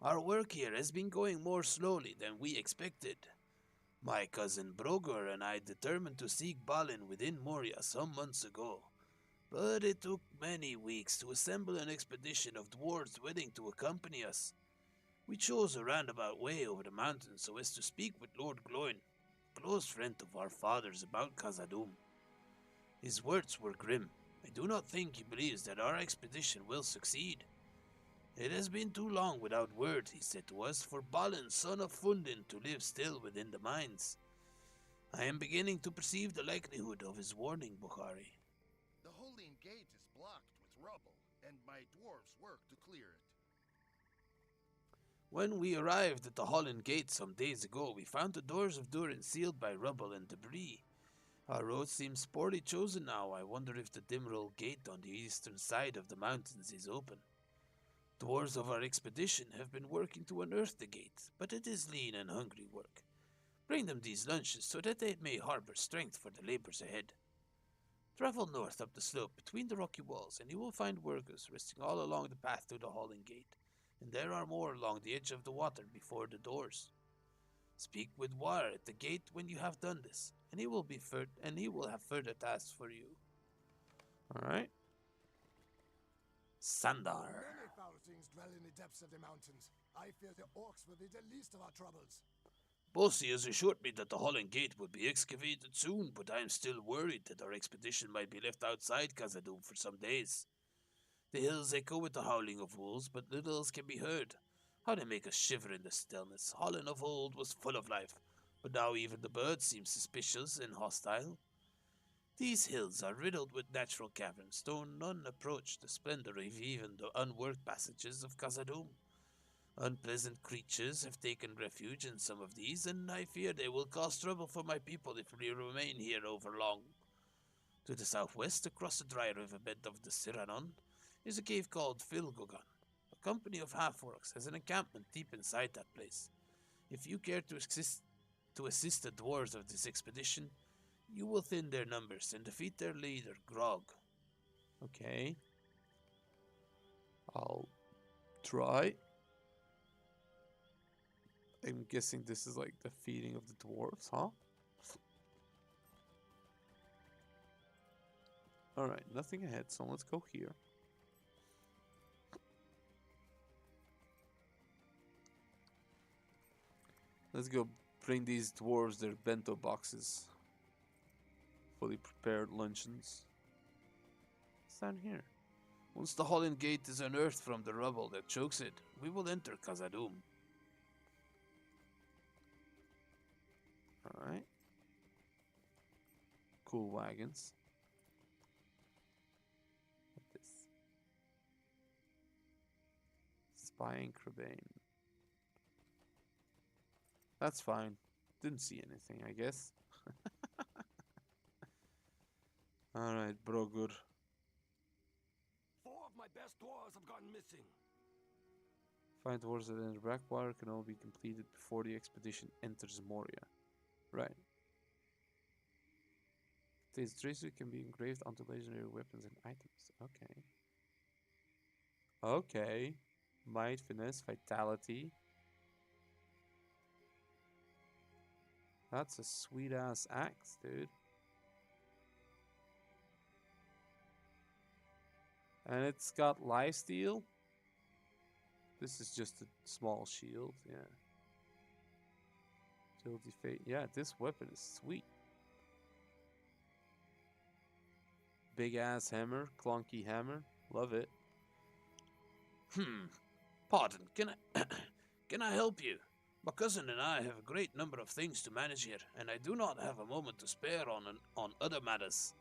Our work here has been going more slowly than we expected. My cousin Brogur and I determined to seek Balin within Moria some months ago, but it took many weeks to assemble an expedition of dwarves willing to accompany us. We chose a roundabout way over the mountains so as to speak with Lord Gloin, close friend of our fathers, about Khazad-dûm. His words were grim. I do not think he believes that our expedition will succeed. It has been too long without word, he said to us, for Balin, son of Fundin, to live still within the mines. I am beginning to perceive the likelihood of his warning, Bukhari. The Holin gate is blocked with rubble, and my dwarves work to clear it. When we arrived at the Holland Gate some days ago, we found the doors of Durin sealed by rubble and debris. Our road seems poorly chosen now. I wonder if the Dimroll Gate on the eastern side of the mountains is open. Dwarves of our expedition have been working to unearth the gate, but it is lean and hungry work. Bring them these lunches so that they may harbor strength for the labors ahead. Travel north up the slope between the rocky walls, and you will find workers resting all along the path to the Holland Gate, and there are more along the edge of the water before the doors. Speak with War at the gate when you have done this, and he will have further tasks for you. Alright. Sandar. Many foul things dwell in the depths of the mountains. I fear the orcs will be the least of our troubles. Bossy has assured me that the Holland Gate will be excavated soon, but I am still worried that our expedition might be left outside Khazad-dûm for some days. The hills echo with the howling of wolves, but little else can be heard. How they make us shiver in the stillness. Holland of old was full of life, but now even the birds seem suspicious and hostile. These hills are riddled with natural caverns, though none approach the splendor of even the unworked passages of Khazad-dûm. Unpleasant creatures have taken refuge in some of these, and I fear they will cause trouble for my people if we remain here over long. To the southwest, across the dry riverbed of the Siranon, is a cave called Filgogan. A company of half-orcs has an encampment deep inside that place. If you care to assist the dwarves of this expedition, you will thin their numbers and defeat their leader, Grog. Okay. I'll try. I'm guessing this is like the feeding of the dwarves, huh? Alright, nothing ahead, so let's go here. Let's go bring these dwarves their bento boxes. Fully prepared luncheons. What's down here? Once the Holland Gate is unearthed from the rubble that chokes it, we will enter Khazad-dûm. Alright. Cool wagons. What this? Spying Crabane. That's fine. Didn't see anything, I guess. Alright, Brogur. 4 of my best dwarves have gone missing. Find dwarves that enter Blackwater can all be completed before the expedition enters Moria. Right. These traces can be engraved onto legendary weapons and items. Okay. Okay. Might, finesse, vitality. That's a sweet ass axe, dude. And it's got lifesteal. This is just a small shield, yeah. Agility fate. Yeah, this weapon is sweet. Big ass hammer, clunky hammer. Love it. Pardon, can I can I help you? My cousin and I have a great number of things to manage here, and I do not have a moment to spare on other matters.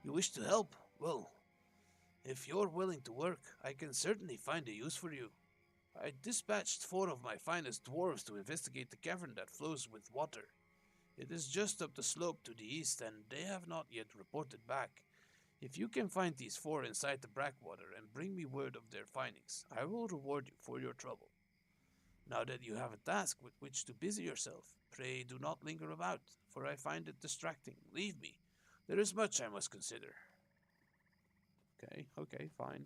You wish to help? Well, if you're willing to work, I can certainly find a use for you. I dispatched 4 of my finest dwarves to investigate the cavern that flows with water. It is just up the slope to the east, and they have not yet reported back. If you can find these 4 inside the Blackwater and bring me word of their findings, I will reward you for your trouble. Now that you have a task with which to busy yourself, pray do not linger about, for I find it distracting. Leave me. There is much I must consider. Okay, fine.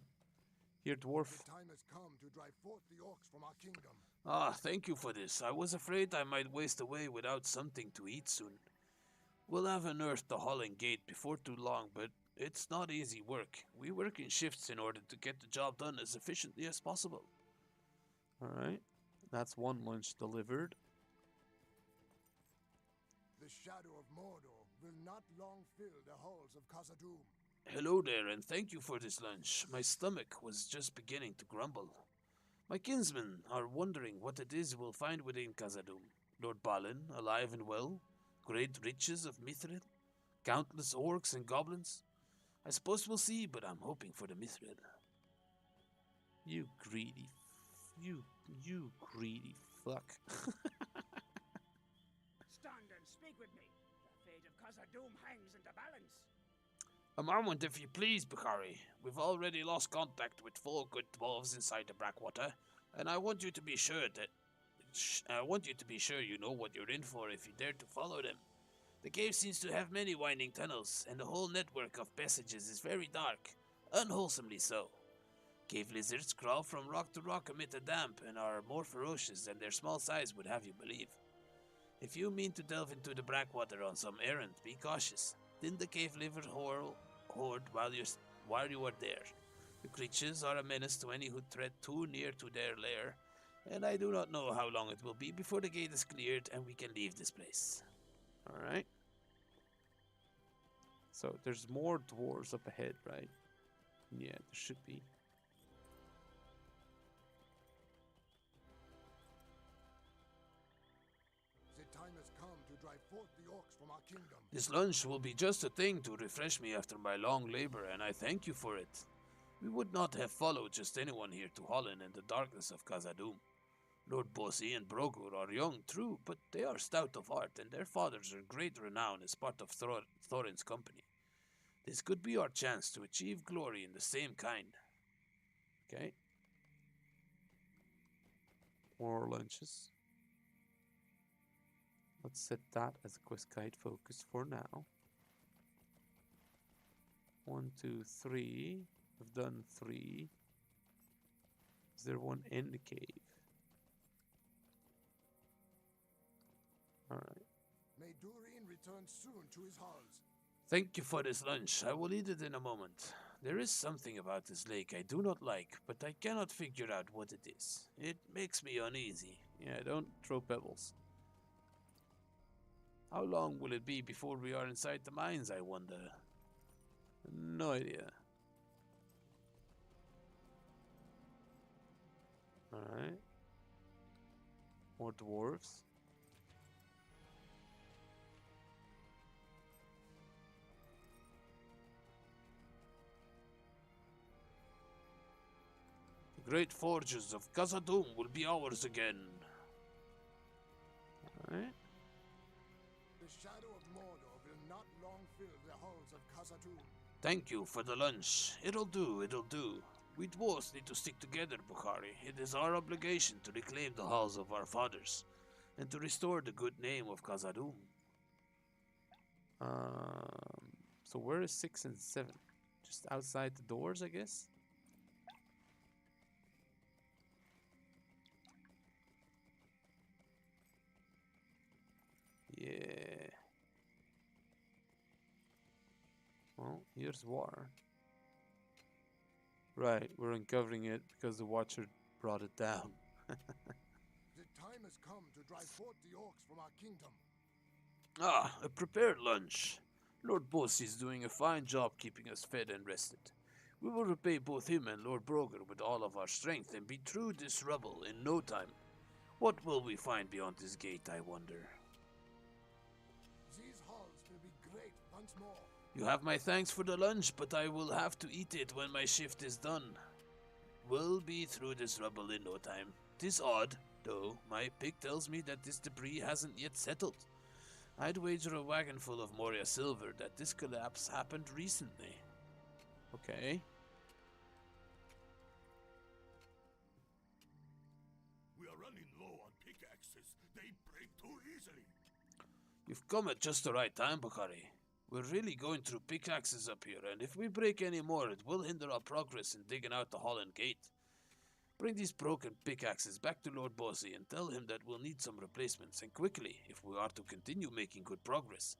Here, dwarf. The time has come to drive forth the orcs from our kingdom. Ah, thank you for this. I was afraid I might waste away without something to eat soon. We'll have unearthed the Holland Gate before too long, but it's not easy work. We work in shifts in order to get the job done as efficiently as possible. Alright. That's 1 lunch delivered. The shadow of Mordor will not long fill the halls of Khazad-dûm. Hello there, and thank you for this lunch. My stomach was just beginning to grumble. My kinsmen are wondering what it is we'll find within Khazad-dûm. Lord Balin, alive and well? Great riches of Mithril? Countless orcs and goblins? I suppose we'll see, but I'm hoping for the Mithril. You greedy... You greedy fuck. Stand and speak with me. The fate of Khazad-dûm hangs in the balance. A moment, if you please, Bukhari. We've already lost contact with 4 good dwarves inside the Blackwater, and I want you to be sure you know what you're in for if you dare to follow them. The cave seems to have many winding tunnels, and the whole network of passages is very dark, unwholesomely so. Cave lizards crawl from rock to rock amid the damp and are more ferocious than their small size would have you believe. If you mean to delve into the Blackwater on some errand, be cautious. Thin the cave liver horde while you are there. The creatures are a menace to any who tread too near to their lair, and I do not know how long it will be before the gate is cleared and we can leave this place. Alright. So there's more dwarves up ahead, right? Yeah, there should be. The time has come to drive forth the orcs from our kingdom. This lunch will be just a thing to refresh me after my long labor, and I thank you for it. We would not have followed just anyone here to Holland in the darkness of Khazad-dûm. Lord Bosi and Brogur are young, true, but they are stout of heart, and their fathers are great renown as part of Thorin's company. This could be our chance to achieve glory in the same kind. Okay. More lunches. Let's set that as a quest guide focus for now. 1, 2, 3. We've done 3. Is there one in the cave? Alright. May Durin return soon to his halls. Thank you for this lunch. I will eat it in a moment. There is something about this lake I do not like, but I cannot figure out what it is. It makes me uneasy. Yeah, don't throw pebbles. How long will it be before we are inside the mines, I wonder? No idea. Alright. More dwarves. The great forges of Khazad-dûm will be ours again. Alright. The shadow of Mordor will not long fill the halls of Khazad-dûm. Thank you for the lunch. It'll do, it'll do. We dwarves need to stick together, Bukhari. It is our obligation to reclaim the halls of our fathers, and to restore the good name of Khazad-dûm. So where is 6 and 7? Just outside the doors, I guess? Yeah. Well, here's water. Right, we're uncovering it because the Watcher brought it down. The time has come to drive forth the orcs from our kingdom. Ah, a prepared lunch. Lord Bosi is doing a fine job keeping us fed and rested. We will repay both him and Lord Brogur with all of our strength and be through this rubble in no time. What will we find beyond this gate, I wonder? These halls will be great once more. You have my thanks for the lunch, but I will have to eat it when my shift is done. We'll be through this rubble in no time. 'Tis odd, though. My pick tells me that this debris hasn't yet settled. I'd wager a wagon full of Moria silver that this collapse happened recently. Okay. We are running low on pickaxes. They break too easily. You've come at just the right time, Bukhari. We're really going through pickaxes up here, and if we break any more, it will hinder our progress in digging out the Holland Gate. Bring these broken pickaxes back to Lord Bosi and tell him that we'll need some replacements, and quickly, if we are to continue making good progress.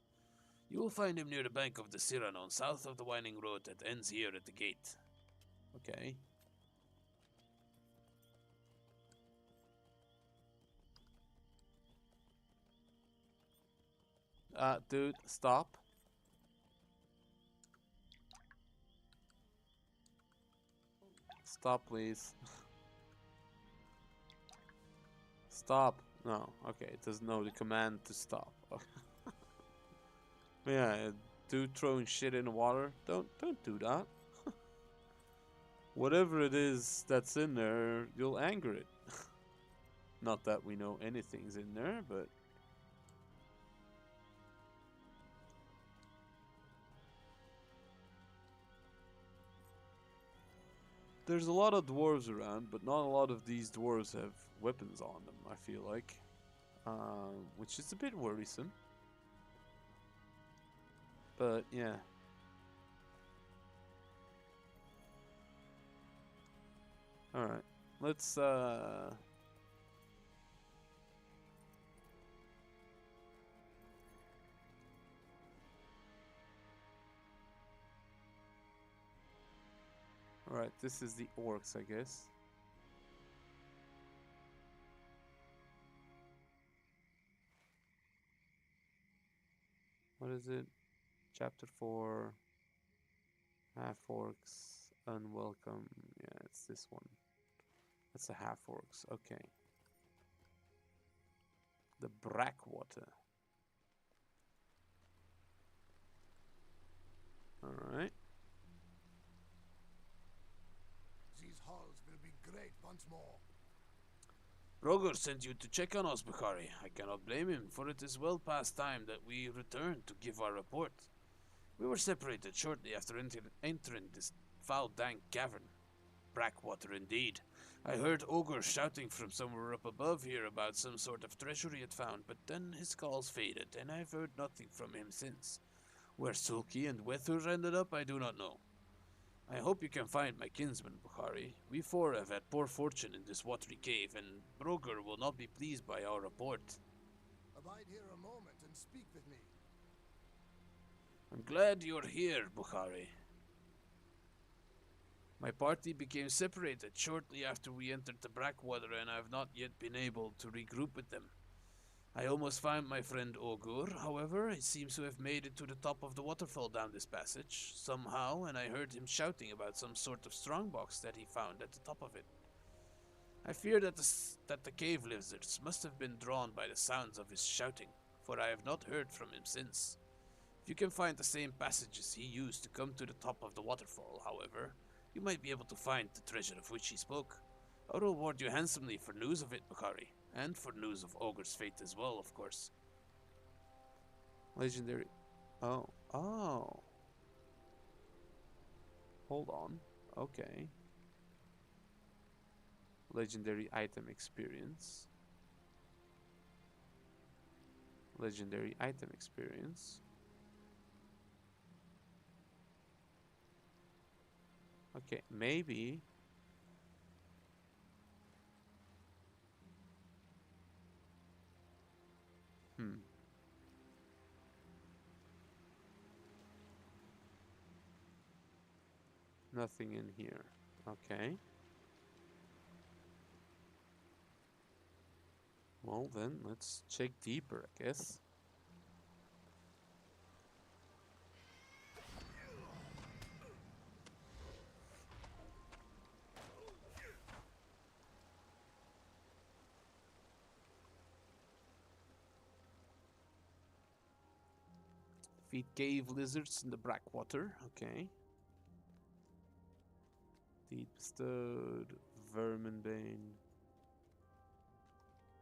You will find him near the bank of the Cyrano, south of the winding road that ends here at the gate. Okay. Dude, stop. Stop, please. Stop. No, okay, it doesn't know the command to stop. Yeah, dude throwing shit in the water. Don't do that. Whatever it is that's in there, you'll anger it. Not that we know anything's in there, but there's a lot of dwarves around, but not a lot of these dwarves have weapons on them, I feel like. Which is a bit worrisome. But, yeah. Alright. Let's Alright, this is the orcs, I guess. What is it? Chapter 4. Half orcs. Unwelcome. Yeah, it's this one. That's a half orcs. Okay. The Brackwater. Alright. These halls will be great once more. Roger sent you to check on us, Bukhari. I cannot blame him, for it is well past time that we return to give our report. We were separated shortly after entering this foul, dank cavern. Brackwater, indeed. I heard Ogre shouting from somewhere up above here about some sort of treasure he had found, but then his calls faded, and I've heard nothing from him since. Where Sulky and Wethur ended up, I do not know. I hope you can find my kinsman, Bukhari. We four have had poor fortune in this watery cave, and Broger will not be pleased by our report. Abide here a moment and speak with me. I'm glad you're here, Bukhari. My party became separated shortly after we entered the Brackwater, and I have not yet been able to regroup with them. I almost found my friend Ogur, however, he seems to have made it to the top of the waterfall down this passage, somehow, and I heard him shouting about some sort of strongbox that he found at the top of it. I fear that the cave lizards must have been drawn by the sounds of his shouting, for I have not heard from him since. If you can find the same passages he used to come to the top of the waterfall, however, you might be able to find the treasure of which he spoke. I'll reward you handsomely for news of it, Bukhari. And for news of Ogre's fate as well, of course. Legendary. Oh. Oh. Hold on. Okay. Legendary item experience. Legendary item experience. Okay, maybe. Nothing in here. Okay. Well then, let's check deeper, I guess. Feed cave lizards in the Brackwater. Okay. Deep stud, verminbane.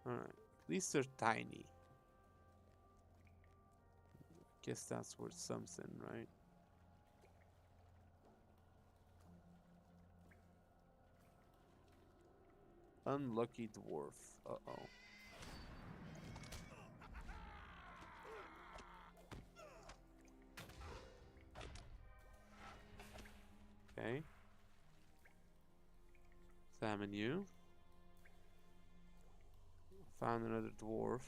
Alright. At least they're tiny. Guess that's worth something, right? Unlucky dwarf. Uh-oh. Okay. Examine you. Found another dwarf.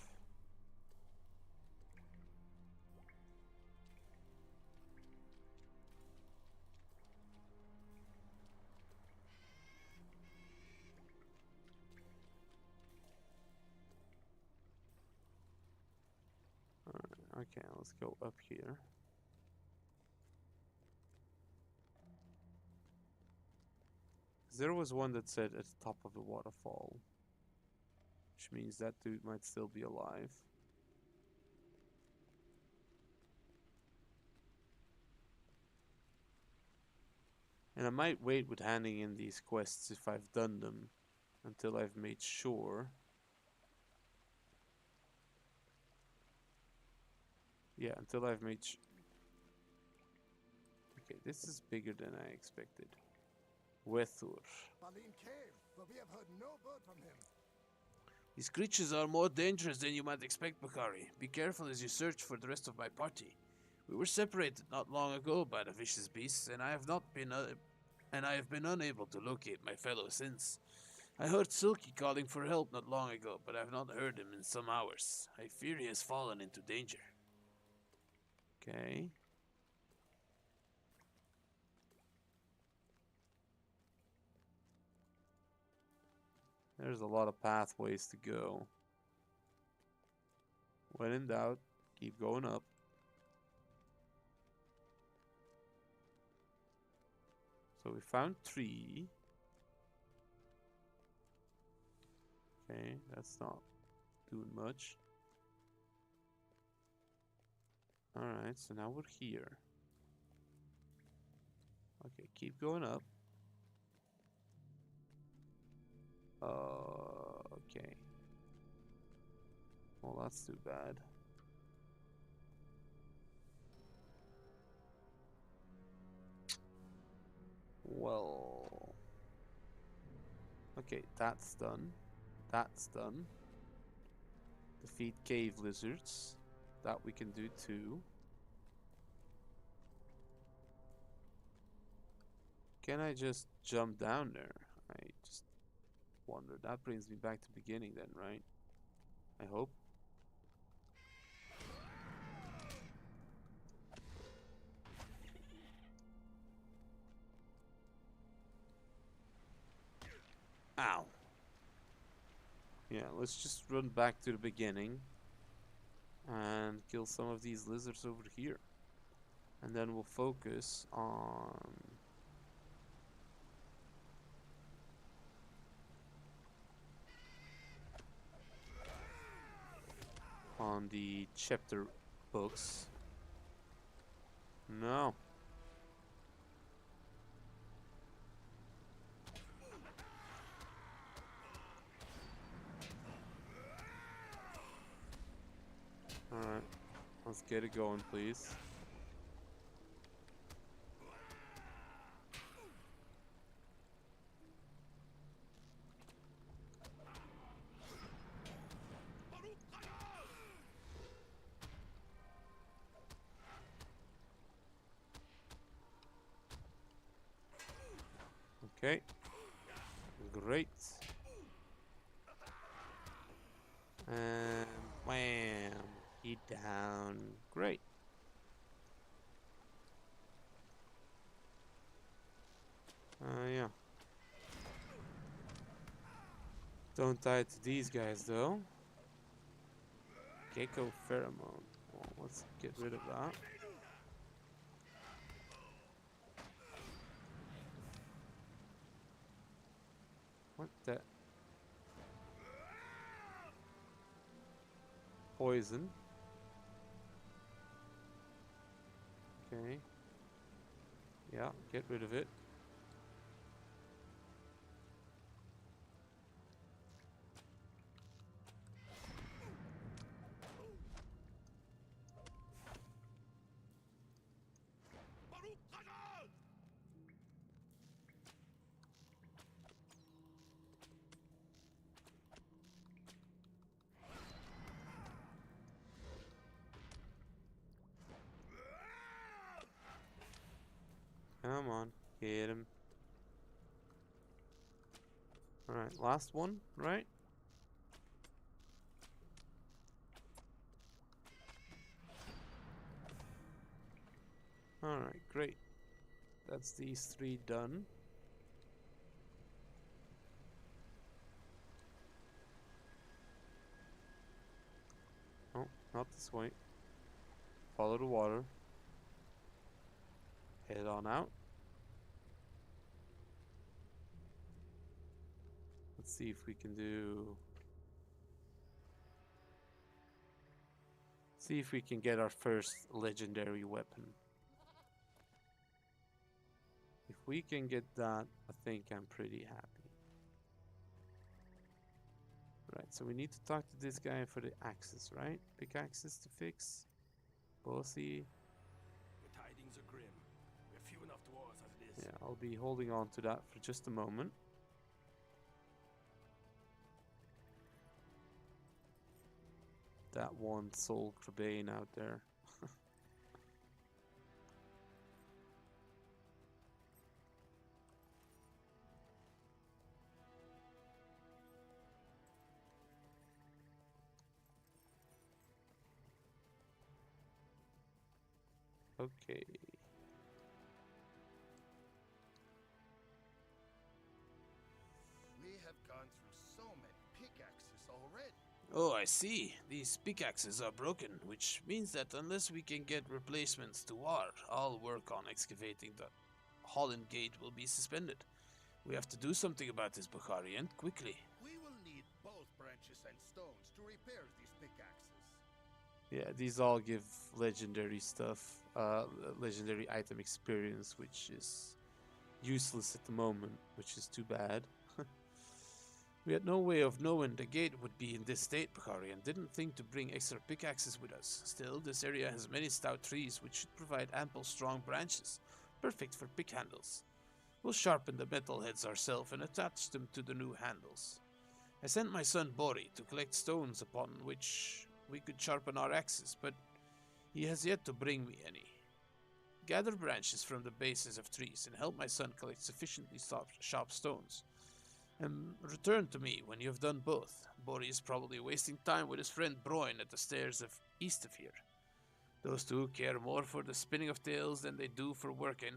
Alright, okay, let's go up here. There was one that said at the top of the waterfall, which means that dude might still be alive. And I might wait with handing in these quests if I've done them until I've made sure. Yeah, until I've made Okay, this is bigger than I expected. Wethur. Baleen Cave, but we have heard no word from him. These creatures are more dangerous than you might expect, Bukhari. Be careful as you search for the rest of my party. We were separated not long ago by the vicious beasts, and I have not been and I have been unable to locate my fellow since. I heard Silky calling for help not long ago, but I have not heard him in some hours. I fear he has fallen into danger. Okay. There's a lot of pathways to go. When in doubt, keep going up. So we found 3. Okay, that's not doing much. Alright, so now we're here. Okay, keep going up. Okay. Well, that's too bad. Well... Okay, that's done. That's done. Defeat cave lizards. That we can do too. Can I just jump down there? I just wonder. That brings me back to the beginning then, right? I hope. Ow. Yeah, let's just run back to the beginning and kill some of these lizards over here. And then we'll focus on the chapter books. No. Alright, let's get it going, please. Okay, great. And wham, he down. Great. Yeah. Don't die to these guys though. Gecko pheromone. Well, let's get rid of that. What the? Poison. Okay. Yeah, get rid of it. Come on, hit him. Alright, last one, right? Alright, great. That's these 3 done. Oh, not this way. Follow the water. Head on out. Let's see if we can do... See if we can get our first legendary weapon. If we can get that, I think I'm pretty happy. Right, so we need to talk to this guy for the axes, right? Pickaxes to fix. Bossy. The tidings are grim. We're few enough dwarves as it is. Yeah, I'll be holding on to that for just a moment. That one soul Crabane out there. Okay. We have gone through so many pickaxes already. Oh, I see. These pickaxes are broken, which means that unless we can get replacements to all work on excavating the Holland Gate will be suspended. We have to do something about this, Bukhari, and quickly. We will need both branches and stones to repair these pickaxes. Yeah, these all give legendary stuff, legendary item experience, which is useless at the moment, which is too bad. We had no way of knowing the gate would be in this state, Bukhari, and didn't think to bring extra pickaxes with us. Still, this area has many stout trees, which should provide ample strong branches, perfect for pick handles. We'll sharpen the metal heads ourselves and attach them to the new handles. I sent my son Bori to collect stones upon which we could sharpen our axes, but he has yet to bring me any. Gather branches from the bases of trees and help my son collect sufficiently sharp stones. And return to me when you have done both. Bori is probably wasting time with his friend Broin at the stairs of east of here. Those two care more for the spinning of tales than they do for working.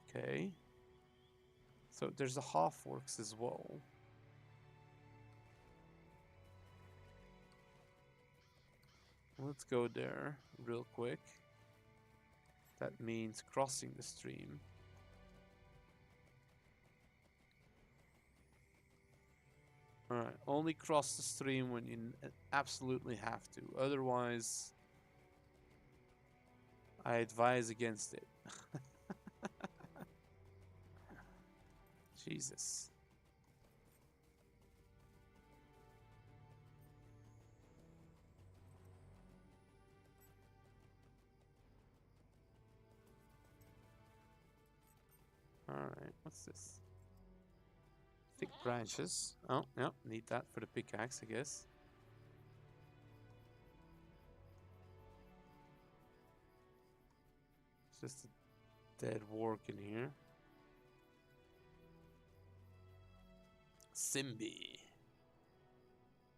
Okay. So there's a half-orcs as well. Let's go there real quick. That means crossing the stream. Alright, only cross the stream when you absolutely have to. Otherwise, I advise against it. Jesus. Alright, what's this? Thick branches. Oh, yep, need that for the pickaxe, I guess. It's just a dead work in here. Simbi.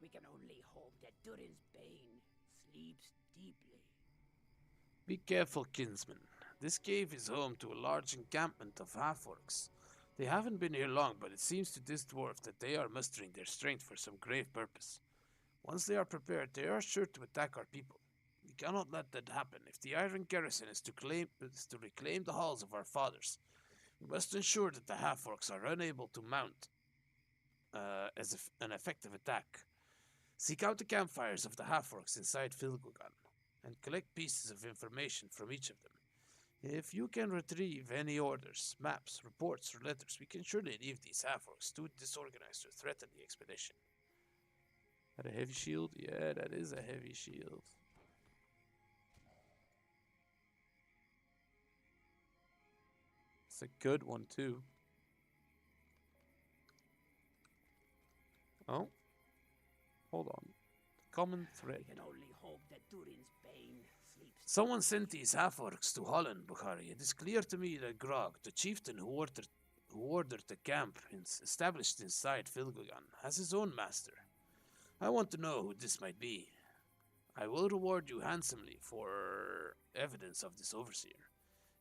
We can only hope that Durin's bane sleeps deeply. Be careful, kinsman. This cave is home to a large encampment of half-orcs. They haven't been here long, but it seems to this dwarf that they are mustering their strength for some grave purpose. Once they are prepared, they are sure to attack our people. We cannot let that happen. If the Iron Garrison is to reclaim the halls of our fathers, we must ensure that the half-orcs are unable to mount an effective attack. Seek out the campfires of the half-orcs inside Filgugan, and collect pieces of information from each of them. If you can retrieve any orders, maps, reports, or letters, we can surely leave these half-orcs too disorganized to threaten the expedition. That a heavy shield? Yeah, that is a heavy shield. It's a good one too. Oh. Hold on. Common thread. We can only hope that Durin's bane sleeps. Someone sent these half-orcs to Holland, Bukhari. It is clear to me that Grog, the chieftain who ordered the camp established inside Filgugan, has his own master. I want to know who this might be. I will reward you handsomely for evidence of this overseer.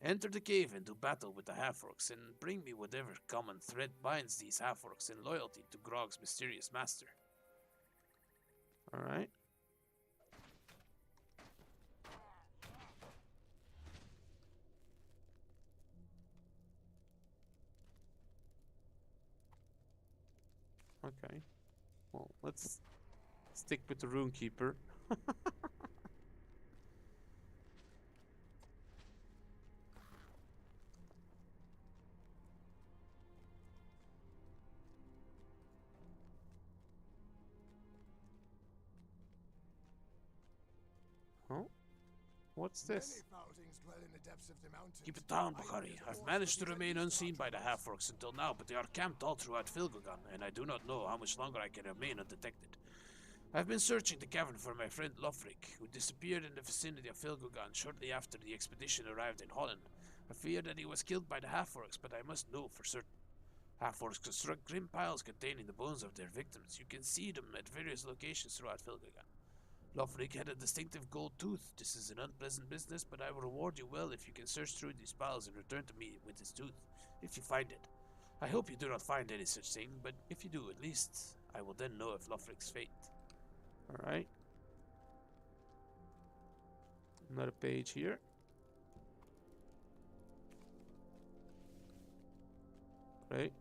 Enter the cave and do battle with the half-orcs, and bring me whatever common thread binds these half-orcs in loyalty to Grog's mysterious master. Alright. Okay. Well, let's stick with the Runekeeper. Oh? What's this? Many foul things dwell in the depths of the mountains. Keep it down, Bukhari. I've managed to remain unseen by the half-orcs until now, but they are camped all throughout Filgugan, and I do not know how much longer I can remain undetected. I've been searching the cavern for my friend Lothlórien, who disappeared in the vicinity of Filgugan shortly after the expedition arrived in Holland. I fear that he was killed by the half-orcs, but I must know for certain. Half-orcs construct grim piles containing the bones of their victims. You can see them at various locations throughout Filgugan. Lothlórien had a distinctive gold tooth. This is an unpleasant business, but I will reward you well if you can search through these piles and return to me with his tooth, if you find it. I hope you do not find any such thing, but if you do, at least I will then know of Lothlórien's fate. Alright. Another page here. Great.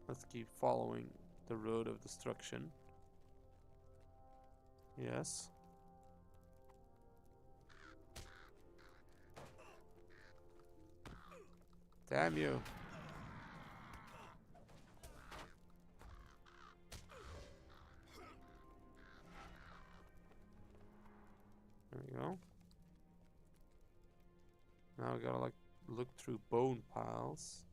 Let's keep following the road of destruction. Yes. Damn you. There we go. Now we gotta like look through bone piles.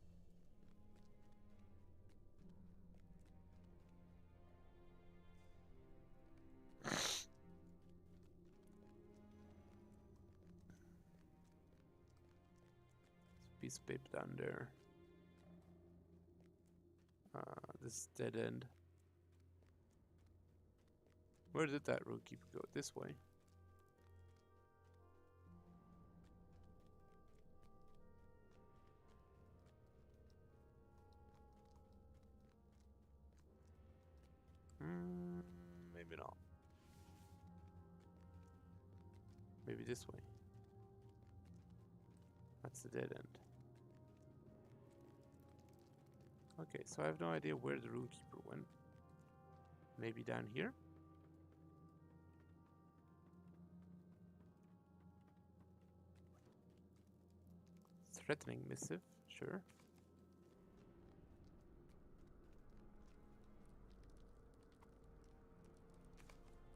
Piece of paper down there. This is dead end. Where did that roadkeeper go? This way. Maybe not. Maybe this way. That's the dead end. Okay, so I have no idea where the runekeeper went. Maybe down here? Threatening missive, sure.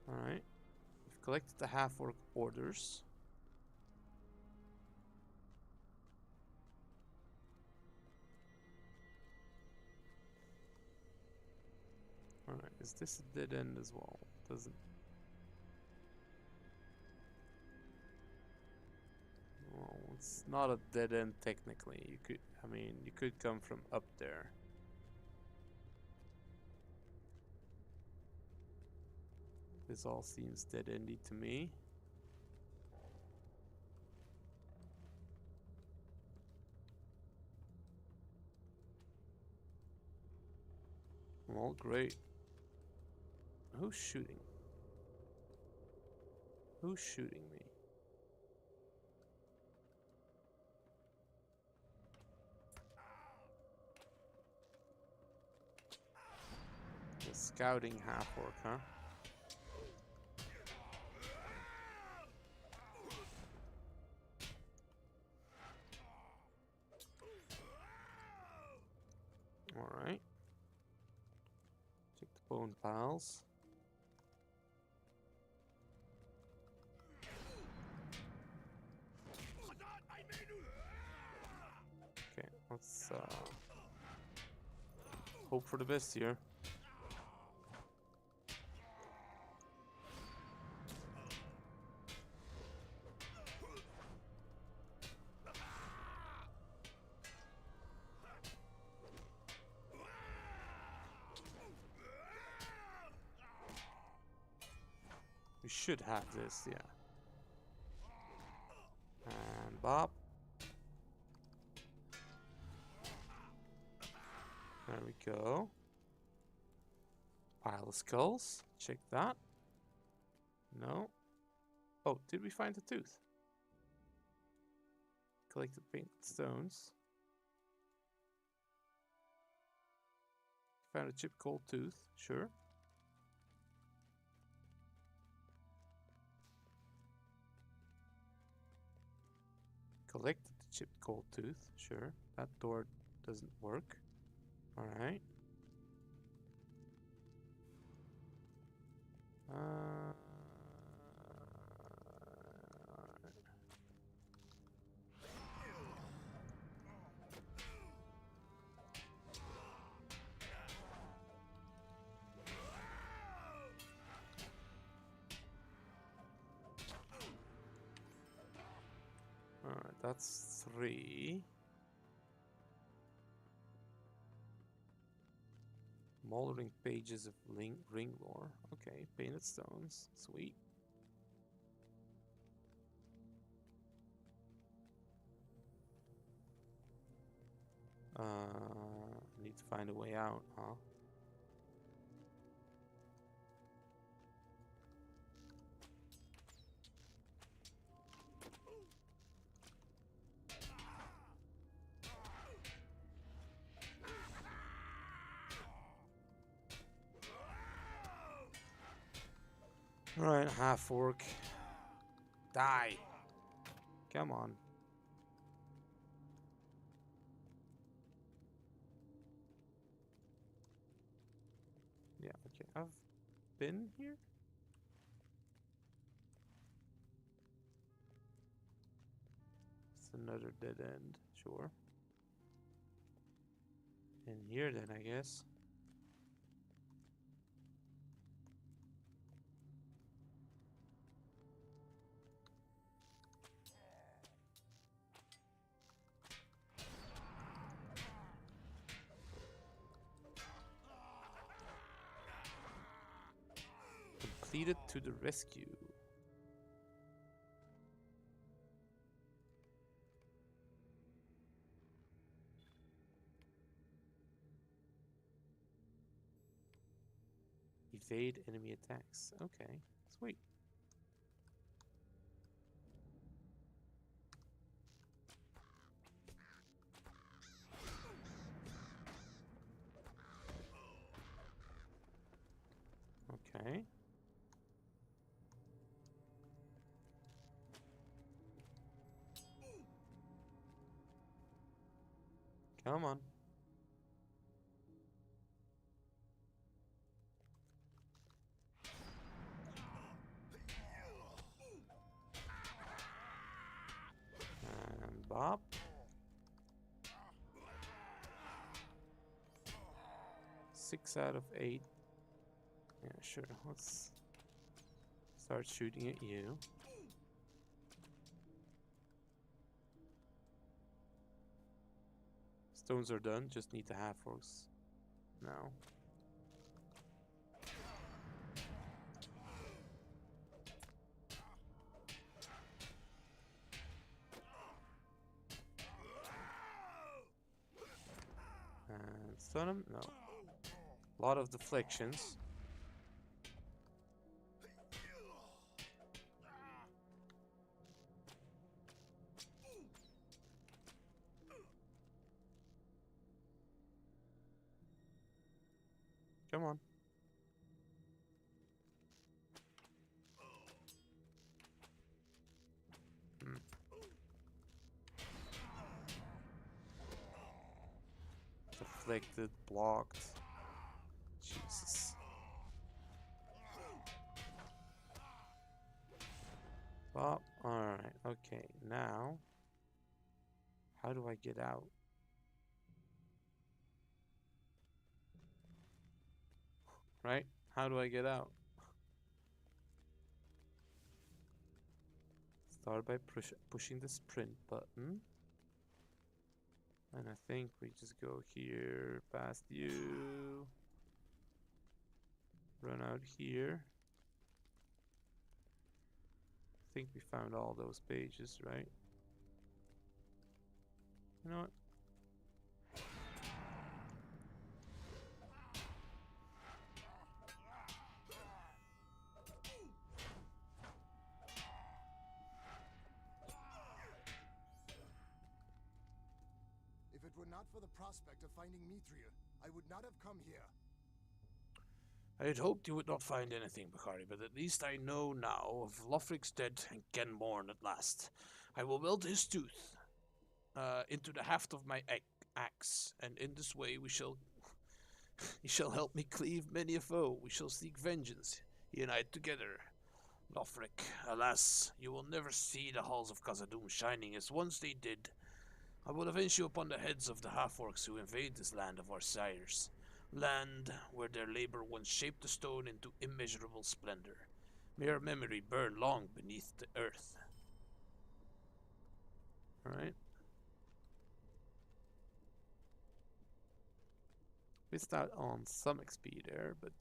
Alright. We've collected the half-orc orders. Alright, is this a dead end as well? Doesn't... Well, it's not a dead end technically. You could, I mean, you could come from up there. This all seems dead-endy to me. Well, great. Who's shooting? Who's shooting me? The scouting half-orc, huh? Alright. Check the bone piles. Okay, let's hope for the best here. We should have this, yeah. And Bob. There we go. Pile of skulls. Check that. No. Oh, did we find the tooth? Collected painted stones. Found a chipped gold tooth. Sure. Collected the chipped gold tooth. Sure. That door doesn't work. Alright. Alright, that's 3. Smoldering pages of ring lore. Okay, painted stones. Sweet. Need to find a way out, huh? Alright, half orc. Die. Come on. Yeah, okay. I've been here? It's another dead end, sure. In here then, I guess. Completed to the rescue. Evade enemy attacks. Okay, sweet. Okay. Come on. And Bob. Six out of 8. Yeah, sure. Let's start shooting at you. Stones are done, just need the half orcs now. And stun him? No. A lot of deflections. Come on. Deflected, blocked. Jesus. Well, alright, okay, now how do I get out? Right? How do I get out? Start by pushing the sprint button. And I think we just go here, past you. Run out here. I think we found all those pages, right? You know what? If it were not for the prospect of finding Mithril, I would not have come here. I had hoped you would not find anything, Bakari, but at least I know now of Lothlórien's dead and Genmorn at last. I will weld his tooth into the haft of my axe, and in this way we shall he shall help me cleave many a foe. We shall seek vengeance, he and I together. Lothlórien, alas, you will never see the halls of Khazad-dûm shining as once they did. I will avenge you upon the heads of the half-orcs who invade this land of our sires. Land where their labor once shaped the stone into immeasurable splendor. May our memory burn long beneath the earth. Alright. Missed out on some XP there, but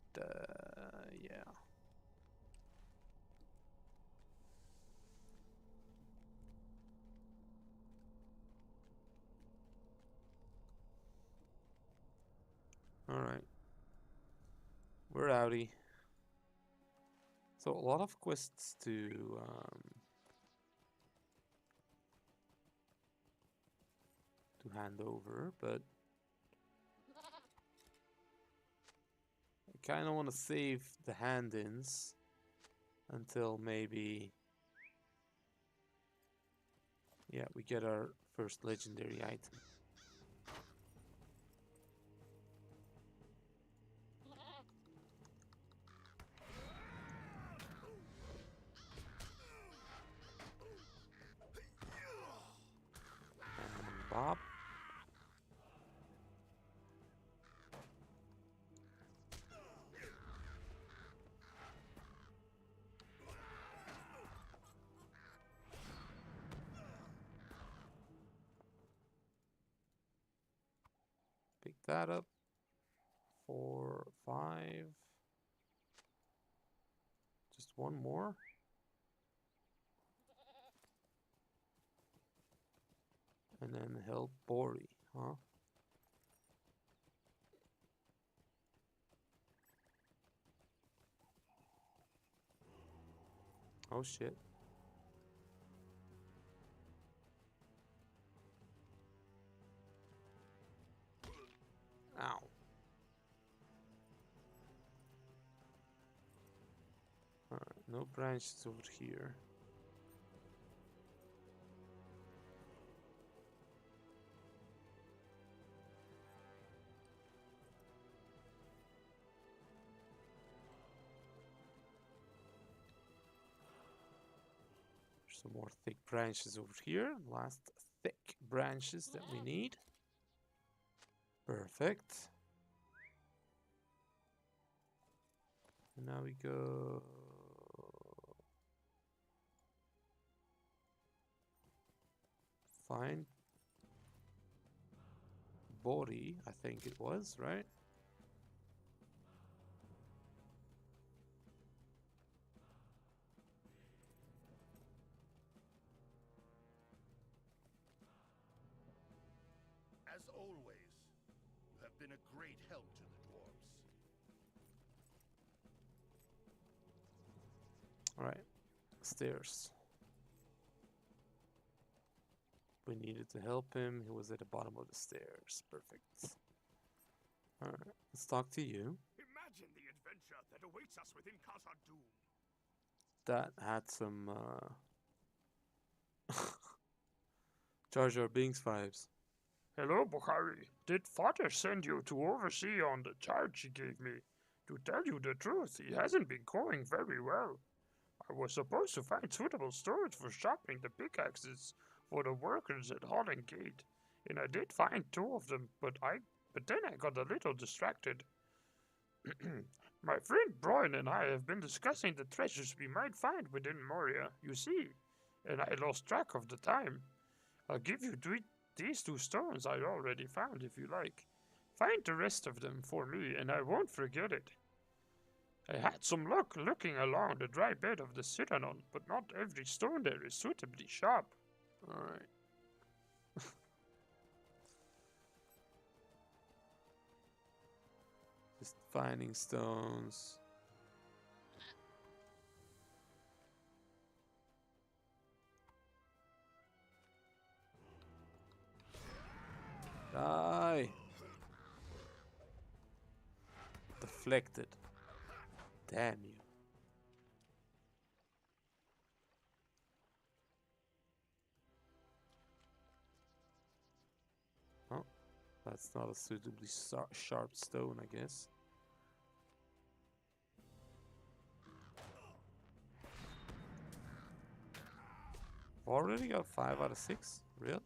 yeah. Alright. We're outie. So a lot of quests to hand over, but I kind of want to save the hand-ins until maybe, yeah, we get our first legendary item. And Bob. Pick that up. 4, 5. Just one more. And then help Bree, huh? Oh shit. Ow. Alright, no branches over here. Some more thick branches over here. Last thick branches that we need. Perfect. And now we go. Find Bree, I think it was, right? As always, you have been a great help to the dwarves. Alright, stairs. We needed to help him. He was at the bottom of the stairs. Perfect. Alright, let's talk to you. Imagine the adventure that awaits us within Khazad-dûm. That had some Jar Jar Binks vibes. Hello, Bukhari. Did Father send you to oversee on the charge he gave me? To tell you the truth, he hasn't been going very well. I was supposed to find suitable storage for sharpening the pickaxes for the workers at Holland Gate, and I did find 2 of them, but then I got a little distracted. My friend Brian and I have been discussing the treasures we might find within Moria, you see, and I lost track of the time. I'll give you these 2 stones I already found if you like. Find the rest of them for me, and I won't forget it. I had some luck looking along the dry bed of the Citanon, but not every stone there is suitably sharp. Alright. Just finding stones. Die! Deflected. Damn you. Oh, that's not a suitably sharp stone, I guess. Already got 5 out of 6? Real?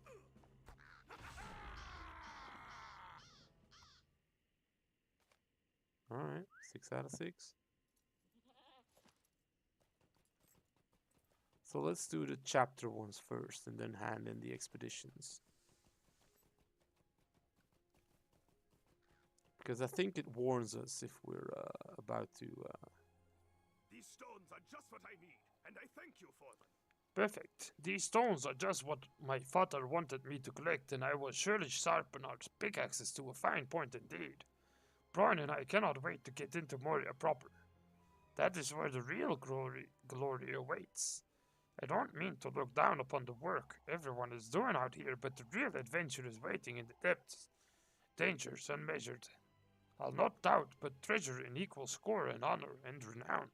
Alright, 6 out of 6. So let's do the chapter ones first and then hand in the expeditions. Because I think it warns us if we're about to... These stones are just what I need, and I thank you for them. Perfect. These stones are just what my father wanted me to collect, and I will surely sharpen our pickaxes to a fine point indeed. Brian and I cannot wait to get into Moria proper. That is where the real glory awaits. I don't mean to look down upon the work everyone is doing out here, but the real adventure is waiting in the depths. Dangers unmeasured. I'll not doubt, but treasure in equal score and honor and renown.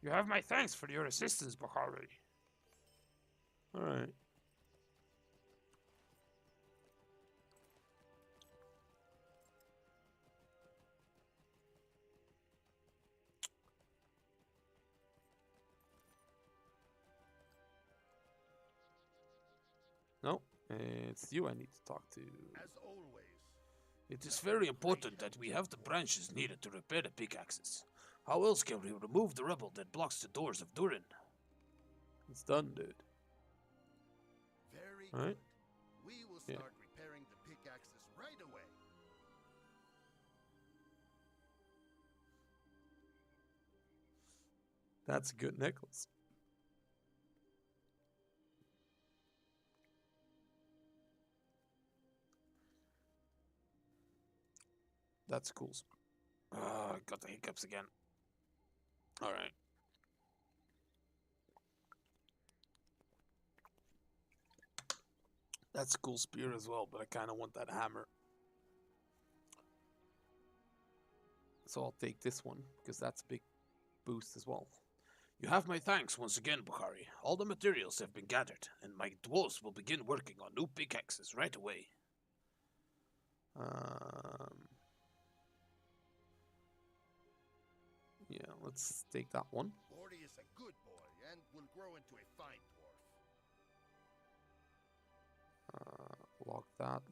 You have my thanks for your assistance, Bahari. Alright. No, it's you I need to talk to. As always. It is very important that we have the branches needed to repair the pickaxes. How else can we remove the rubble that blocks the doors of Durin? It's done, dude. Very All right. good. We will start repairing the pickaxes right away. That's a good necklace. That's cool. Got the hiccups again. Alright. That's a cool spear as well, but I kind of want that hammer. So I'll take this one, because that's a big boost as well. You have my thanks once again, Bukhari. All the materials have been gathered, and my dwarves will begin working on new pickaxes right away. Yeah, let's take that one. Bordy is a good boy and will grow into a fine dwarf.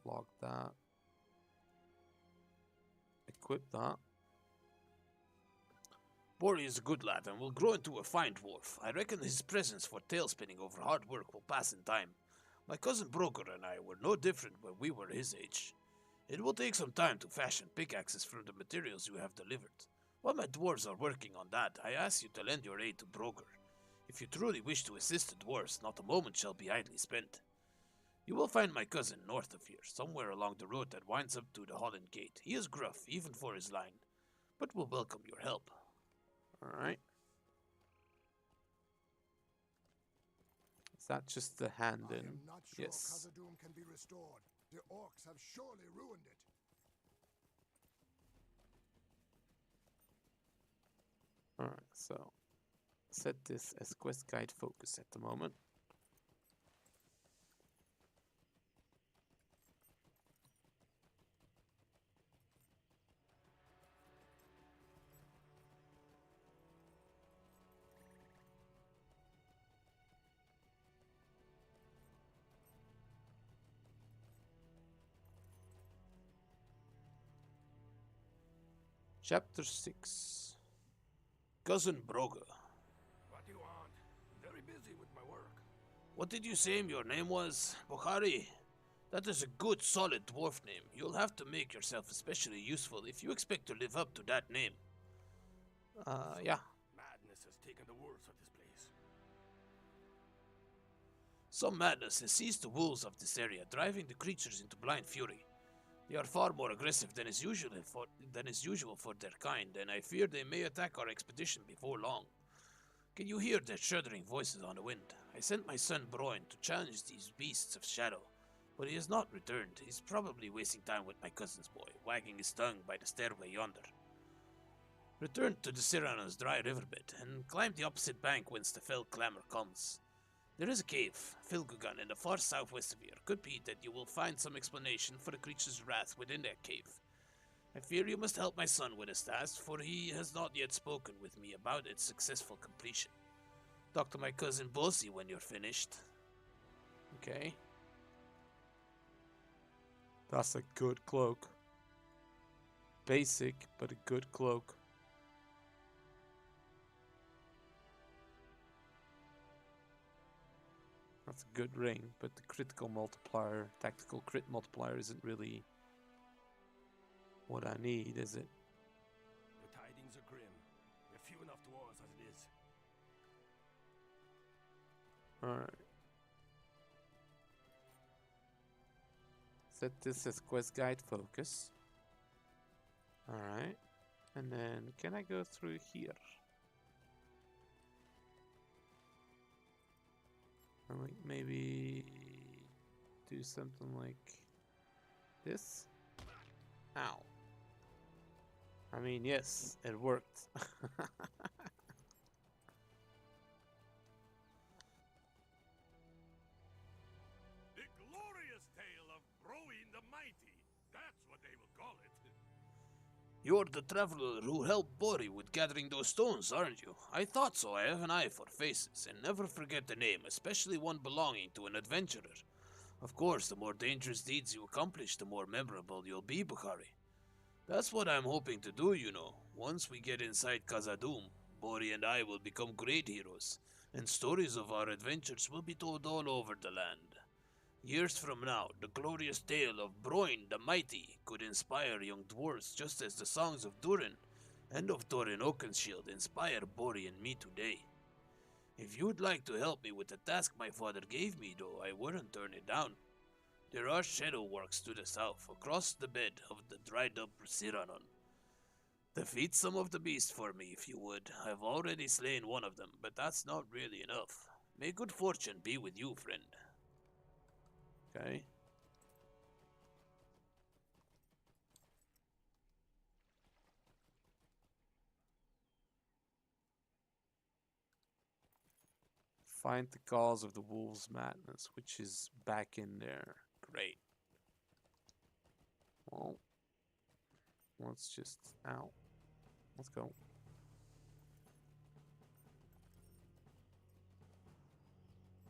Log that. Equip that. Bori is a good lad and will grow into a fine dwarf. I reckon his presence for tail spinning over hard work will pass in time. My cousin Broker and I were no different when we were his age. It will take some time to fashion pickaxes from the materials you have delivered. While my dwarves are working on that, I ask you to lend your aid to Broker. If you truly wish to assist the dwarves, not a moment shall be idly spent. You will find my cousin north of here, somewhere along the road that winds up to the Holland Gate. He is gruff, even for his line, but will welcome your help. Alright. Is that just the hand I in? am not sure Yes. Khazad-dûm can be restored. The orcs have surely ruined it. Alright, so set this as quest guide focus at the moment. Chapter 6. Cousin Broga. What do you want? Very busy with my work. What did you say your name was? Bukhari? That is a good, solid dwarf name. You'll have to make yourself especially useful if you expect to live up to that name. Yeah. Madness has taken the worst of this place. Some madness has seized the wolves of this area, driving the creatures into blind fury. They are far more aggressive than is usual for their kind, and I fear they may attack our expedition before long. Can you hear their shuddering voices on the wind? I sent my son Broin to challenge these beasts of shadow, but he has not returned. He's probably wasting time with my cousin's boy, wagging his tongue by the stairway yonder. Return to the Cyrano's dry riverbed, and climb the opposite bank whence the fell clamor comes. There is a cave, Filgugan, in the far southwest of here. Could be that you will find some explanation for the creature's wrath within that cave. I fear you must help my son with his task, for he has not yet spoken with me about its successful completion. Talk to my cousin Bossy when you're finished. Okay. That's a good cloak. Basic, but a good cloak. That's a good ring, but the critical multiplier, tactical crit multiplier isn't really what I need, is it? The tidings are grim. We're few enough dwarves as it is. Alright. Set this as quest guide focus. Alright. And then can I go through here? Or like maybe do something like this? Ow. I mean, yes, it worked. The glorious tale of Bree the Mighty. That's what they will call it. You're the traveler who helped Bori with gathering those stones, aren't you? I thought so. I have an eye for faces, and never forget the name, especially one belonging to an adventurer. Of course, the more dangerous deeds you accomplish, the more memorable you'll be, Bukhari. That's what I'm hoping to do, you know. Once we get inside Khazad-dûm, Bori and I will become great heroes, and stories of our adventures will be told all over the land. Years from now, the glorious tale of Bree the Mighty could inspire young dwarves just as the songs of Durin and of Thorin Oakenshield inspire Bori and me today. If you'd like to help me with the task my father gave me, though, I wouldn't turn it down. There are shadow works to the south, across the bed of the dried-up Siranon. Defeat some of the beasts for me, if you would. I've already slain one of them, but that's not really enough. May good fortune be with you, friend. Okay. Find the cause of the wolves' madness, which is back in there. Great. Well, let's just out. Let's go.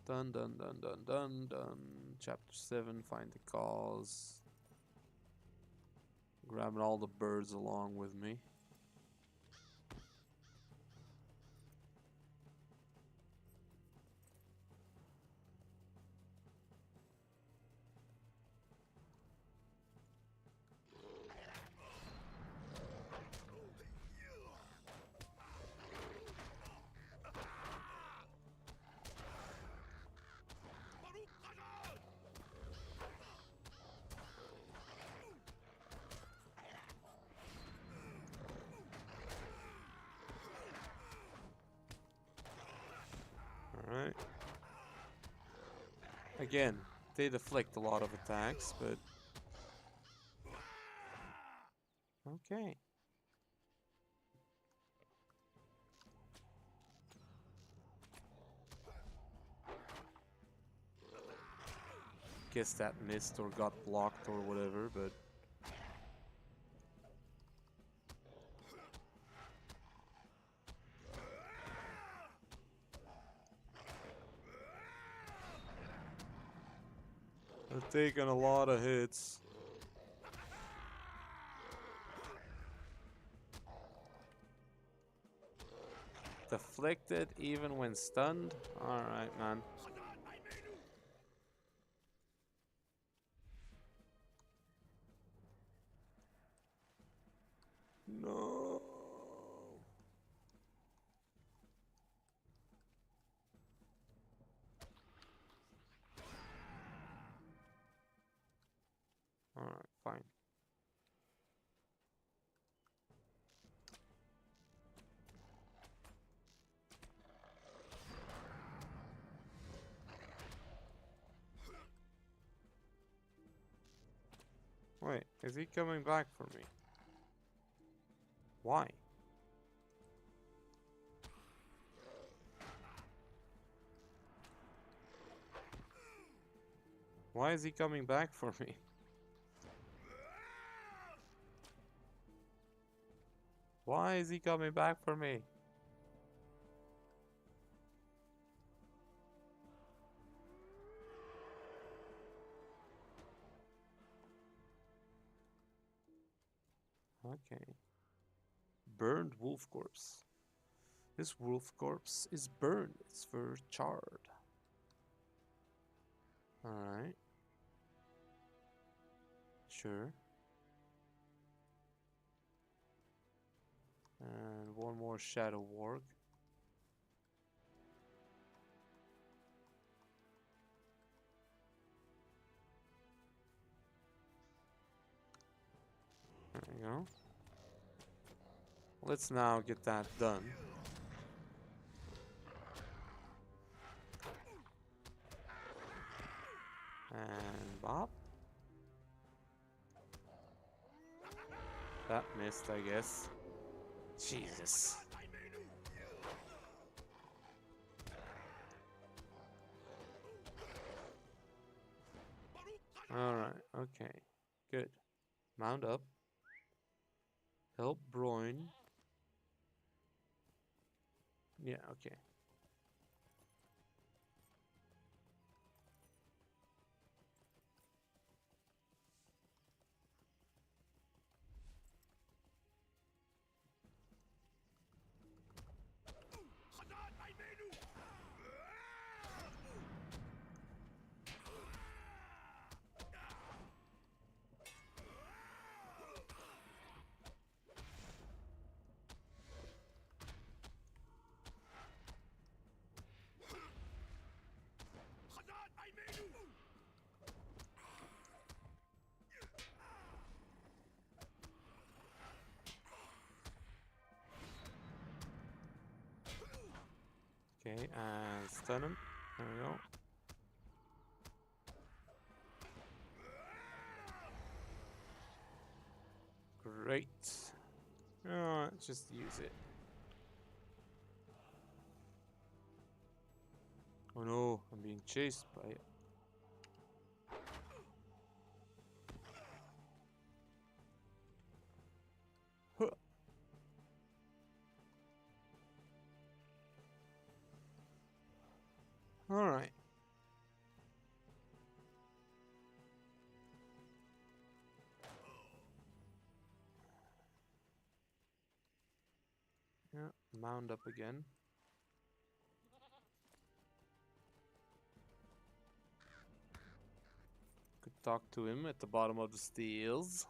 Dun dun dun dun dun dun. Chapter 7, find the cause. Grabbing all the birds along with me. Alright. Again, they deflect a lot of attacks, but... Okay. Guess that missed or got blocked or whatever, but... They're taking a lot of hits. Deflected even when stunned? Alright, man. No. Alright, fine. Wait, is he coming back for me? Why? Why is he coming back for me? Why is he coming back for me? Okay. Burned wolf corpse. This wolf corpse is burned. Its fur charred. Alright. Sure. one more shadow work. There we go. Let's now get that done. And Bob. That missed, I guess. Jesus. Alright, okay. Good. Mount up. Help Broin. Yeah, okay. Okay, and stun him. There we go. Great. Oh, just use it. Oh no, I'm being chased by it. Huh. All right. Yeah, mount up again. Could talk to him at the bottom of the stairs.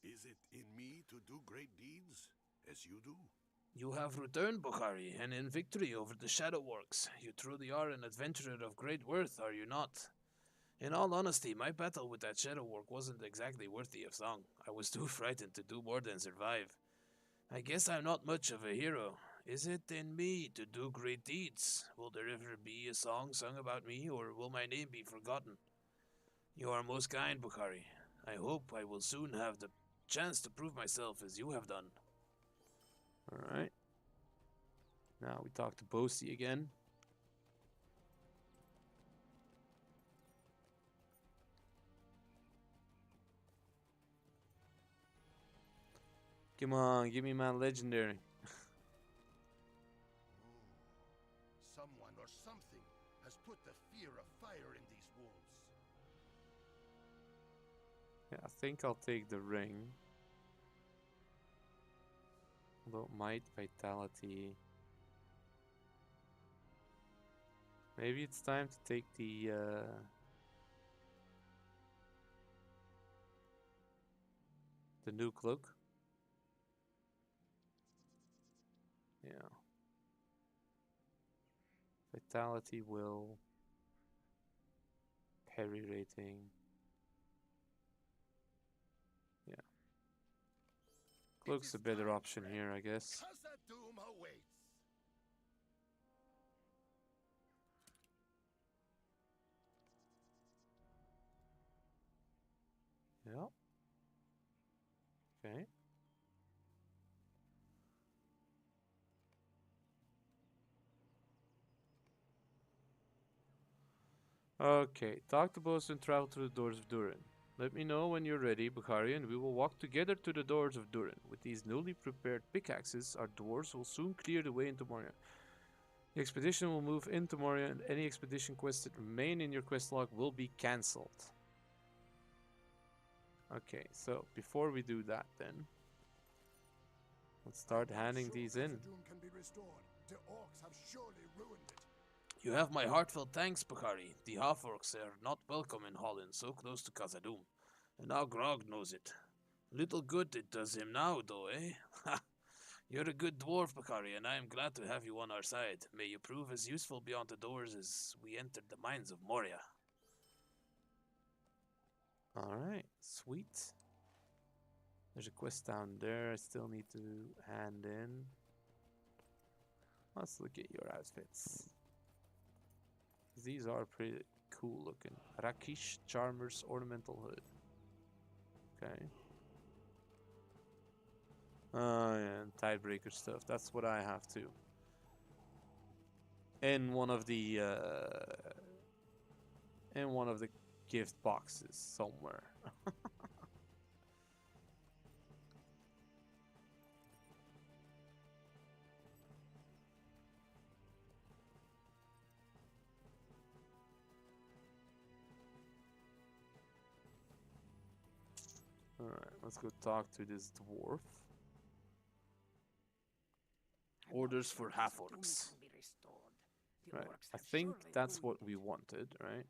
Is it in me to do great deeds, as you do? You have returned, Bukhari, and in victory over the Shadow Works. You truly are an adventurer of great worth, are you not? In all honesty, my battle with that Shadow Work wasn't exactly worthy of song. I was too frightened to do more than survive. I guess I'm not much of a hero. Is it in me to do great deeds? Will there ever be a song sung about me, or will my name be forgotten? You are most kind, Bukhari. I hope I will soon have the chance to prove myself as you have done. Alright. Now we talk to Bosi again. Come on, give me my legendary. Someone or something has put the fear of fire in these wolves. Yeah, I think I'll take the ring. Although might, vitality. Maybe it's time to take the new cloak. Yeah. Vitality, will, parry rating. Yeah. Cloak's a better option here, I guess. Doom awaits. Yeah. Okay. Okay, talk to boss and travel to the doors of Durin. Let me know when you're ready, Bukhari, and we will walk together to the doors of Durin. With these newly prepared pickaxes, our dwarves will soon clear the way into Moria. The expedition will move into Moria, and any expedition quests that remain in your quest log will be cancelled. Okay, so before we do that then, Let's start handing Sure these in. Khazad-dûm can be restored. The orcs have surely ruined it. You have my heartfelt thanks, Bakari. The half-orcs are not welcome in Holland, so close to Khazad-dûm. And now Grog knows it. Little good it does him now, though, eh? Ha! You're a good dwarf, Bakari, and I am glad to have you on our side. May you prove as useful beyond the doors as we entered the Mines of Moria. Alright, sweet. There's a quest down there I still need to hand in. Let's look at your outfits. These are pretty cool looking. Rakish Charmer's Ornamental Hood. Okay. Yeah, and Tidebreaker stuff. That's what I have too. In one of the gift boxes somewhere. Alright, let's go talk to this dwarf. Orders for half-orcs. Right, I think that's what we wanted, right?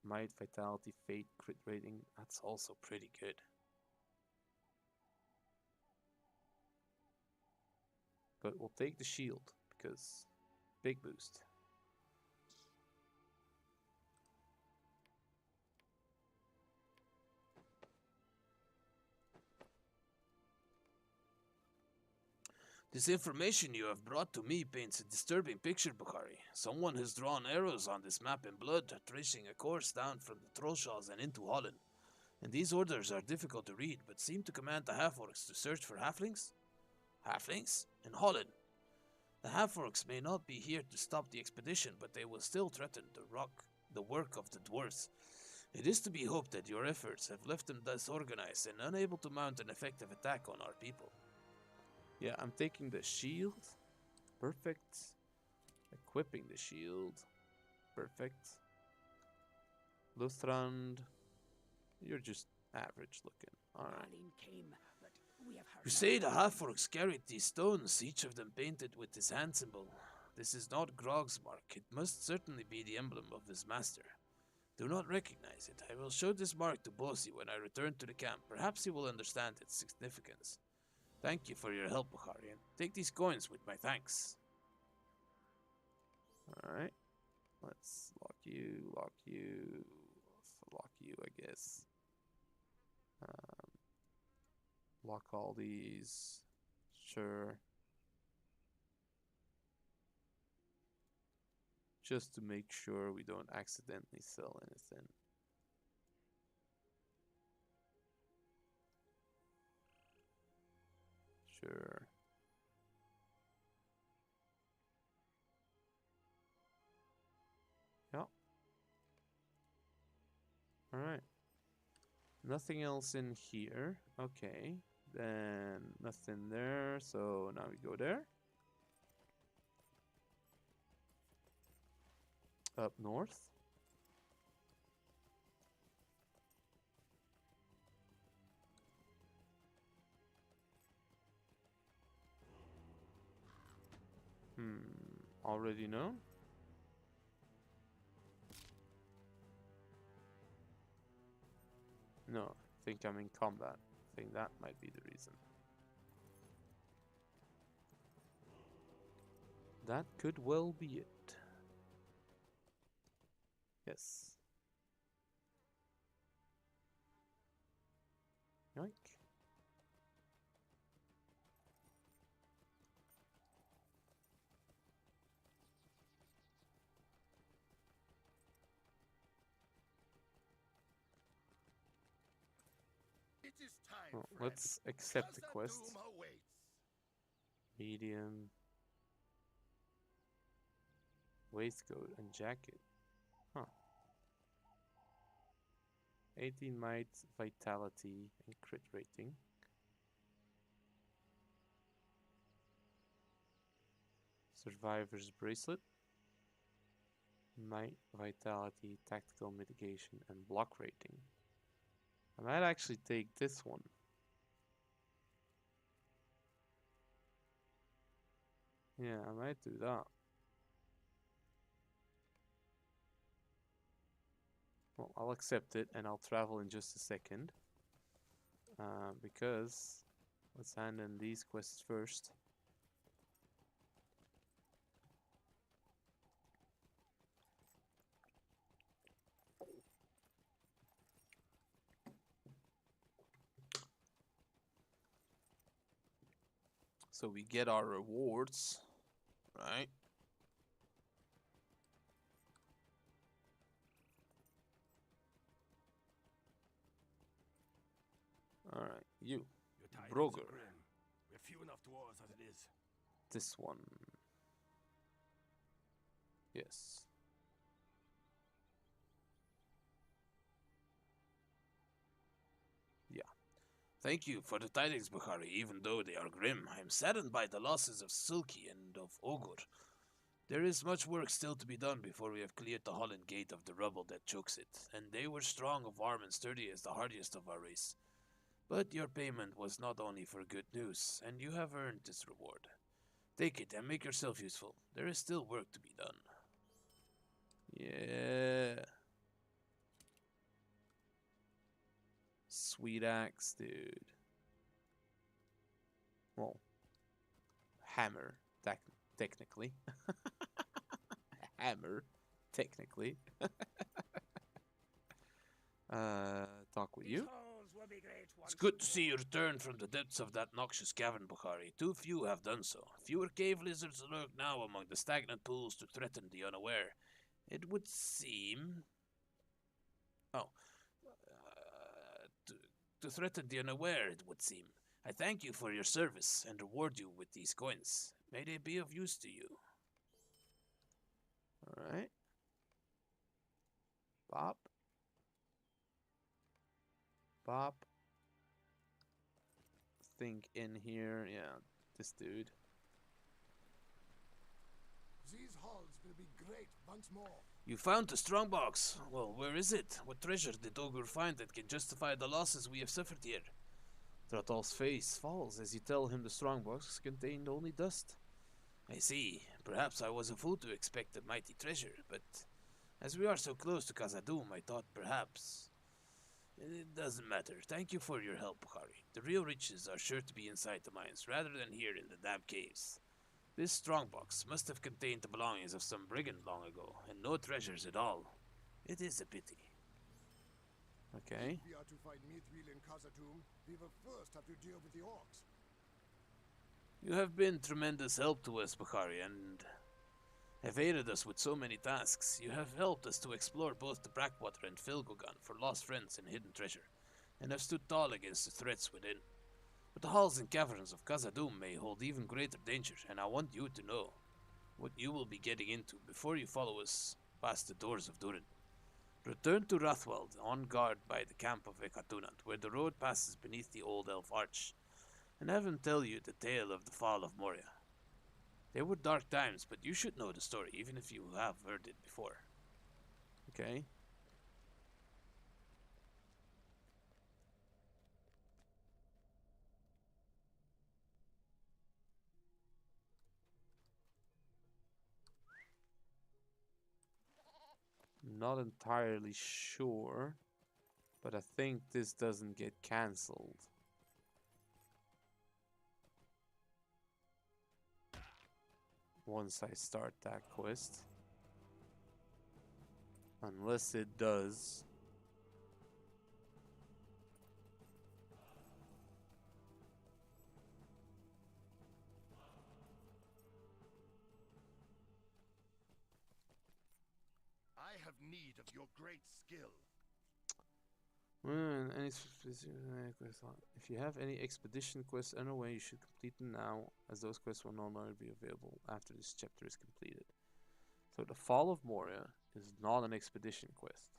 Might, Vitality, Fate, Crit Rating. That's also pretty good. But we'll take the shield, because big boost. This information you have brought to me paints a disturbing picture, Bakari. Someone has drawn arrows on this map in blood, tracing a course down from the Trollshaws and into Holland. And these orders are difficult to read, but seem to command the half-orcs to search for halflings? Halflings? In Holland? The half-orcs may not be here to stop the expedition, but they will still threaten the work of the dwarves. It is to be hoped that your efforts have left them disorganized and unable to mount an effective attack on our people. Yeah, I'm taking the shield. Perfect. Equipping the shield. Perfect. Lothlórien. You're just average looking. Alright. You say the half-orcs carried these stones, each of them painted with his hand symbol. This is not Grog's mark. It must certainly be the emblem of his master. Do not recognize it. I will show this mark to Bosi when I return to the camp. Perhaps he will understand its significance. Thank you for your help, Bakari, and take these coins with my thanks. Alright. Let's lock you, lock you, I guess. Lock all these. Sure. Just to make sure we don't accidentally sell anything. Sure. Yep. Alright. Nothing else in here. Okay. Then nothing there. So now we go there. Up north. Already know? No, I think I'm in combat. I think that might be the reason. That could well be it. Yes. Yoink. It is time, Well, friend. let's accept the quest. Khazad-dûm awaits. Medium. Waistcoat and jacket. Huh. 18 might, vitality, and crit rating. Survivor's bracelet. Might, vitality, tactical mitigation, and block rating. I might actually take this one. Yeah, I might do that. Well, I'll accept it and I'll travel in just a second. Because let's hand in these quests first. So we get our rewards, right? Alright, you. Your tidings Broger. are grim. We're few enough dwarves as it is. This one. Yes. Yeah. Thank you for the tidings, Bukhari, even though they are grim. I am saddened by the losses of Sulky and of Ogre. There is much work still to be done before we have cleared the Holland Gate of the rubble that chokes it, and they were strong of arm and sturdy as the hardiest of our race. But your payment was not only for good news, and you have earned this reward. Take it and make yourself useful. There is still work to be done. Yeah. Sweet axe, dude. Well, hammer, technically. Hammer, technically. Talk with you. It's good to see you return from the depths of that noxious cavern, Bukhari. Too few have done so. Fewer cave lizards lurk now among the stagnant pools to threaten the unaware. It would seem... Oh. To threaten the unaware, it would seem. I thank you for your service and reward you with these coins. May they be of use to you. Alright. Bop. Bop. Think in here. Yeah, this dude. These halls will be great once more. You found the strongbox. Well, where is it? What treasure did Ogre find that can justify the losses we have suffered here? Throttl's face falls as you tell him the strongbox contained only dust. I see. Perhaps I was a fool to expect a mighty treasure, but as we are so close to Khazad-dûm, I thought perhaps... It doesn't matter. Thank you for your help, Bukhari. The real riches are sure to be inside the mines, rather than here in the damp caves. This strongbox must have contained the belongings of some brigand long ago, and no treasures at all. It is a pity. Okay. If we are to fight Mithril in Khazad-dûm, we will first have to deal with the orcs. You have been tremendous help to us, Bukhari, and have aided us with so many tasks. You have helped us to explore both the Brackwater and Filgogan for lost friends and hidden treasure, and have stood tall against the threats within. But the halls and caverns of Khazad-dûm may hold even greater danger, and I want you to know what you will be getting into before you follow us past the doors of Durin. Return to Rathwald, on guard by the camp of Ekatunant, where the road passes beneath the Old Elf Arch, and have him tell you the tale of the fall of Moria. They were dark times, but you should know the story, even if you have heard it before. Okay. Not entirely sure, but I think this doesn't get cancelled. Once I start that quest. Unless it does. I have need of your great skill. If you have any expedition quests underway, you should complete them now, as those quests will no longer be available after this chapter is completed. So the Fall of Moria is not an expedition quest.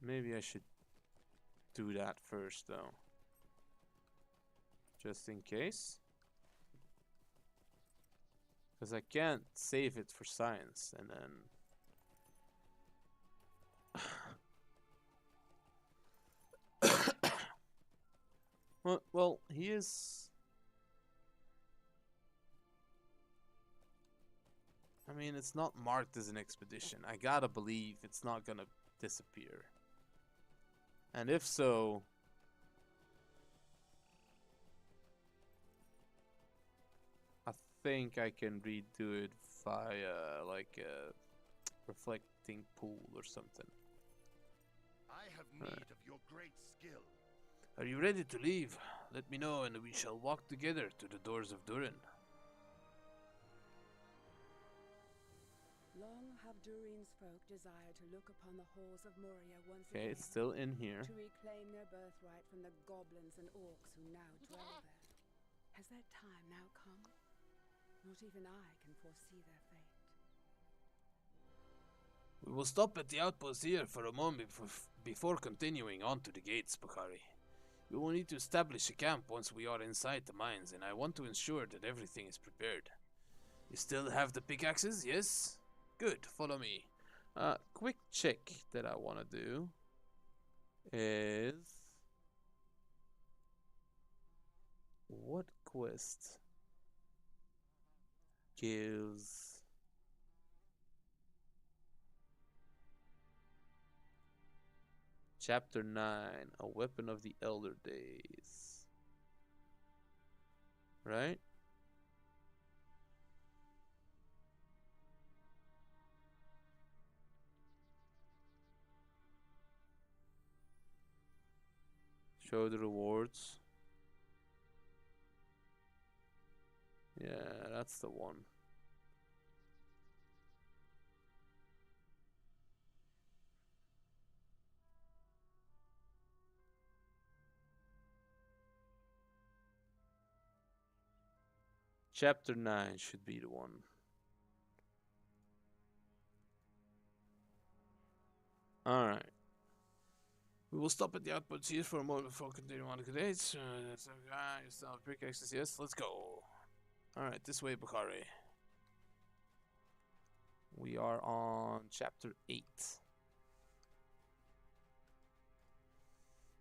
Maybe I should do that first, though. Just in case. Because I can't save it for science and then Well, he is. I mean, it's not marked as an expedition. I gotta believe it's not gonna disappear. And if so, I think I can redo it via like a reflecting pool or something. I have need of your great skill. Are you ready to leave? Let me know and we shall walk together to the doors of Durin. Long have Durin's folk desired to look upon the halls of Moria once Okay, again, it's still in here. to reclaim their birthright from the goblins and orcs who now dwell there. Has that time now come? Not even I can foresee their fate. We will stop at the outpost here for a moment before continuing on to the gates, Bukhari. We will need to establish a camp once we are inside the mines, and I want to ensure that everything is prepared. You still have the pickaxes, yes? Good, follow me. Quick check that I want to do is what quest gives Chapter 9, a weapon of the elder days. Right? Show the rewards. Yeah, that's the one. Chapter 9 should be the one. Alright. We will stop at the outpost here for a moment before continuing on to the gates. You still have pickaxes, yes? Let's go. Alright, this way, Bukhari. We are on chapter 8.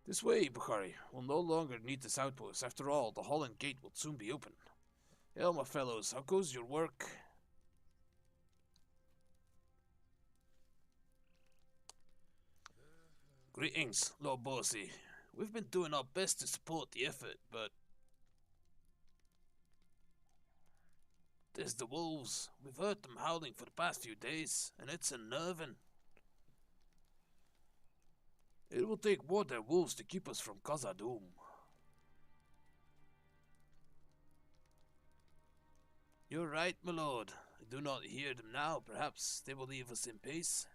This way, Bukhari. We'll no longer need this outpost. After all, the Holland Gate will soon be open. Well, my fellows, how goes your work? Greetings, Lord Bossy. We've been doing our best to support the effort, but there's the wolves. We've heard them howling for the past few days, and it's unnerving. It will take more than wolves to keep us from Khazad-dûm. You're right, my lord. I do not hear them now. Perhaps they will leave us in peace.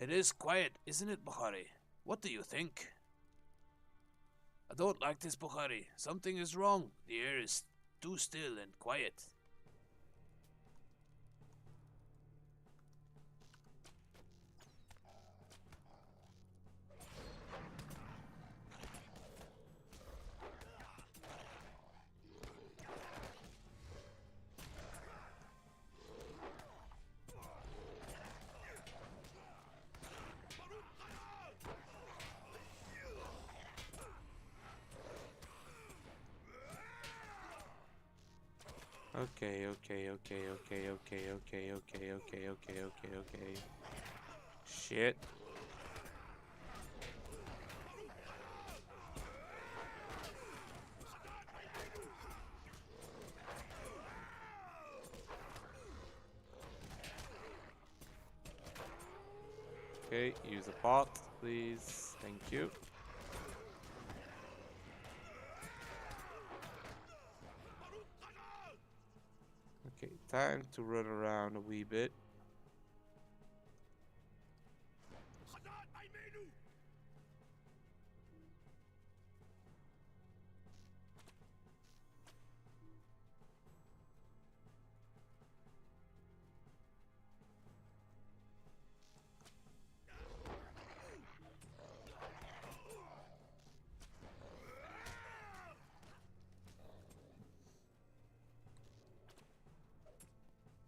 It is quiet, isn't it, Bukhari? What do you think? I don't like this, Bukhari. Something is wrong. The air is too still and quiet. Okay. Shit. Okay, use a pot, please. Thank you. Okay, time to run around a wee bit.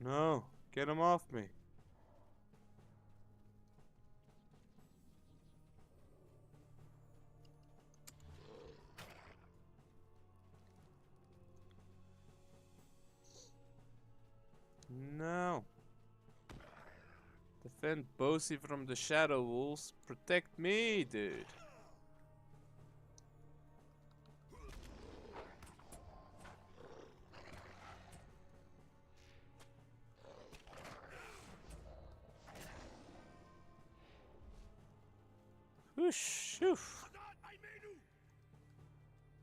No, get him off me. No. Defend Bosie from the shadow wolves. Protect me, dude. Whoosh, shoof.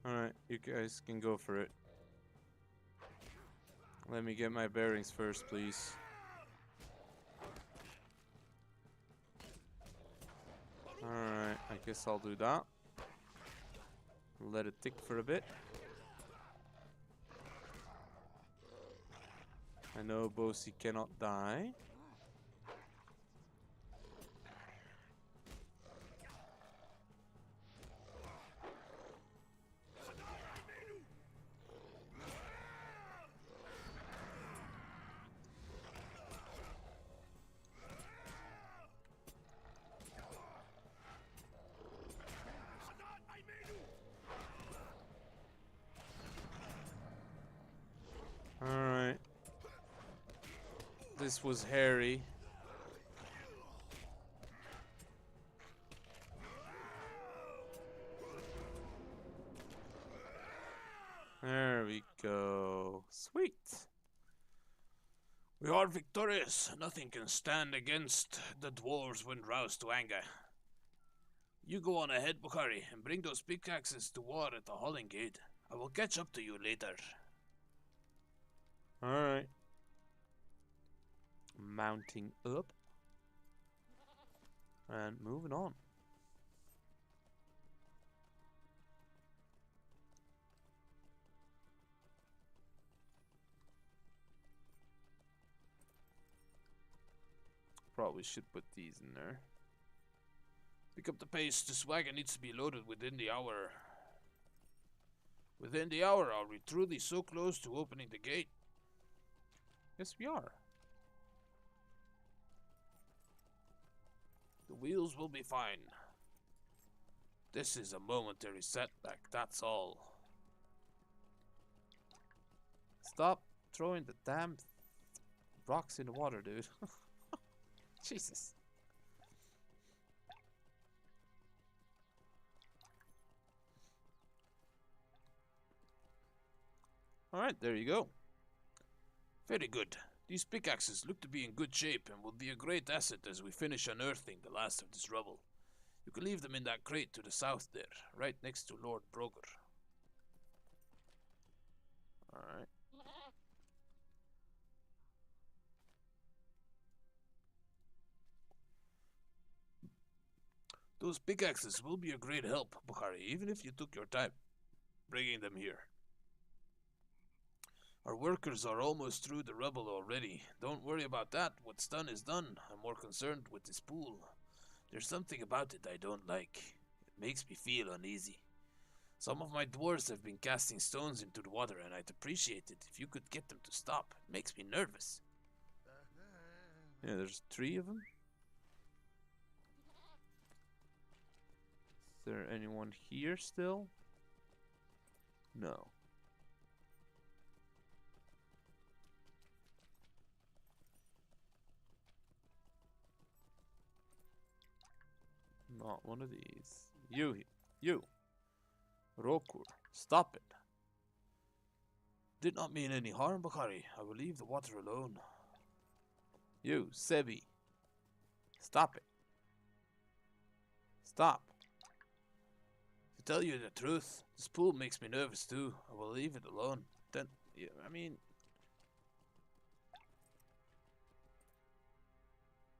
Alright, you guys can go for it. Let me get my bearings first, please. Alright, I guess I'll do that. Let it tick for a bit. I know Bosie cannot die. Alright. This was hairy. There we go. Sweet. We are victorious. Nothing can stand against the dwarves when roused to anger. You go on ahead, Bukhari, and bring those pickaxes to war at the Halling Gate. I will catch up to you later. Alright. Mounting up. And moving on. Probably should put these in there. Pick up the pace. This wagon needs to be loaded within the hour. Within the hour, are we truly so close to opening the gate? Yes, we are. The wheels will be fine. This is a momentary setback, that's all. Stop throwing the damn rocks in the water, dude. Jesus. Alright, there you go. Very good. These pickaxes look to be in good shape and will be a great asset as we finish unearthing the last of this rubble. You can leave them in that crate to the south there, right next to Lord Broger. Alright. Those pickaxes will be a great help, Bukhari, even if you took your time bringing them here. Our workers are almost through the rubble already. Don't worry about that. What's done is done. I'm more concerned with this pool. There's something about it I don't like. It makes me feel uneasy. Some of my dwarves have been casting stones into the water, and I'd appreciate it if you could get them to stop. It makes me nervous. Yeah, there's 3 of them. Is there anyone here still? No. Not one of these. You. Rokur, stop it. Did not mean any harm, Bukhari. I will leave the water alone. You, Sebi. Stop it. Stop. To tell you the truth, this pool makes me nervous too. I will leave it alone. Then, yeah, I mean...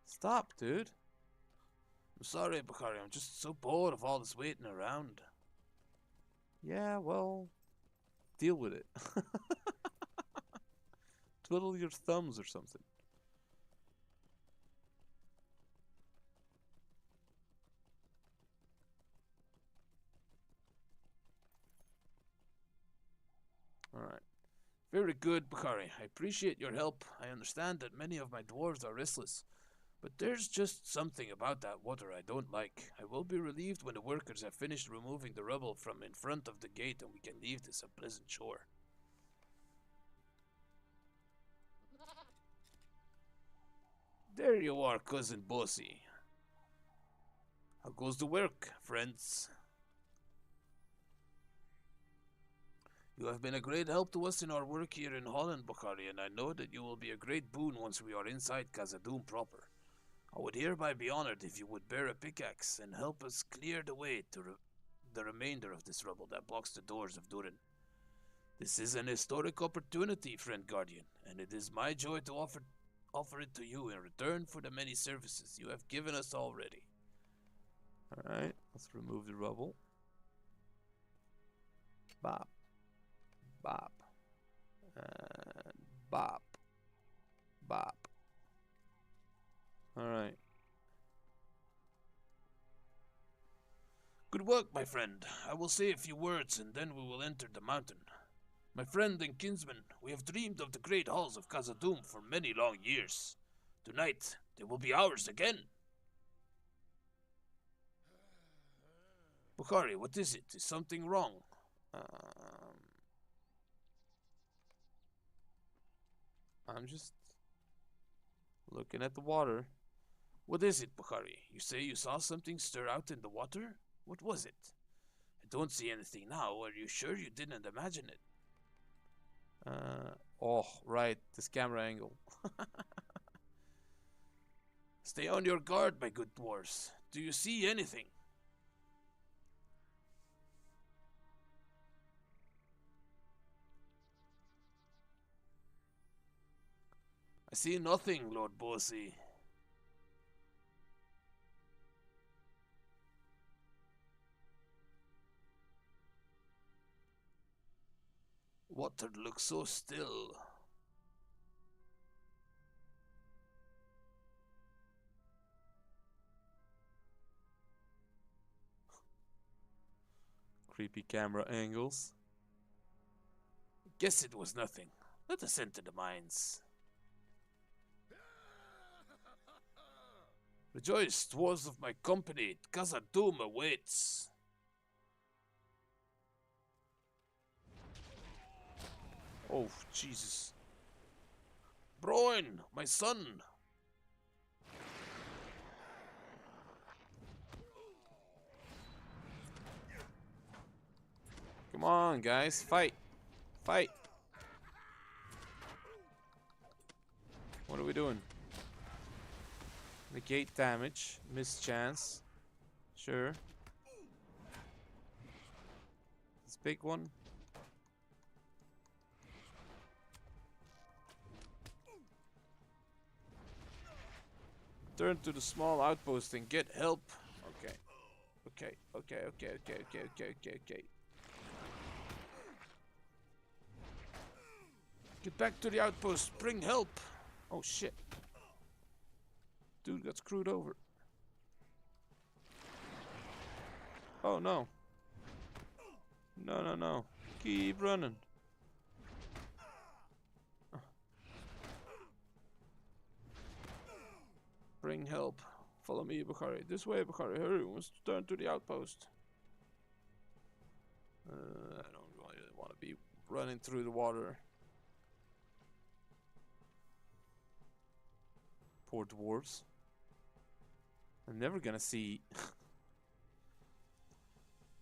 Stop, dude. I'm sorry, Bukhari. I'm just so bored of all this waiting around. Yeah, well... Deal with it. Twiddle your thumbs or something. Alright. Very good, Bukhari. I appreciate your help. I understand that many of my dwarves are restless. But there's just something about that water I don't like. I will be relieved when the workers have finished removing the rubble from in front of the gate and we can leave this a pleasant shore. There you are, Cousin Bossy. How goes the work, friends? You have been a great help to us in our work here in Holland, Bukhari, and I know that you will be a great boon once we are inside Khazad-dûm proper. I would hereby be honored if you would bear a pickaxe and help us clear the way to the remainder of this rubble that blocks the doors of Durin. This is an historic opportunity, friend Guardian, and it is my joy to offer it to you in return for the many services you have given us already. Alright, let's remove the rubble. Bop. Bop. And bop. Bop. Alright. Good work, my friend. I will say a few words and then we will enter the mountain. My friend and kinsman, we have dreamed of the great halls of Khazad-dûm for many long years. Tonight, they will be ours again. Bukhari, what is it? Is something wrong? I'm just looking at the water. What is it, Bukhari? You say you saw something stir out in the water? What was it? I don't see anything now. Are you sure you didn't imagine it? Oh, right, this camera angle. Stay on your guard, my good dwarves. Do you see anything? I see nothing, Lord Bossy. Water looks so still. Creepy camera angles. Guess it was nothing. Let us enter the mines. Rejoice, dwarves of my company. Khazad-dûm awaits. Oh, Jesus. Broin, my son. Come on, guys. Fight. Fight. What are we doing? Negate damage. Miss chance. Sure. This big one. Turn to the small outpost and get help. Okay. Okay. Get back to the outpost. Bring help. Oh shit. Dude got screwed over. Oh no. No. Keep running. Bring help. Follow me, Bukhari. This way, Bukhari. Hurry. We must turn to the outpost. I don't really want to be running through the water. Poor dwarves. I'm never gonna see...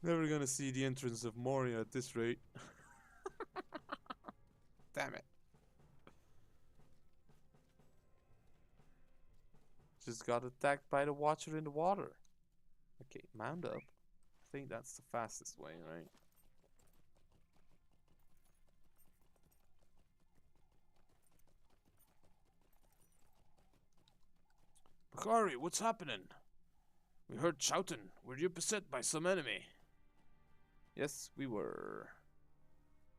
never gonna see the entrance of Moria at this rate. Damn it. Just got attacked by the watcher in the water. Okay, mount up. I think that's the fastest way, right? Bukhari, what's happening? We heard shouting. Were you beset by some enemy? Yes, we were.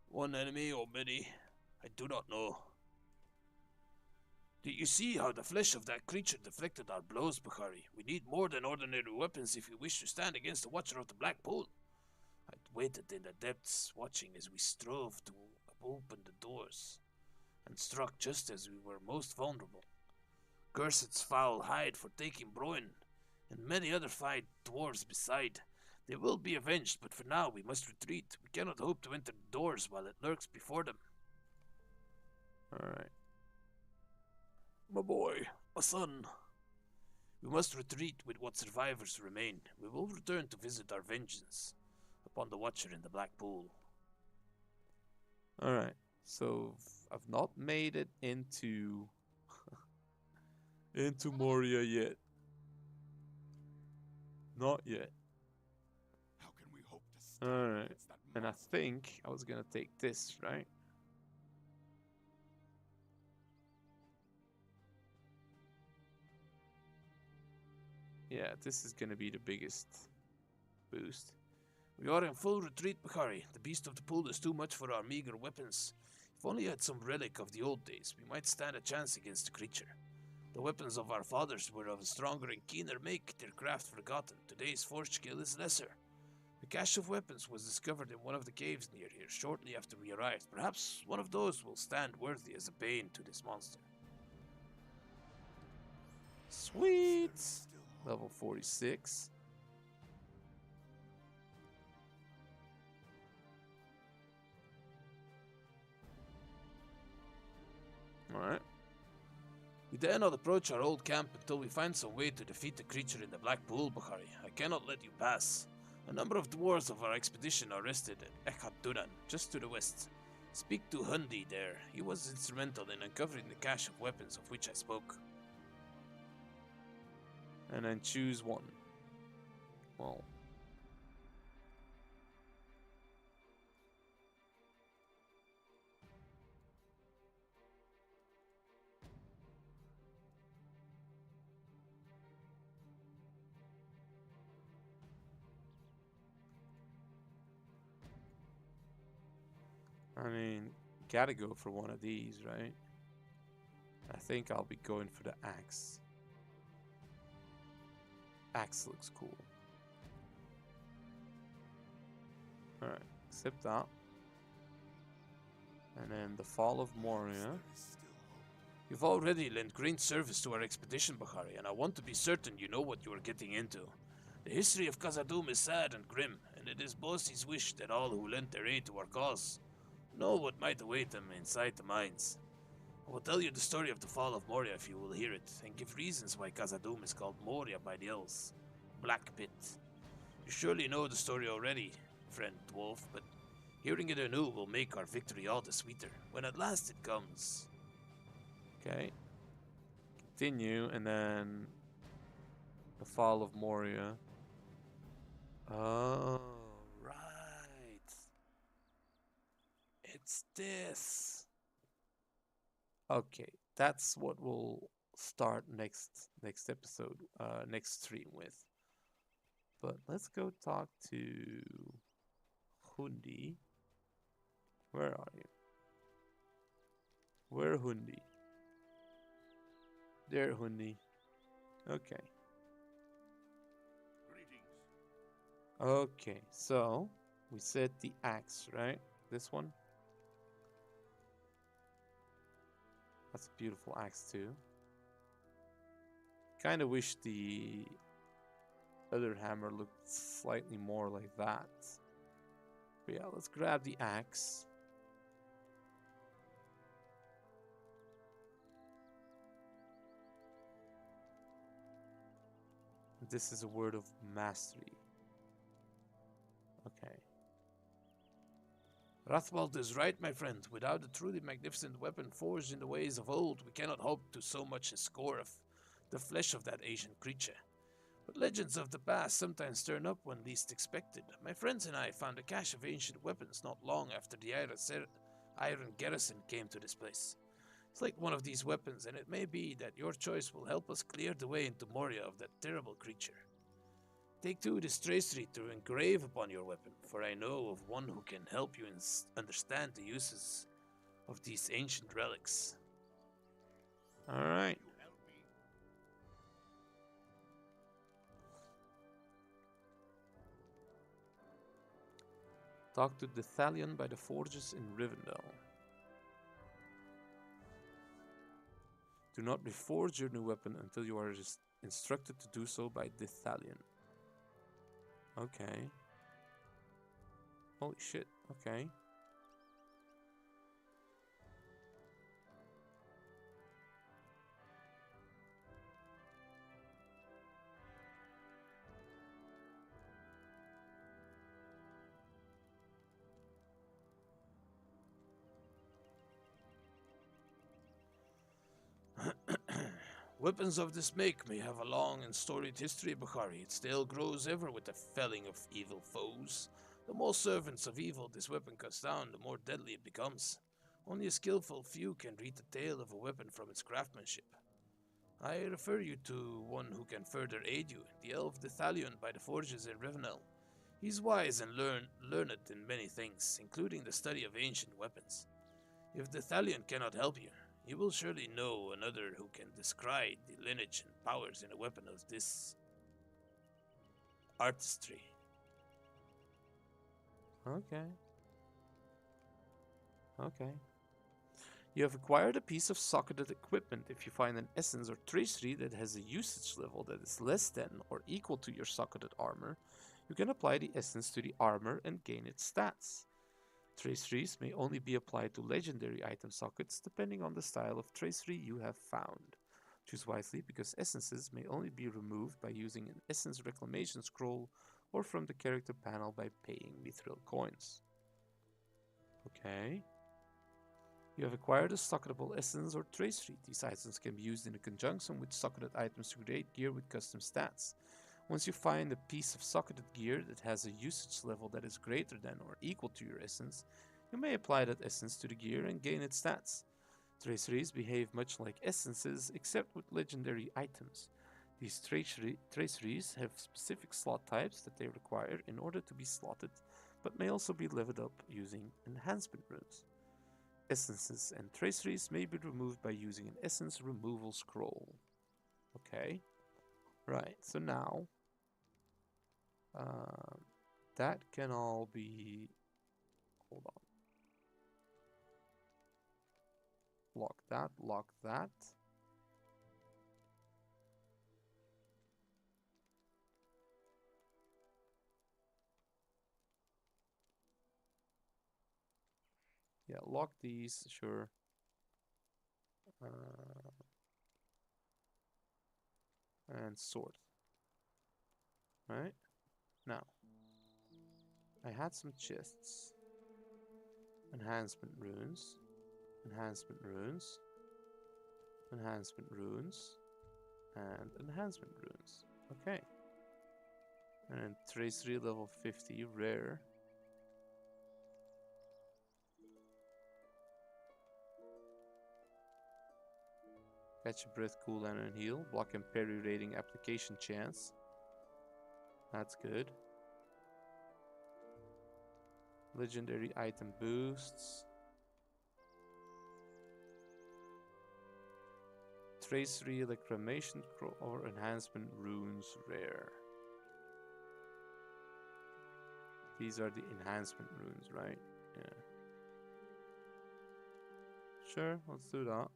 One enemy or many? I do not know. Did you see how the flesh of that creature deflected our blows, Bukhari? We need more than ordinary weapons if we wish to stand against the Watcher of the Black Pool. I waited in the depths, watching as we strove to open the doors, and struck just as we were most vulnerable. Cursed's foul hide for taking Broin, and many other fine dwarves beside. They will be avenged, but for now we must retreat. We cannot hope to enter the doors while it lurks before them. Alright. My boy, My son, we must retreat with what survivors remain. We will return to visit our vengeance upon the Watcher in the Black Pool. Alright, so I've not made it into into Moria yet. Not yet. How can we hope to stand Alright, against that and I monster? think I was gonna take this, right? Yeah, this is gonna be the biggest boost. We are in full retreat, Bakari. The beast of the pool is too much for our meager weapons. If only we had some relic of the old days, we might stand a chance against the creature. The weapons of our fathers were of a stronger and keener make, their craft forgotten. Today's forged skill is lesser. The cache of weapons was discovered in one of the caves near here shortly after we arrived. Perhaps one of those will stand worthy as a bane to this monster. Sweet! Level 46. Alright. We dare not approach our old camp until we find some way to defeat the creature in the Black Pool, Bakari. I cannot let you pass. A number of dwarves of our expedition are rested at Eregion, just to the west. Speak to Hundi there. He was instrumental in uncovering the cache of weapons of which I spoke. And then choose one. Well. I mean, gotta go for one of these, right? I think I'll be going for the axe. Axe looks cool. Alright, accept that. And then the Fall of Moria. You've already lent great service to our expedition, Bakari, and I want to be certain you know what you are getting into. The history of Khazad-dûm is sad and grim, and it is Bossy's wish that all who lent their aid to our cause know what might await them inside the mines. I will tell you the story of the fall of Moria if you will hear it, and give reasons why Khazad-dûm is called Moria by the elves. Black Pit. You surely know the story already, friend dwarf, but hearing it anew will make our victory all the sweeter, when at last it comes. Okay. Continue, and then the Fall of Moria. Oh, right. It's this. Okay, that's what we'll start next episode, next stream with. But let's go talk to Hundi. Where are you? Where Hundi? There, Hundi. Okay. Okay, so we said the axe, right? This one. That's a beautiful axe too. Kind of wish the other hammer looked slightly more like that. But yeah, let's grab the axe. This is a word of mastery. Okay. Rathwald is right, my friend. Without a truly magnificent weapon forged in the ways of old, we cannot hope to so much as score of the flesh of that ancient creature. But legends of the past sometimes turn up when least expected. My friends and I found a cache of ancient weapons not long after the iron garrison came to this place. It's like one of these weapons, and it may be that your choice will help us clear the way into Moria of that terrible creature. Take to this tracery to engrave upon your weapon, for I know of one who can help you understand the uses of these ancient relics. Alright. Talk to the Thalion by the forges in Rivendell. Do not reforge your new weapon until you are instructed to do so by the Thalion. Okay. Holy shit, okay. Weapons of this make may have a long and storied history, Bukhari. Its tale grows ever with the felling of evil foes. The more servants of evil this weapon cuts down, the more deadly it becomes. Only a skillful few can read the tale of a weapon from its craftsmanship. I refer you to one who can further aid you, the elf Dithalion by the forges in Rivendell. He's wise and learned in many things, including the study of ancient weapons. If Dithalion cannot help you, you will surely know another who can describe the lineage and powers in a weapon of this artistry. Okay. Okay. You have acquired a piece of socketed equipment. If you find an essence or tracery that has a usage level that is less than or equal to your socketed armor, you can apply the essence to the armor and gain its stats. Traceries may only be applied to legendary item sockets depending on the style of tracery you have found. Choose wisely because essences may only be removed by using an essence reclamation scroll or from the character panel by paying mithril coins. Okay. You have acquired a socketable essence or tracery. These items can be used in conjunction with socketed items to create gear with custom stats. Once you find a piece of socketed gear that has a usage level that is greater than or equal to your essence, you may apply that essence to the gear and gain its stats. Traceries behave much like essences except with legendary items. These traceries have specific slot types that they require in order to be slotted, but may also be leveled up using enhancement runes. Essences and traceries may be removed by using an essence removal scroll. Okay. Right, so now that can all be... Hold on. Lock that, lock that. Yeah, lock these, sure. And sort. Right? Now, I had some chests. Enhancement runes. Enhancement runes. Enhancement runes. And enhancement runes. Okay. And then tracery level 50, rare. Catch a breath, cooldown, and heal. Block and parry rating application chance. That's good. Legendary item boosts. Tracery, reclamation or enhancement runes rare. These are the enhancement runes, right? Yeah. Sure, let's do that.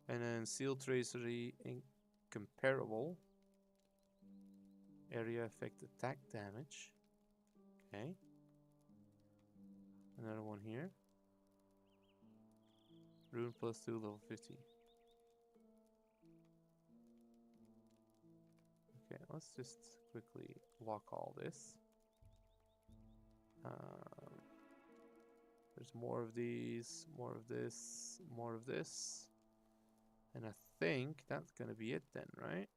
And then seal tracery incomparable. Area effect attack damage. Okay. Another one here. Rune plus 2 level 50. Okay, let's just quickly lock all this. There's more of these, more of this, more of this. And I think that's gonna be it then, right?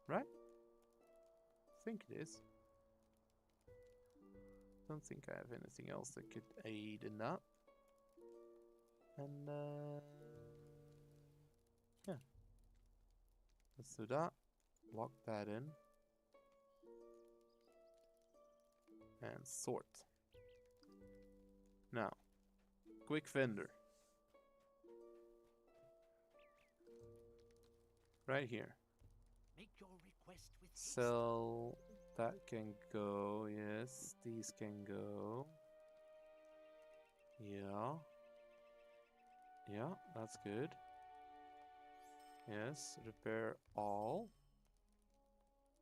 Right? I think it is. Don't think I have anything else that could aid in that. And yeah. Let's do that. Lock that in. And sort. Now, quick vendor. Right here. Make your request with So that can go, yes. These can go. Yeah. Yeah, that's good. Yes, repair all.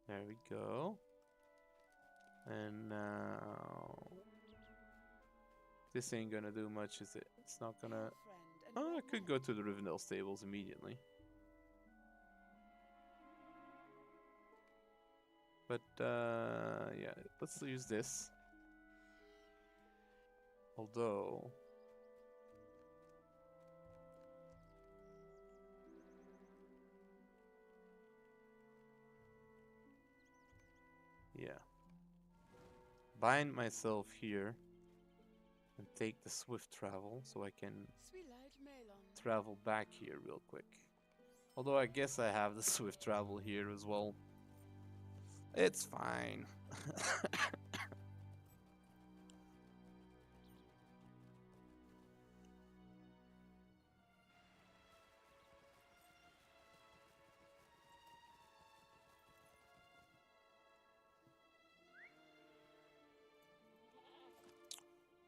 There we go. And now... This ain't gonna do much, is it? It's not gonna... Oh, I could go to the Rivendell stables immediately. But, yeah, let's use this. Although... Yeah. Bind myself here and take the swift travel so I can travel back here real quick. Although I guess I have the swift travel here as well. It's fine.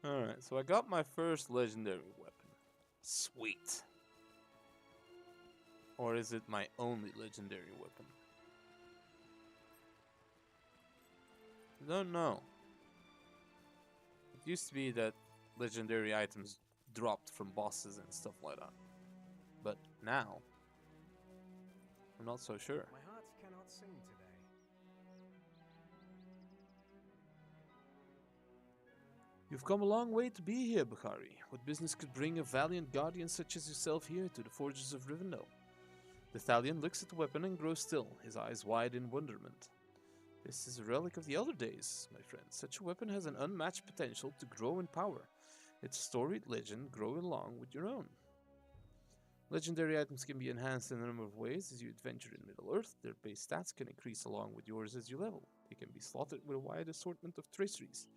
Alright, so I got my first legendary weapon. Sweet. Or is it my only legendary weapon? I don't know. It used to be that legendary items dropped from bosses and stuff like that. But now, I'm not so sure. My heart cannot sing today. You've come a long way to be here, Bukhari. What business could bring a valiant guardian such as yourself here to the forges of Rivendell? The Thalian looks at the weapon and grows still, his eyes wide in wonderment. This is a relic of the other days, my friend. Such a weapon has an unmatched potential to grow in power. Its storied legend growing along with your own. Legendary items can be enhanced in a number of ways as you adventure in Middle-earth. Their base stats can increase along with yours as you level. They can be slotted with a wide assortment of traceries.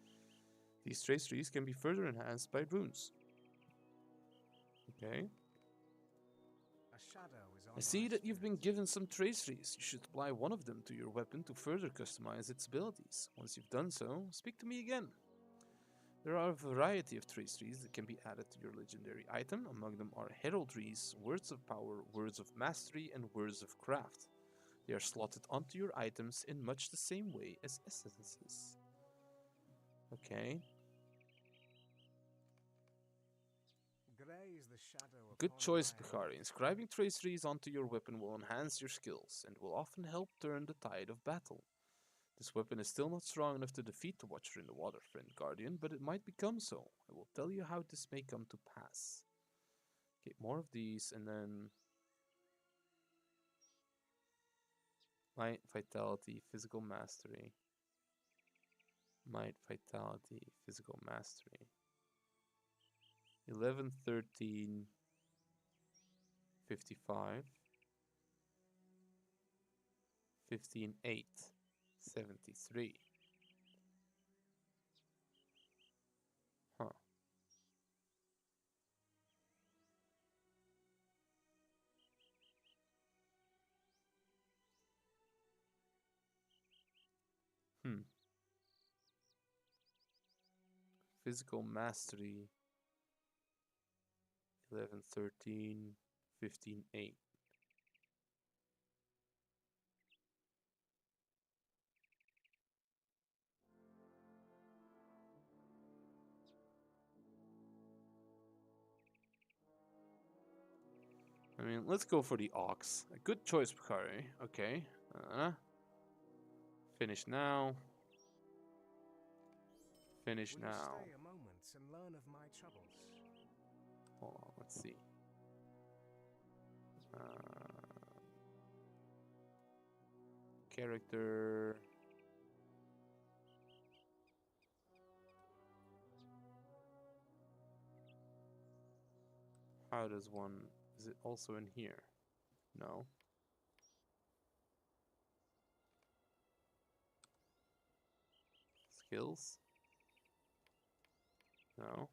These traceries can be further enhanced by runes. Okay. I see that you've been given some traceries. You should apply one of them to your weapon to further customize its abilities. Once you've done so, speak to me again. There are a variety of traceries that can be added to your legendary item. Among them are heraldries, words of power, words of mastery, and words of craft. They are slotted onto your items in much the same way as essences. Okay. Good choice, Bukhari. Inscribing traceries onto your weapon will enhance your skills and will often help turn the tide of battle. This weapon is still not strong enough to defeat the Watcher in the Water, friend Guardian, but it might become so. I will tell you how this may come to pass. Get more of these and then... Might, Vitality, Physical Mastery. Might, Vitality, Physical Mastery. 11, 13, 55, 15, 8, 73. Huh. Physical Mastery. 11, 13, 15, 8. I mean, let's go for the Ox. A good choice, Bukhari. Okay. Finish now. Finish now. Stay a moment and learn of my troubles. Hold on, let's see. Character. How does one... Is it also in here? No. Skills? No.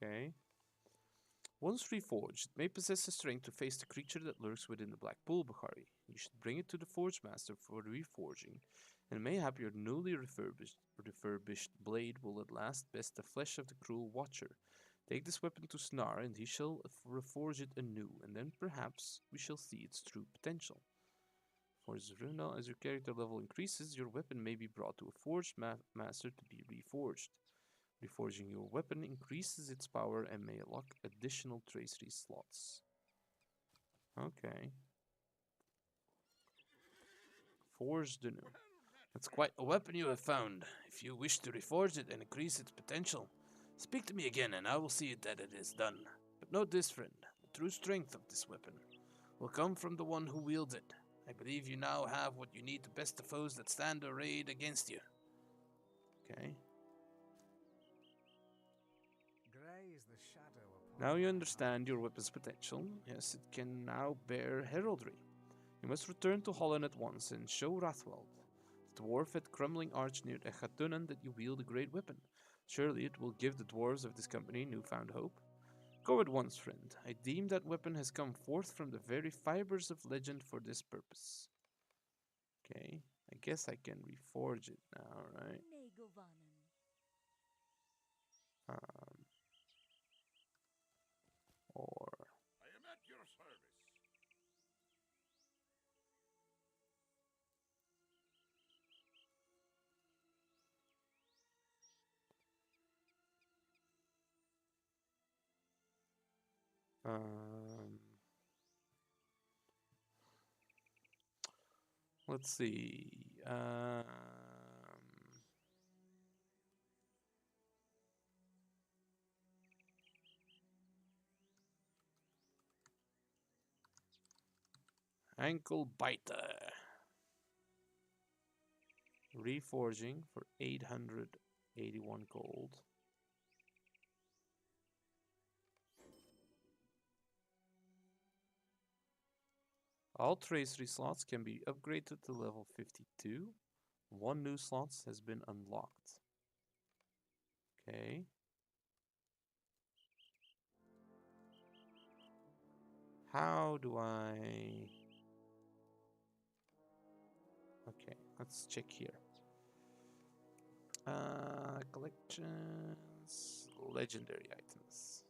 Okay. Once reforged, it may possess the strength to face the creature that lurks within the Black Pool, Bukhari. You should bring it to the Forge Master for reforging, and mayhap your newly refurbished blade will at last best the flesh of the cruel Watcher. Take this weapon to Snar, and he shall reforge it anew, and then perhaps we shall see its true potential. Forge Rivendell, as your character level increases, your weapon may be brought to a Forge Master to be reforged. Reforging your weapon increases its power and may unlock additional tracery slots. Okay. Forge the new. That's quite a weapon you have found. If you wish to reforge it and increase its potential, speak to me again and I will see that it is done. But note this, friend. The true strength of this weapon will come from the one who wields it. I believe you now have what you need to best the foes that stand arrayed against you. Okay. Grey is the shadow upon Now you my understand your weapon's potential. Yes, it can now bear heraldry. You must return to Holland at once and show Rathwald, the dwarf at Crumbling Arch near Eregion, that you wield a great weapon. Surely it will give the dwarves of this company newfound hope. Go at once, friend. I deem that weapon has come forth from the very fibers of legend for this purpose. Okay, I guess I can reforge it now, right? Or I am at your service. let's see. Ankle biter. Reforging for 881 gold. All tracery slots can be upgraded to level 52. One new slot has been unlocked. Okay. How do I... Okay, let's check here. Collections, legendary items.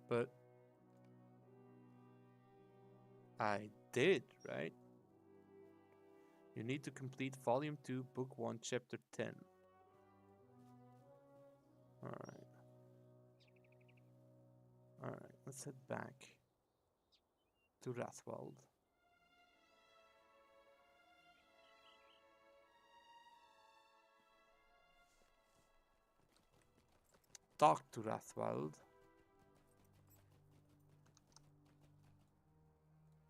But I did, right? You need to complete Volume 2, Book 1, Chapter 10. Alright. Alright, let's head back to Rathwald. Talk to Rathwald.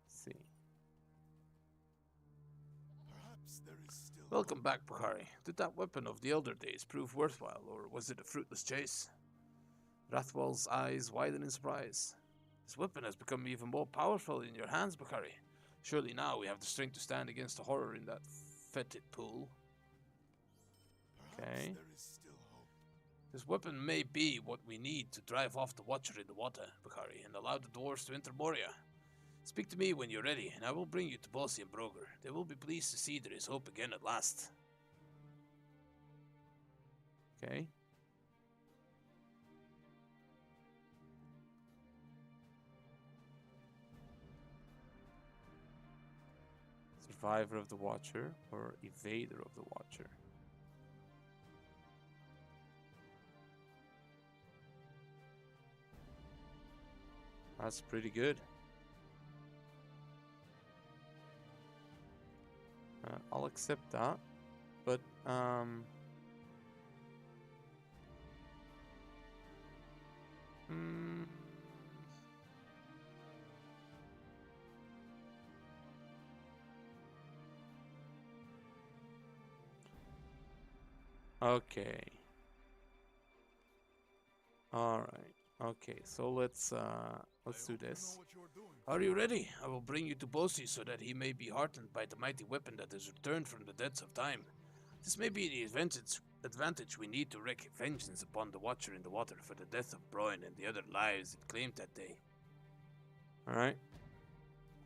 See. Perhaps there is still Welcome back, Bukhari. Did that weapon of the elder days prove worthwhile, or was it a fruitless chase? Rathwald's eyes widen in surprise. This weapon has become even more powerful in your hands, Bukhari. Surely now we have the strength to stand against the horror in that fetid pool. Perhaps Okay. there is still hope. This weapon may be what we need to drive off the Watcher in the water, Bukhari, and allow the dwarves to enter Moria. Speak to me when you're ready, and I will bring you to Bossy and Broger. They will be pleased to see there is hope again at last. Okay. Survivor of the Watcher or Evader of the Watcher. That's pretty good. I'll accept that, but okay. All right. Okay, so let's do this. Are you ready? I will bring you to Bossy so that he may be heartened by the mighty weapon that has returned from the depths of time. This may be the advantage we need to wreak vengeance upon the Watcher in the water for the death of Broin and the other lives it claimed that day. All right.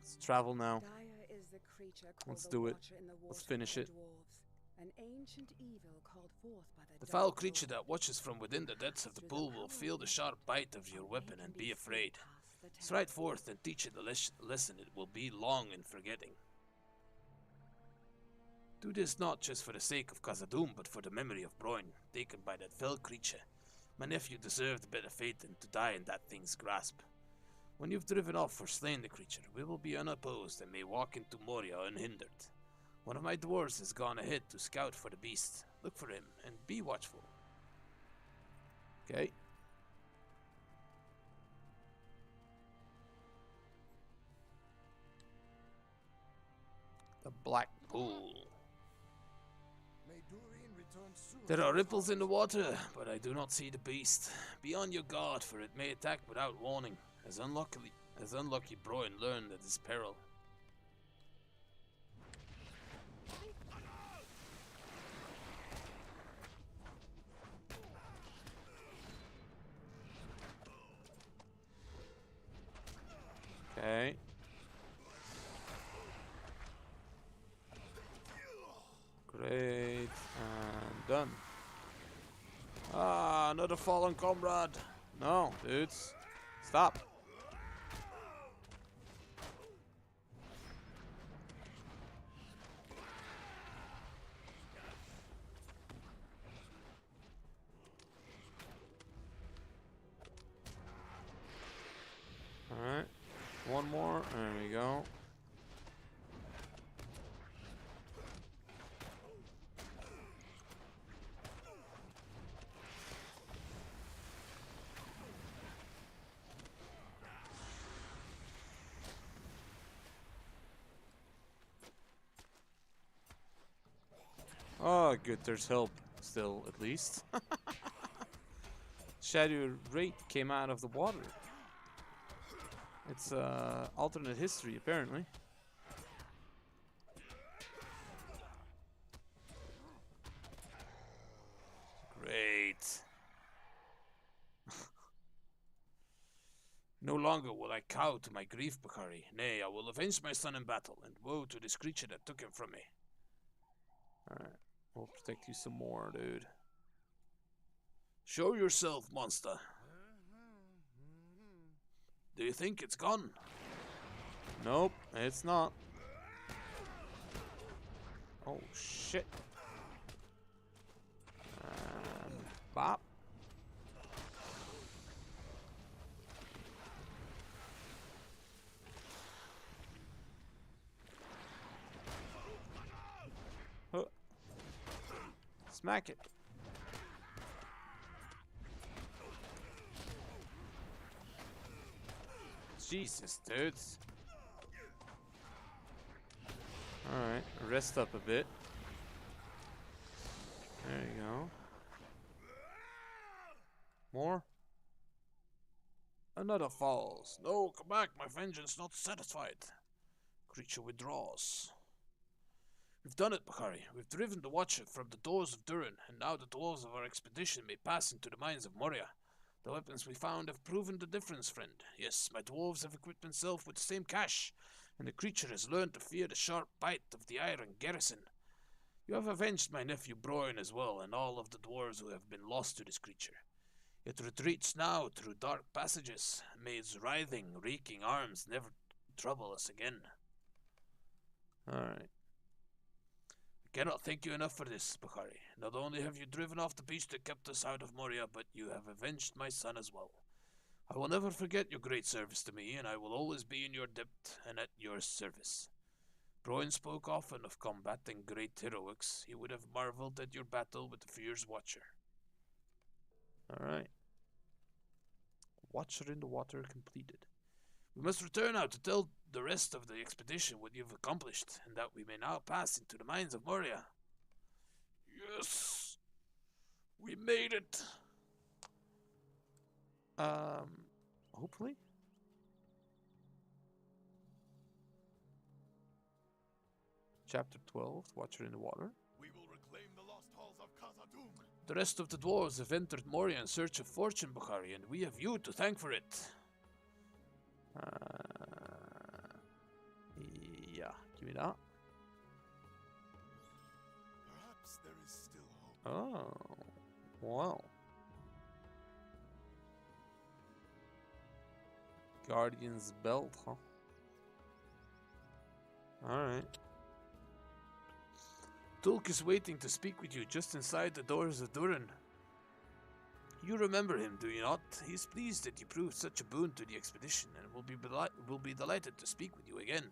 Let's travel now. Dire is the creature called Let's the do it. Watcher in the Let's water finish of it. the dwarves, an ancient evil called forth by the The foul dark creature lord. that watches from within the depths of the Through pool will power feel of the the sharp bite of dark your lord, weapon they and can be see afraid. past the Stride temple. forth and teach it a lesson it will be long in forgetting. Do this not just for the sake of Khazad-dûm, but for the memory of Broin, taken by that fell creature. My nephew deserved a better fate than to die in that thing's grasp. When you've driven off or slain the creature, we will be unopposed and may walk into Moria unhindered. One of my dwarves has gone ahead to scout for the beast. Look for him and be watchful. Okay. The Black Pool. May Durin return soon. There are ripples in the water, but I do not see the beast. Be on your guard, for it may attack without warning, as unlucky Broin learned at his peril. Okay. Great. And done. Ah, another fallen comrade. No, dudes. Stop. Alright. One more. There we go. Oh, good. There's help still, at least. Shadow Wraith came out of the water. It's alternate history, apparently. Great. No longer will I cow to my grief, Bakari. Nay, I will avenge my son in battle, and woe to this creature that took him from me. Alright. We'll protect you some more, dude. Show yourself, monster. Do you think it's gone? Nope, it's not. Oh, shit. Bop. Huh. Smack it. Jesus, dudes. Alright, rest up a bit. There you go. More? Another falls. No, come back, my vengeance not satisfied. Creature withdraws. We've done it, Bakari. We've driven the Watcher from the doors of Durin, and now the dwarves of our expedition may pass into the Mines of Moria. The weapons we found have proven the difference, friend. Yes, my dwarves have equipped themselves with the same cash, and the creature has learned to fear the sharp bite of the iron garrison. You have avenged my nephew Broin as well, and all of the dwarves who have been lost to this creature. It retreats now through dark passages. May its writhing, reeking arms never trouble us again. Alright. I cannot thank you enough for this, Bakari. Not only have you driven off the beast that kept us out of Moria, but you have avenged my son as well. I will never forget your great service to me, and I will always be in your debt and at your service. Broin spoke often of combating great heroics. He would have marveled at your battle with the fierce Watcher. Alright. Watcher in the water completed. We must return now to tell the rest of the expedition what you've accomplished, and that we may now pass into the Mines of Moria. Yes! We made it! Hopefully? Chapter 12, Watcher in the Water. We will reclaim the lost halls of Khazad-dûm. The rest of the dwarves have entered Moria in search of fortune, Bakari, and we have you to thank for it. Yeah, give me that. Perhaps there is still hope. Oh, wow. Guardian's belt, huh? Alright. Tulk is waiting to speak with you just inside the doors of Durin. You remember him, do you not? He's pleased that you proved such a boon to the expedition, and will be delighted to speak with you again.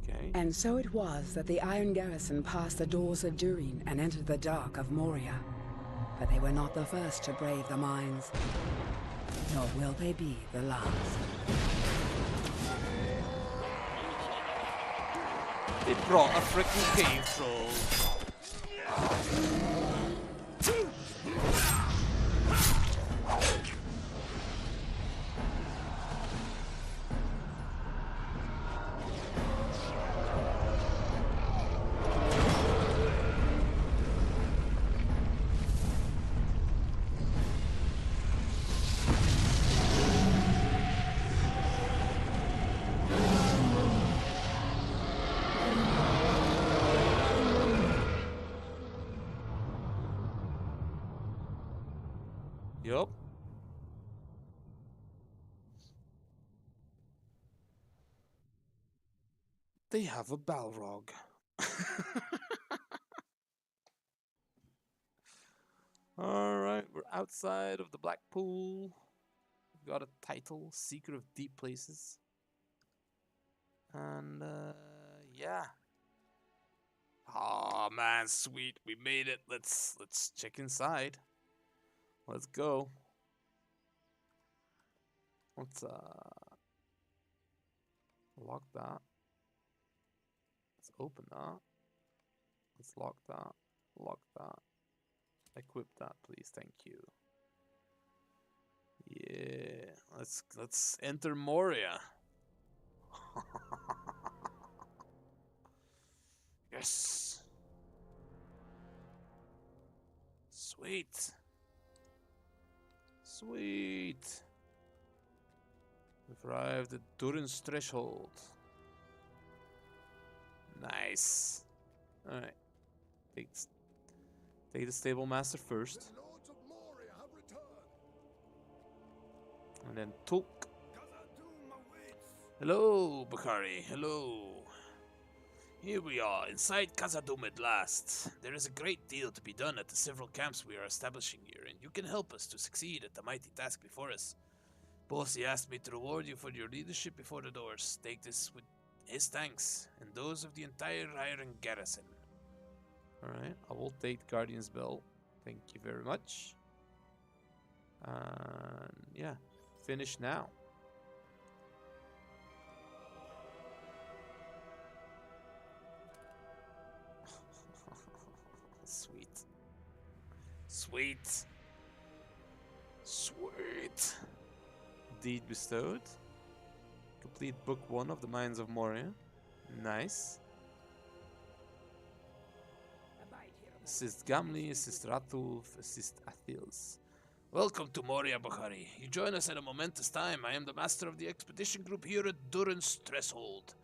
Okay. And so it was that the Iron Garrison passed the doors of Durin and entered the dark of Moria. But they were not the first to brave the mines, nor will they be the last. They brought a freaking cave troll. Yup. They have a Balrog. Alright, we're outside of the Black Pool. We've got a title, Seeker of Deep Places. And, yeah. Oh man, sweet, we made it. Let's check inside. Let's go. Let's, lock that. Let's open that. Let's lock that. Lock that. Equip that, please. Thank you. Yeah, let's enter Moria. Yes. Sweet. Sweet. We've arrived at Durin's threshold. Nice. Alright. Take the stable master first. The lords of Moria have returned. And then Tulk. Hello, Bakari. Hello. Here we are, inside Khazad-dûm at last. There is a great deal to be done at the several camps we are establishing here, and you can help us to succeed at the mighty task before us. Bossy asked me to reward you for your leadership before the doors. Take this with his thanks, and those of the entire Iron Garrison. Alright, I will take Guardian's Bell. Thank you very much. And yeah, finish now. Sweet. Sweet. Sweet. Deed bestowed. Complete book 1 of the Mines of Moria. Nice. Assist Gamli, assist Ratulf, assist Athils. Welcome to Moria, Bakari. You join us at a momentous time. I am the master of the expedition group here at Durin's Threshold.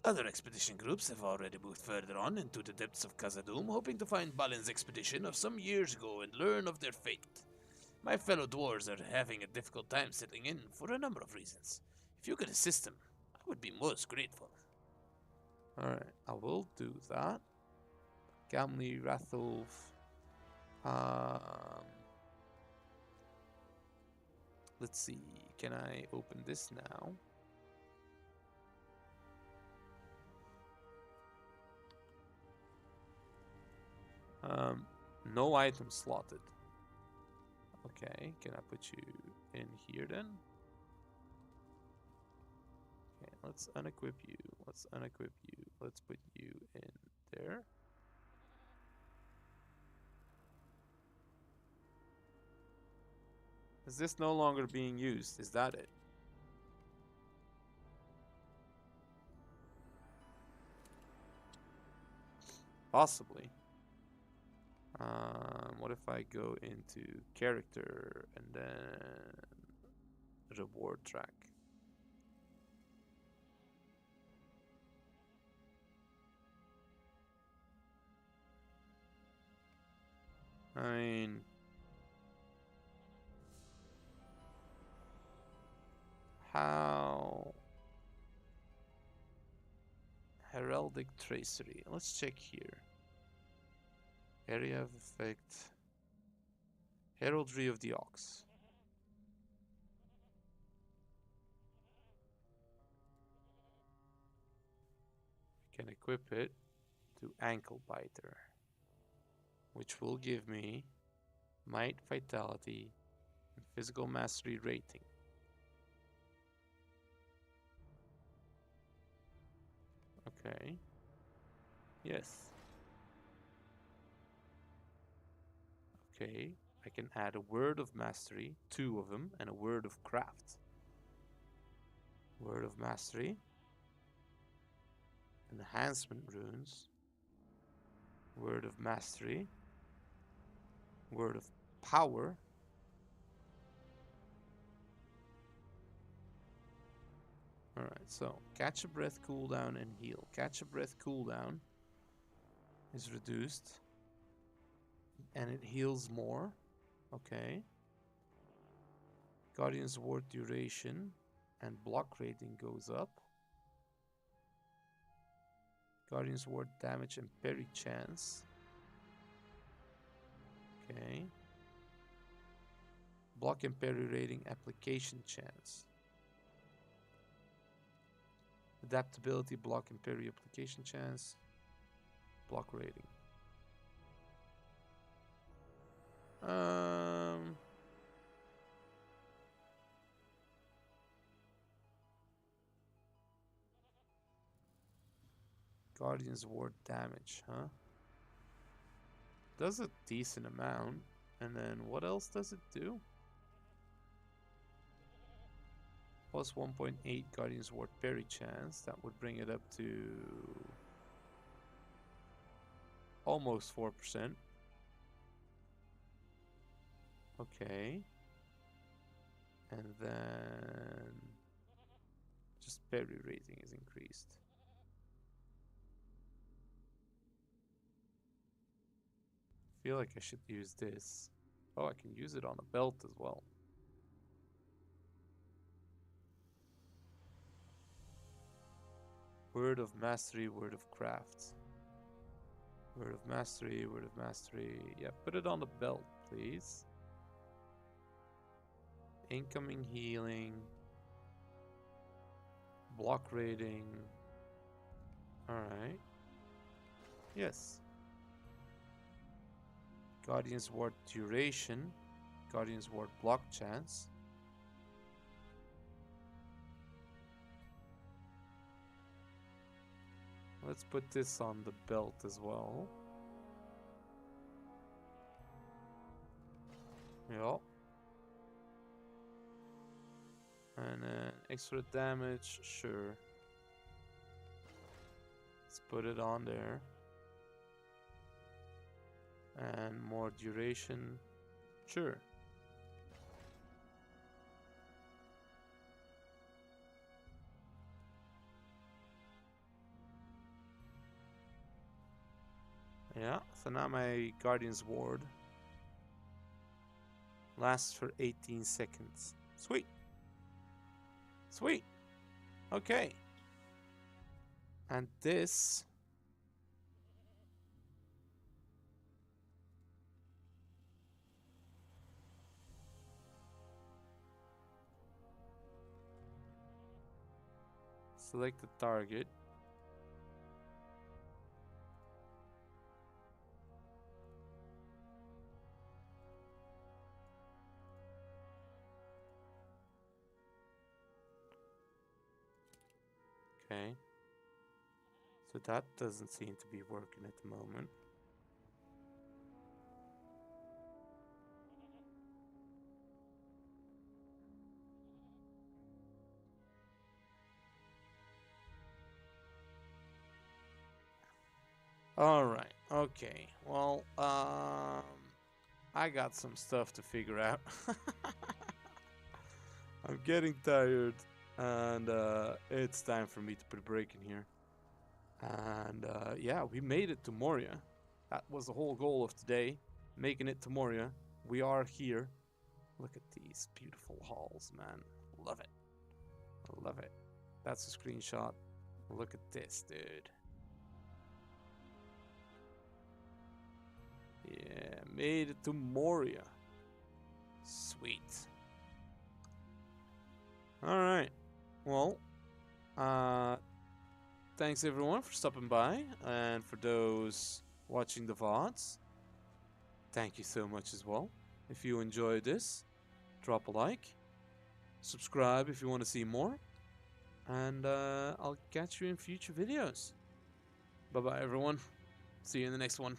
Other expedition groups have already moved further on into the depths of Khazad-dûm, hoping to find Balin's expedition of some years ago and learn of their fate. My fellow dwarves are having a difficult time settling in for a number of reasons. If you could assist them, I would be most grateful. Alright, I will do that. Gamli, Rathulf. Let's see, can I open this now? No item slotted. Okay, can I put you in here then? Okay, let's unequip you. Let's unequip you. Let's put you in there. Is this no longer being used? Is that it? Possibly. What if I go into character and then reward track? I mean, how? Heraldic tracery. Let's check here. Area of effect. Heraldry of the Ox. I can equip it to Ankle Biter, which will give me Might, Vitality, and Physical Mastery rating. Okay. Yes. Okay. I can add a Word of Mastery, 2 of them, and a Word of Craft. Word of Mastery. Enhancement runes. Word of Mastery. Word of Power. Alright, so catch a breath, cooldown, and heal. Catch a breath, cooldown is reduced. And it heals more. Okay. Guardian's Ward duration and block rating goes up. Guardian's Ward damage and parry chance. Okay. Block and parry rating application chance. Adaptability, block and parry application chance. Block rating. Guardian's Ward damage, huh? Does a decent amount. And then what else does it do? Plus 1.8 Guardian's Ward parry chance. That would bring it up to almost 4%. Okay. And then just parry rating is increased. Feel like I should use this. Oh, I can use it on a belt as well. Word of Mastery, Word of Craft. Word of Mastery, Word of Mastery. Yeah, put it on the belt, please. Incoming healing. Block rating. Alright. Yes. Guardian's Ward duration. Guardian's Ward block chance. Let's put this on the belt as well. Yeah. And extra damage, sure. Let's put it on there. And more duration, sure. Yeah, so now my Guardian's Ward lasts for 18 seconds. Sweet. Sweet. Okay. And this select the target. Okay. So that doesn't seem to be working at the moment. Alright, okay. Well, I got some stuff to figure out. I'm getting tired, and it's time for me to put a break in here. And yeah, we made it to Moria. That was the whole goal of today, making it to Moria. We are here. Look at these beautiful halls, man. Love it. I love it. That's a screenshot. Look at this, dude. Yeah, made it to Moria. Sweet. Alright. Well, thanks everyone for stopping by, and for those watching the VODs, thank you so much as well. If you enjoyed this, drop a like, subscribe if you want to see more, and I'll catch you in future videos. Bye bye everyone. See you in the next one.